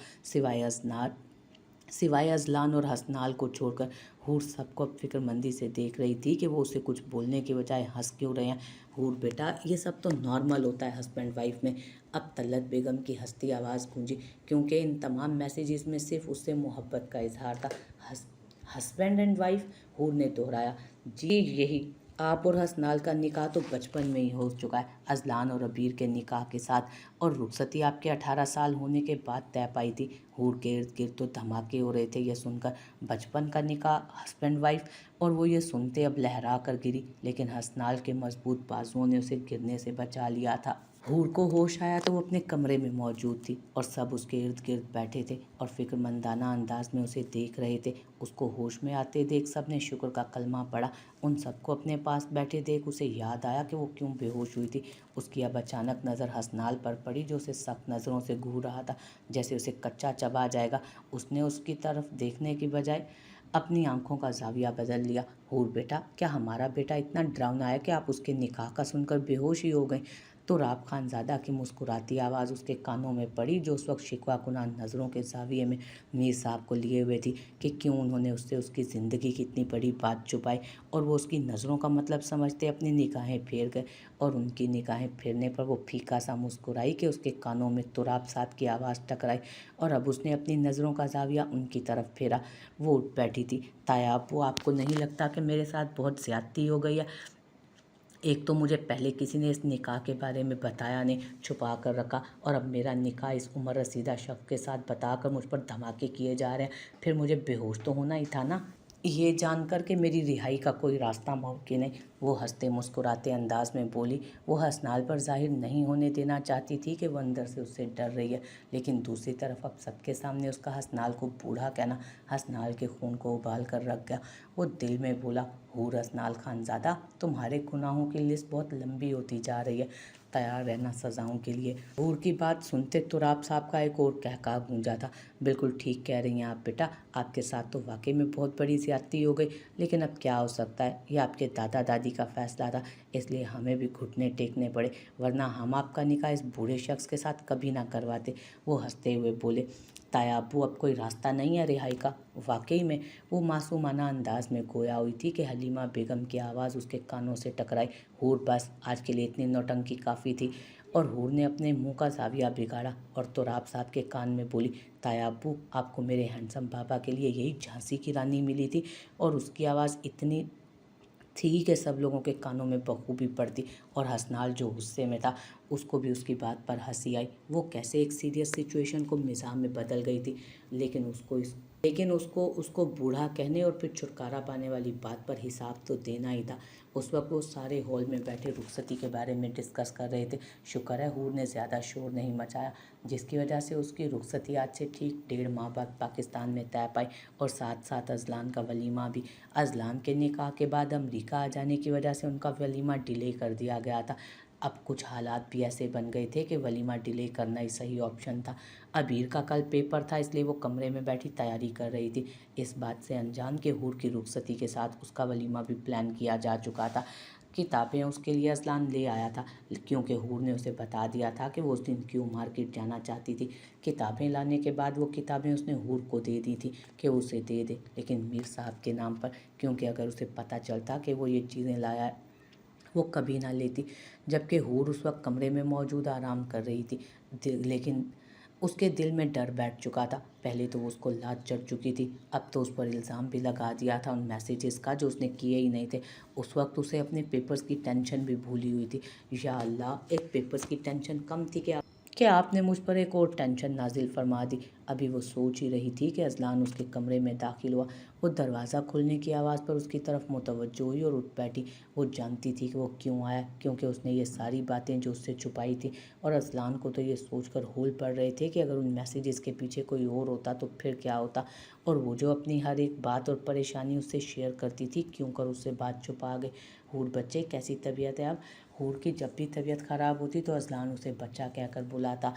सिवाय अजलान और हसनाल को छोड़कर। हूर सबको अब फिक्रमंदी से देख रही थी कि वो उसे कुछ बोलने के बजाय हंस क्यों रहे हैं। हूर बेटा, ये सब तो नॉर्मल होता है हस्बैंड वाइफ में। अब तलत बेगम की हंसती आवाज़ गूंजी, क्योंकि इन तमाम मैसेजेस में सिर्फ उससे मोहब्बत का इजहार था। हस्बैंड एंड वाइफ, हूर ने दोहराया। जी यही, आप और हसनाल का निकाह तो बचपन में ही हो चुका है, अजलान और अबीर के निकाह के साथ, और रुखसती आपके 18 साल होने के बाद तय पाई थी। हूर के इर्द गिर्द तो धमाके हो रहे थे यह सुनकर। बचपन का निकाह, हस्बैंड वाइफ, और वो ये सुनते अब लहरा कर गिरी, लेकिन हसनाल के मजबूत बाजुओं ने उसे गिरने से बचा लिया था। हूर को होश आया तो वो अपने कमरे में मौजूद थी और सब उसके इर्द गिर्द बैठे थे और फिक्रमंदाना अंदाज में उसे देख रहे थे। उसको होश में आते देख सब ने शुक्र का कलमा पढ़ा। उन सबको अपने पास बैठे देख उसे याद आया कि वो क्यों बेहोश हुई थी। उसकी अब अचानक नज़र हसनाल पर पड़ी, जो उसे सख्त नज़रों से घूर रहा था, जैसे उसे कच्चा चबा जाएगा। उसने उसकी तरफ देखने की बजाय अपनी आंखों का जाविया बदल लिया। हूर बेटा, क्या हमारा बेटा इतना डरावना है कि आप उसके निकाह का सुनकर बेहोश ही हो गए? तो राब खानज़ादा की मुस्कुराती आवाज़ उसके कानों में पड़ी, जो उस वक्त शिकवा कुनान नज़रों के जाविये में मीर साहब को लिए हुए थी कि क्यों उन्होंने उससे उसकी ज़िंदगी की इतनी बड़ी बात छुपाई। और वो उसकी नज़रों का मतलब समझते अपनी निगाहें फेर गए और उनकी निगाहें फेरने पर वो फीका सा मुस्कुराई कि उसके कानों में तुराब साहब की आवाज़ टकराई और अब उसने अपनी नज़रों का जाविया उनकी तरफ फेरा। वो उठ बैठी थी। ताया अब्बू, आपको नहीं लगता कि मेरे साथ बहुत ज़्यादती हो गई है? एक तो मुझे पहले किसी ने इस निकाह के बारे में बताया नहीं, छुपा कर रखा, और अब मेरा निकाह इस उम्र रसीदा शख्स के साथ बताकर मुझ पर धमाके किए जा रहे हैं। फिर मुझे बेहोश तो होना ही था ना, ये जानकर कि मेरी रिहाई का कोई रास्ता मुमकिन है। वो हंसते मुस्कुराते अंदाज में बोली। वो हसनाल पर जाहिर नहीं होने देना चाहती थी कि वो अंदर से उससे डर रही है, लेकिन दूसरी तरफ अब सबके सामने उसका हसनाल को बूढ़ा कहना हसनाल के खून को उबाल कर रख गया। वो दिल में बोला, हूर हसनाल खानज़ादा, तुम्हारे गुनाहों की लिस्ट बहुत लंबी होती जा रही है, तैयार रहना सज़ाओं के लिए। हूर की बात सुनते तुराब साहब का एक और कहका गूंजा था। बिल्कुल ठीक कह रही हैं आप बेटा, आपके साथ तो वाकई में बहुत बड़ी ज़्यादती हो गई, लेकिन अब क्या हो सकता है, ये आपके दादा दादी का फ़ैसला था, इसलिए हमें भी घुटने टेकने पड़े, वरना हम आपका निकाह इस बूढ़े शख्स के साथ कभी ना करवाते। वो हंसते हुए बोले। ताया अब्बू, अब कोई रास्ता नहीं है रिहाई का? वाकई में वो मासूमाना अंदाज में गोया हुई थी कि हलीमा बेगम की आवाज़ उसके कानों से टकराई। हूर, बस आज के लिए इतनी नौटंकी काफ़ी थी। और हूर ने अपने मुंह का जाविया बिगाड़ा और तुराब साहब के कान में बोली, ताया अब्बू, आपको मेरे हैंडसम बाबा के लिए यही झांसी की रानी मिली थी? और उसकी आवाज़ इतनी थी कि सब लोगों के कानों में बखूबी पड़ती। और हसनाल जो गुस्से में था, उसको भी उसकी बात पर हंसी आई। वो कैसे एक सीरियस सिचुएशन को मिजाह में बदल गई थी, लेकिन उसको बूढ़ा कहने और फिर छुटकारा पाने वाली बात पर हिसाब तो देना ही था। उस वक्त वो सारे हॉल में बैठे रुखसती के बारे में डिस्कस कर रहे थे। शुक्र है हूर ने ज़्यादा शोर नहीं मचाया, जिसकी वजह से उसकी रुखसती आज से ठीक 1.5 माह बाद पाकिस्तान में तय पाई और साथ साथ अजलान का वलीमा भी। अजलान के निकाह के बाद अमरीका आ जाने की वजह से उनका वलीमा डिले कर दिया गया था। अब कुछ हालात भी ऐसे बन गए थे कि वलीमा डिले करना ही सही ऑप्शन था। अबीर का कल पेपर था, इसलिए वो कमरे में बैठी तैयारी कर रही थी। इस बात से अनजान के हूर की रुखसती के साथ उसका वलीमा भी प्लान किया जा चुका था। किताबें उसके लिए अजलान ले आया था, क्योंकि हूर ने उसे बता दिया था कि वो उस दिन क्यों मार्केट जाना चाहती थी। किताबें लाने के बाद वो किताबें उसने हूर को दे दी थी कि उसे दे दे, लेकिन मीर साहब के नाम पर, क्योंकि अगर उसे पता चलता कि वो ये चीज़ें लाया वो कभी ना लेती। जबकि हूर उस वक्त कमरे में मौजूद आराम कर रही थी, लेकिन उसके दिल में डर बैठ चुका था। पहले तो उसको लाज चढ़ चुकी थी, अब तो उस पर इल्ज़ाम भी लगा दिया था उन मैसेजेस का जो उसने किए ही नहीं थे। उस वक्त उसे अपने पेपर्स की टेंशन भी भूली हुई थी। या अल्लाह, एक पेपर्स की टेंशन कम थी कि आपने मुझ पर एक और टेंशन नाजिल फरमा दी। अभी वो सोच ही रही थी कि अजलान उसके कमरे में दाखिल हुआ। वो दरवाज़ा खुलने की आवाज़ पर उसकी तरफ मुतवज्जो हुई और उठ बैठी। वो जानती थी कि वो क्यों आया, क्योंकि उसने ये सारी बातें जो उससे छुपाई थी। और अजलान को तो ये सोचकर होल पड़ रहे थे कि अगर उन मैसेजेस के पीछे कोई और होता तो फिर क्या होता। और वो जो अपनी हर एक बात और परेशानी उससे शेयर करती थी, क्यों कर उससे बात छुपा गए। हूर बच्चे, कैसी तबीयत है अब? हूर की जब भी तबीयत ख़राब होती तो अजलान उसे बच्चा कहकर बुलाता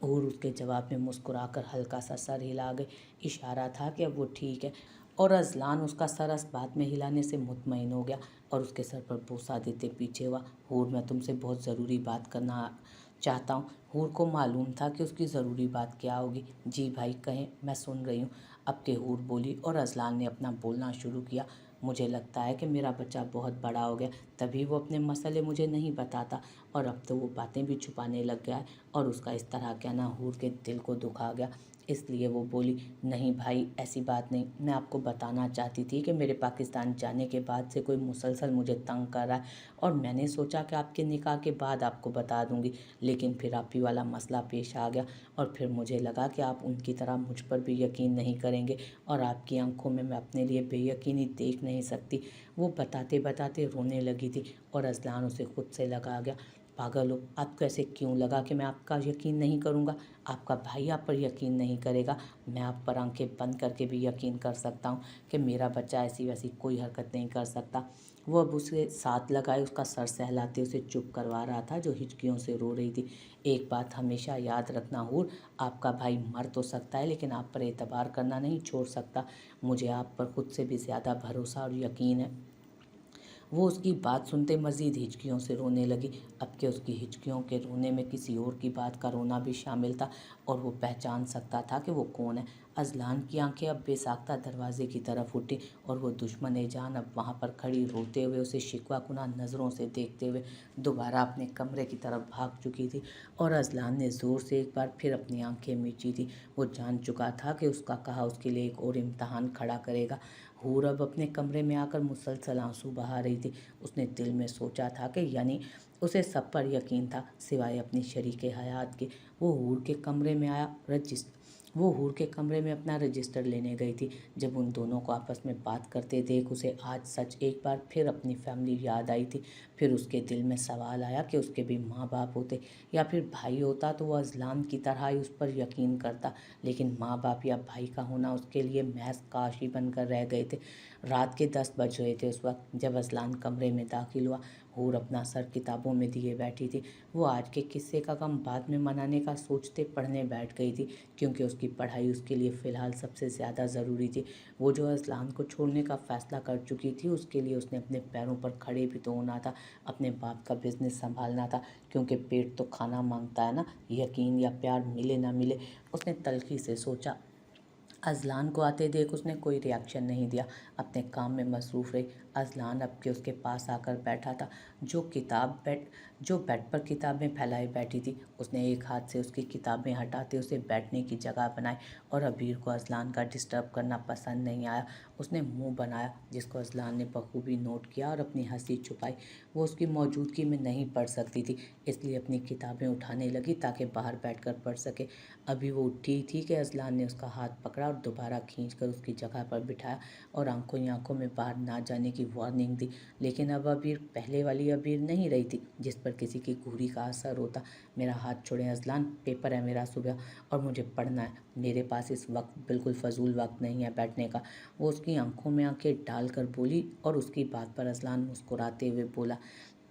और उसके जवाब में मुस्कुराकर हल्का सा सर हिला गए। इशारा था कि अब वो ठीक है। और अजलान उसका सर इस बात में हिलाने से मुतमईन हो गया और उसके सर पर बोसा देते पीछे हुआ। हूर, मैं तुमसे बहुत ज़रूरी बात करना चाहता हूँ। हूर को मालूम था कि उसकी ज़रूरी बात क्या होगी। जी भाई, कहें, मैं सुन रही हूँ, अब के हूर बोली। और अजलान ने अपना बोलना शुरू किया। मुझे लगता है कि मेरा बच्चा बहुत बड़ा हो गया, तभी वो अपने मसले मुझे नहीं बताता और अब तो वो बातें भी छुपाने लग गया है। और उसका इस तरह कहना हूर के दिल को दुखा गया, इसलिए वो बोली, नहीं भाई, ऐसी बात नहीं। मैं आपको बताना चाहती थी कि मेरे पाकिस्तान जाने के बाद से कोई मुसलसल मुझे तंग कर रहा है और मैंने सोचा कि आपके निकाह के बाद आपको बता दूंगी, लेकिन फिर आप ही वाला मसला पेश आ गया और फिर मुझे लगा कि आप उनकी तरह मुझ पर भी यकीन नहीं करेंगे और आपकी आंखों में मैं अपने लिए बेयकीनी देख नहीं सकती। वो बताते बताते रोने लगी थी और अजलान उसे खुद से लगा गया। पागल हो, आपको ऐसे क्यों लगा कि मैं आपका यकीन नहीं करूँगा? आपका भाई आप पर यकीन नहीं करेगा, मैं आप पर आंखें बंद करके भी यकीन कर सकता हूँ कि मेरा बच्चा ऐसी वैसी कोई हरकत नहीं कर सकता। वो अब उसे साथ लगाए उसका सर सहलाते उसे चुप करवा रहा था, जो हिचकियों से रो रही थी। एक बात हमेशा याद रखना हूर, आपका भाई मर तो सकता है लेकिन आप पर एतबार करना नहीं छोड़ सकता। मुझे आप पर खुद से भी ज़्यादा भरोसा और यकीन है। वो उसकी बात सुनते मज़ीद हिचकियों से रोने लगी। अब के उसकी हिचकियों के रोने में किसी और की बात का रोना भी शामिल था और वो पहचान सकता था कि वो कौन है। अजलान की आंखें अब बेसाख्ता दरवाजे की तरफ उठी और वो दुश्मन जान अब वहाँ पर खड़ी रोते हुए उसे शिकवा कुना नज़रों से देखते हुए दोबारा अपने कमरे की तरफ भाग चुकी थी। और अजलान ने ज़ोर से एक बार फिर अपनी आंखें मींची थी। वो जान चुका था कि उसका कहा उसके लिए एक और इम्तहान खड़ा करेगा। हूर अब अपने कमरे में आकर मुसलसल आंसू बहा रही थी। उसने दिल में सोचा था कि यानी उसे सब पर यकीन था सिवाय अपनी शरीके हयात के। वो हूर के कमरे में आया रजिस्ट वो हूर के कमरे में अपना रजिस्टर लेने गई थी। जब उन दोनों को आपस में बात करते देख उसे आज सच एक बार फिर अपनी फैमिली याद आई थी। फिर उसके दिल में सवाल आया कि उसके भी माँ बाप होते या फिर भाई होता तो वह अजलान की तरह ही उस पर यकीन करता, लेकिन माँ बाप या भाई का होना उसके लिए महज काश ही बनकर रह गए थे। रात के 10 बज रहे थे उस वक्त जब अजलान कमरे में दाखिल हुआ। हूर अपना सर किताबों में दिए बैठी थी। वो आज के किस्से का गम बाद में मनाने का सोचते पढ़ने बैठ गई थी, क्योंकि उसकी पढ़ाई उसके लिए फ़िलहाल सबसे ज़्यादा ज़रूरी थी। वो जो अजलान को छोड़ने का फ़ैसला कर चुकी थी, उसके लिए उसने अपने पैरों पर खड़े भी तो होना था, अपने बाप का बिजनेस संभालना था, क्योंकि पेट तो खाना मांगता है ना, यकीन या प्यार मिले ना मिले। उसने तल्खी से सोचा। अजलान को आते देख उसने कोई रिएक्शन नहीं दिया, अपने काम में मसरूफ़ रही। अजलान अब के उसके पास आकर बैठा था, जो बेड पर किताबें फैलाए बैठी थी। उसने एक हाथ से उसकी किताबें हटाते उसे बैठने की जगह बनाई और अबीर को अजलान का डिस्टर्ब करना पसंद नहीं आया। उसने मुंह बनाया, जिसको अजलान ने बखूबी नोट किया और अपनी हंसी छुपाई। वो उसकी मौजूदगी में नहीं पढ़ सकती थी, इसलिए अपनी किताबें उठाने लगी ताकि बाहर बैठकर पढ़ सके। अभी वो उठी थी कि अजलान ने उसका हाथ पकड़ा और दोबारा खींचकर उसकी जगह पर बिठाया और आंखों ही आंखों में बाहर ना जाने की वार्निंग दी। लेकिन अब अबीर पहले वाली अबीर नहीं रही थी जिस पर किसी की घूरी का असर होता। मेरा हाथ छोड़ें अजलान, पेपर है मेरा सुबह और मुझे पढ़ना है। मेरे पास इस वक्त बिल्कुल फजूल वक्त नहीं है बैठने का। वो उसकी आंखों में आंखें डालकर बोली और उसकी बात पर अजलान मुस्कुराते हुए बोला,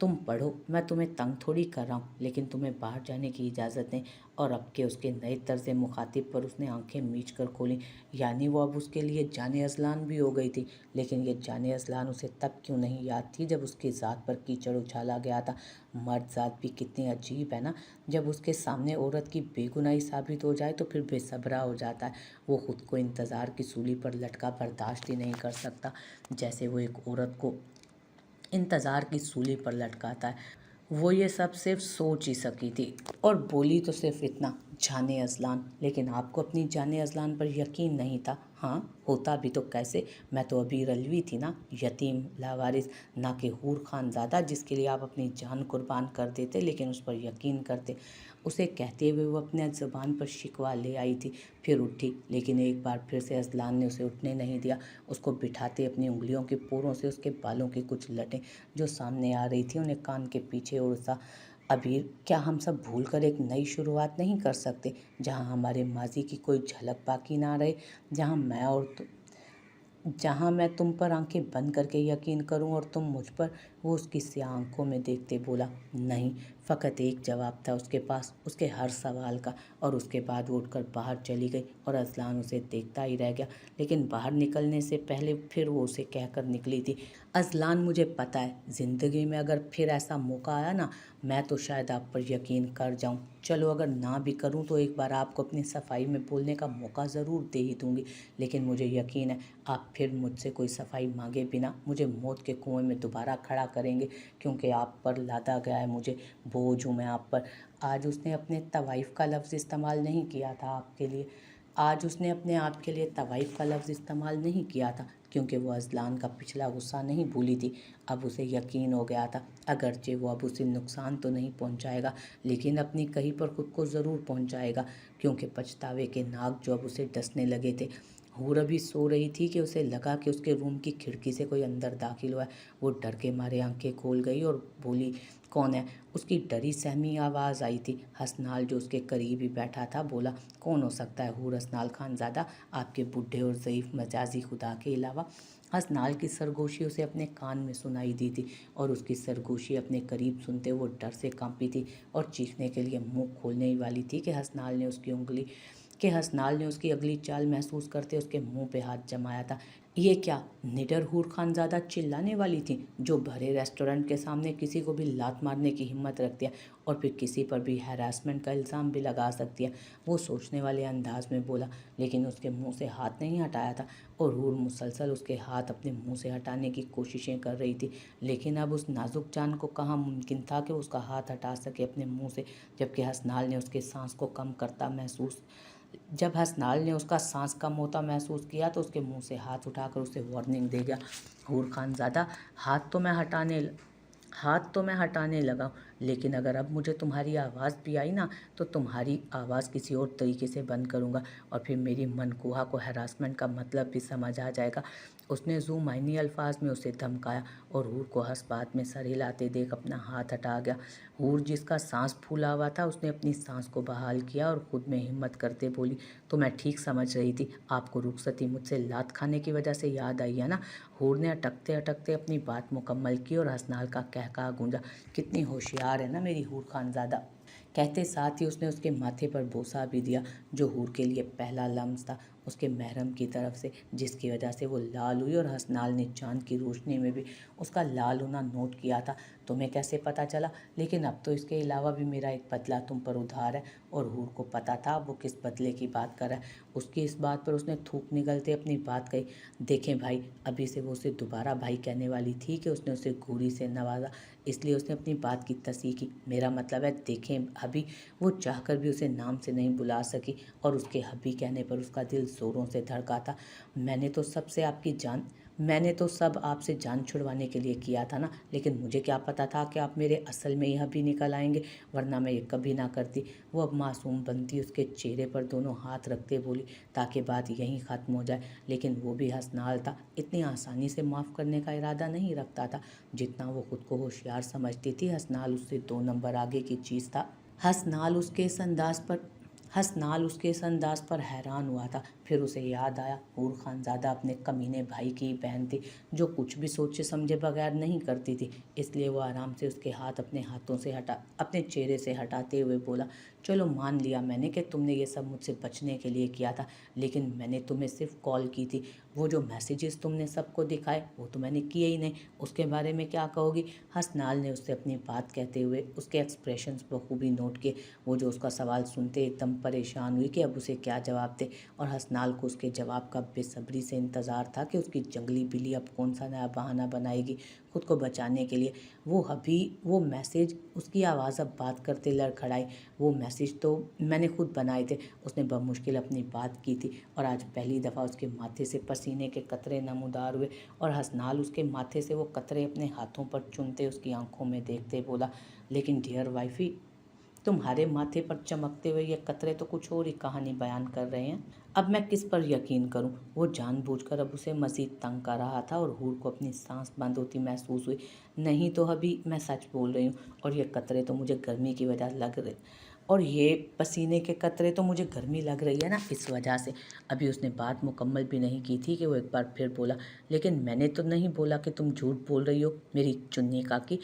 तुम पढ़ो, मैं तुम्हें तंग थोड़ी कर रहा हूँ, लेकिन तुम्हें बाहर जाने की इजाज़त नहीं। और अब के उसके नए तर्ज़ मुखातिब पर उसने आंखें मीच कर खोली। यानी वो अब उसके लिए जाने अजलान भी हो गई थी। लेकिन ये जाने अजलान उसे तब क्यों नहीं याद थी जब उसकी ज़ात पर कीचड़ उछाला गया था। मर्द ज़ात भी कितनी अजीब है ना, जब उसके सामने औरत की बेगुनाही साबित हो जाए तो फिर बेसब्रा हो जाता है। वो ख़ुद को इंतज़ार की सूली पर लटका बर्दाश्त ही नहीं कर सकता, जैसे वो एक औरत को इंतज़ार की सूली पर लटकाता है। वो ये सब सिर्फ सोच ही सकी थी और बोली तो सिर्फ इतना, जाने अजलान। लेकिन आपको अपनी जाने अजलान पर यकीन नहीं था, हाँ, होता भी तो कैसे, मैं तो अभी रलवी थी ना, यतीम लावारिस, ना कि हूर खानज़ादा जिसके लिए आप अपनी जान कुर्बान कर देते लेकिन उस पर यकीन करते। उसे कहते हुए वो अपने ज़ुबान पर शिकवा ले आई थी। फिर उठी, लेकिन एक बार फिर से अज़लान ने उसे उठने नहीं दिया। उसको बिठाते अपनी उंगलियों के पोरों से उसके बालों की कुछ लटें जो सामने आ रही थी उन्हें कान के पीछे उड़सा। अबीर, क्या हम सब भूल कर एक नई शुरुआत नहीं कर सकते, जहाँ हमारे माजी की कोई झलक बाकी ना रहे, जहाँ मैं तुम पर आंखें बंद करके यकीन करूं और तुम मुझ पर। वो उसकी स्याह आंखों में देखते बोला, नहीं। फ़कत एक जवाब था उसके पास उसके हर सवाल का। और उसके बाद वो उठकर बाहर चली गई और अज़लान उसे देखता ही रह गया। लेकिन बाहर निकलने से पहले फिर वो उसे कहकर निकली थी, अज़लान, मुझे पता है ज़िंदगी में अगर फिर ऐसा मौका आया ना, मैं तो शायद आप पर यकीन कर जाऊं। चलो, अगर ना भी करूं तो एक बार आपको अपनी सफाई में बोलने का मौका ज़रूर दे ही दूंगी। लेकिन मुझे यकीन है आप फिर मुझसे कोई सफाई मांगे बिना मुझे मौत के कुएं में दोबारा खड़ा करेंगे, क्योंकि आप पर लादा गया है, मुझे बोझ हूँ मैं आप पर। आज उसने अपने तवाइफ का लफ्ज़ इस्तेमाल नहीं किया था आपके लिए। आज उसने अपने आप के लिए तवाइफ का लफ्ज़ इस्तेमाल नहीं किया था, क्योंकि वो अज़लान का पिछला गुस्सा नहीं भूली थी। अब उसे यकीन हो गया था, अगरचे वो अब उसे नुकसान तो नहीं पहुंचाएगा, लेकिन अपनी कहीं पर खुद को ज़रूर पहुंचाएगा, क्योंकि पछतावे के नाग जो अब उसे डसने लगे थे। हूर अभी सो रही थी कि उसे लगा कि उसके रूम की खिड़की से कोई अंदर दाखिल हुआ है। वो डर के मारे आंखें खोल गई और बोली, कौन है? उसकी डरी सहमी आवाज़ आई थी। हसनाल जो उसके करीब ही बैठा था बोला, कौन हो सकता है हूर हसनाल खानज़ादा, आपके बूढ़े और ज़ईफ़ मजाजी खुदा के अलावा। हसनाल की सरगोशी उसे अपने कान में सुनाई दी थी और उसकी सरगोशी अपने करीब सुनते वो डर से कांपी थी और चीखने के लिए मुंह खोलने ही वाली थी कि हसनाल ने उसकी अगली चाल महसूस करते उसके मुंह पे हाथ जमाया था। ये क्या? निडर हूर खानज़ादा चिल्लाने वाली थी, जो भरे रेस्टोरेंट के सामने किसी को भी लात मारने की हिम्मत रखती है और फिर किसी पर भी हैरासमेंट का इल्ज़ाम भी लगा सकती है। वो सोचने वाले अंदाज में बोला, लेकिन उसके मुंह से हाथ नहीं हटाया था और हूर मुसलसल उसके हाथ अपने मुंह से हटाने की कोशिशें कर रही थी। लेकिन अब उस नाजुक जान को कहाँ मुमकिन था कि उसका हाथ हटा सके अपने मुंह से, जबकि हसनाल ने उसके सांस को कम करता महसूस जब हसनाल ने उसका सांस कम होता महसूस किया तो उसके मुंह से हाथ उठाकर उसे वार्निंग दे गया, हूर खानज़ादा, हाथ तो मैं हटाने लगा हूँ, लेकिन अगर अब मुझे तुम्हारी आवाज़ भी आई ना, तो तुम्हारी आवाज़ किसी और तरीके से बंद करूँगा और फिर मेरी मनकूहा को हैरासमेंट का मतलब भी समझ आ जाएगा। उसने ज़ुमाइनी अल्फाज में उसे धमकाया और हूर को हंस-बात में सर हिलाते देख अपना हाथ हटा गया। हूर, जिसका सांस फूला हुआ था, उसने अपनी सांस को बहाल किया और खुद में हिम्मत करते बोली, तो मैं ठीक समझ रही थी, आपको रुखसती मुझसे लात खाने की वजह से याद आई है ना? हूर ने अटकते अटकते अपनी बात मुकम्मल की और हसनाल का कहका गूंजा, कितनी होशियार है ना मेरी हूर खानज़ादा। कहते साथ ही उसने उसके माथे पर बोसा भी दिया, जो हूर के लिए पहला लम्स था उसके महरम की तरफ से, जिसकी वजह से वो लाल हुई और हसनाल ने चांद की रोशनी में भी उसका लाल होना नोट किया था। तुम्हें कैसे पता चला? लेकिन अब तो इसके अलावा भी मेरा एक बदला तुम पर उधार है। और हूर को पता था वो किस बदले की बात कर रहा है। उसकी इस बात पर उसने थूक निकलते अपनी बात कही, देखें भाई, अभी से वो उसे दोबारा भाई कहने वाली थी कि उसने उसे घूरी से नवाजा, इसलिए उसने अपनी बात की तस्दीक की। मेरा मतलब है, देखें अभी, वो चाहकर भी उसे नाम से नहीं बुला सकी और उसके हबी कहने पर उसका दिल ज़ोरों से धड़का था। मैंने तो सब आपसे जान छुड़वाने के लिए किया था ना, लेकिन मुझे क्या पता था कि आप मेरे असल में ही हबी निकल आएंगे, वरना मैं ये कभी ना करती। वो अब मासूम बनती उसके चेहरे पर दोनों हाथ रखते बोली, ताकि बात यहीं ख़त्म हो जाए। लेकिन वो भी हंसनाल था, इतनी आसानी से माफ़ करने का इरादा नहीं रखता था जितना वो खुद को होशियार समझती थी। हसनाल उससे 2 नंबर आगे की चीज़ था। हसनाल उसके इस अंदाज पर हैरान हुआ था। फिर उसे याद आया, हूर खानज़ादा अपने कमीने भाई की बहन थी, जो कुछ भी सोचे समझे बगैर नहीं करती थी। इसलिए वो आराम से उसके हाथ अपने चेहरे से हटाते हुए बोला, चलो मान लिया मैंने कि तुमने ये सब मुझसे बचने के लिए किया था, लेकिन मैंने तुम्हें सिर्फ कॉल की थी। वो जो मैसेजेस तुमने सबको दिखाए वो तो मैंने किए ही नहीं, उसके बारे में क्या कहोगी? हसनाल ने उससे अपनी बात कहते हुए उसके एक्सप्रेशंस बखूबी नोट किए। वो जो उसका सवाल सुनते एकदम परेशान हुई कि अब उसे क्या जवाब दे, और हसनाल हसनाल को उसके जवाब का बेसब्री से इंतज़ार था कि उसकी जंगली बिल्ली अब कौन सा नया बहाना बनाएगी खुद को बचाने के लिए। वो मैसेज, उसकी आवाज़ अब बात करते लड़खड़ाई। वो मैसेज तो मैंने खुद बनाए थे। उसने बमुश्किल अपनी बात की थी और आज पहली दफ़ा उसके माथे से पसीने के कतरे नमूदार हुए और हसनाल उसके माथे से वो कतरे अपने हाथों पर चुनते उसकी आंखों में देखते बोला, लेकिन डियर वाइफी, तुम्हारे माथे पर चमकते हुए ये कतरे तो कुछ और ही कहानी बयान कर रहे हैं। अब मैं किस पर यकीन करूं? वो जानबूझकर अब उसे मज़ीद तंग कर रहा था और हूर को अपनी सांस बंद होती महसूस हुई। नहीं तो अभी मैं सच बोल रही हूँ, और ये कतरे तो मुझे गर्मी की वजह लग रहे और ये पसीने के कतरे तो मुझे गर्मी लग रही है ना, इस वजह से। अभी उसने बात मुकम्मल भी नहीं की थी कि वो एक बार फिर बोला, लेकिन मैंने तो नहीं बोला कि तुम झूठ बोल रही हो मेरी चुन्नी काकी।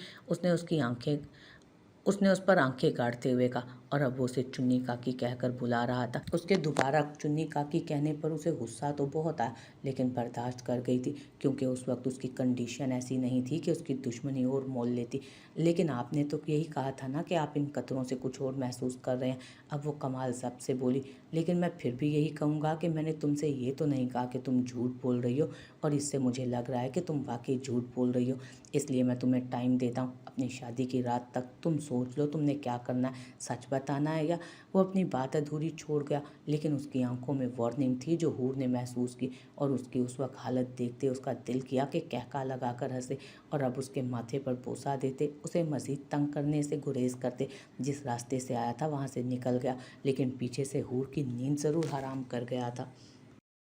उसने उस पर आंखें गाड़ते हुए कहा, और अब वो उसे चुन्नी काकी कहकर बुला रहा था। उसके दोबारा चुन्नी काकी कहने पर उसे गुस्सा तो बहुत आया, लेकिन बर्दाश्त कर गई थी, क्योंकि उस वक्त उसकी कंडीशन ऐसी नहीं थी कि उसकी दुश्मनी और मोल लेती। लेकिन आपने तो यही कहा था ना कि आप इन कतरों से कुछ और महसूस कर रहे हैं। अब वो कमाल ज़ब्त से बोली, लेकिन मैं फिर भी यही कहूँगा कि मैंने तुमसे ये तो नहीं कहा कि तुम झूठ बोल रही हो, और इससे मुझे लग रहा है कि तुम वाकई झूठ बोल रही हो। इसलिए मैं तुम्हें टाइम देता हूँ, अपनी शादी की रात तक तुम सोच लो तुमने क्या करना है, सच बताना है या। वो अपनी बात अधूरी छोड़ गया, लेकिन उसकी आंखों में वार्निंग थी जो हूर ने महसूस की, और उसकी उस वक्त हालत देखते उसका दिल किया कि कहका लगाकर हंसे, और अब उसके माथे पर बोसा देते, उसे मज़ीद तंग करने से गुरेज करते। जिस रास्ते से आया था वहाँ से निकल गया, लेकिन पीछे से हूर की नींद ज़रूर हराम कर गया था।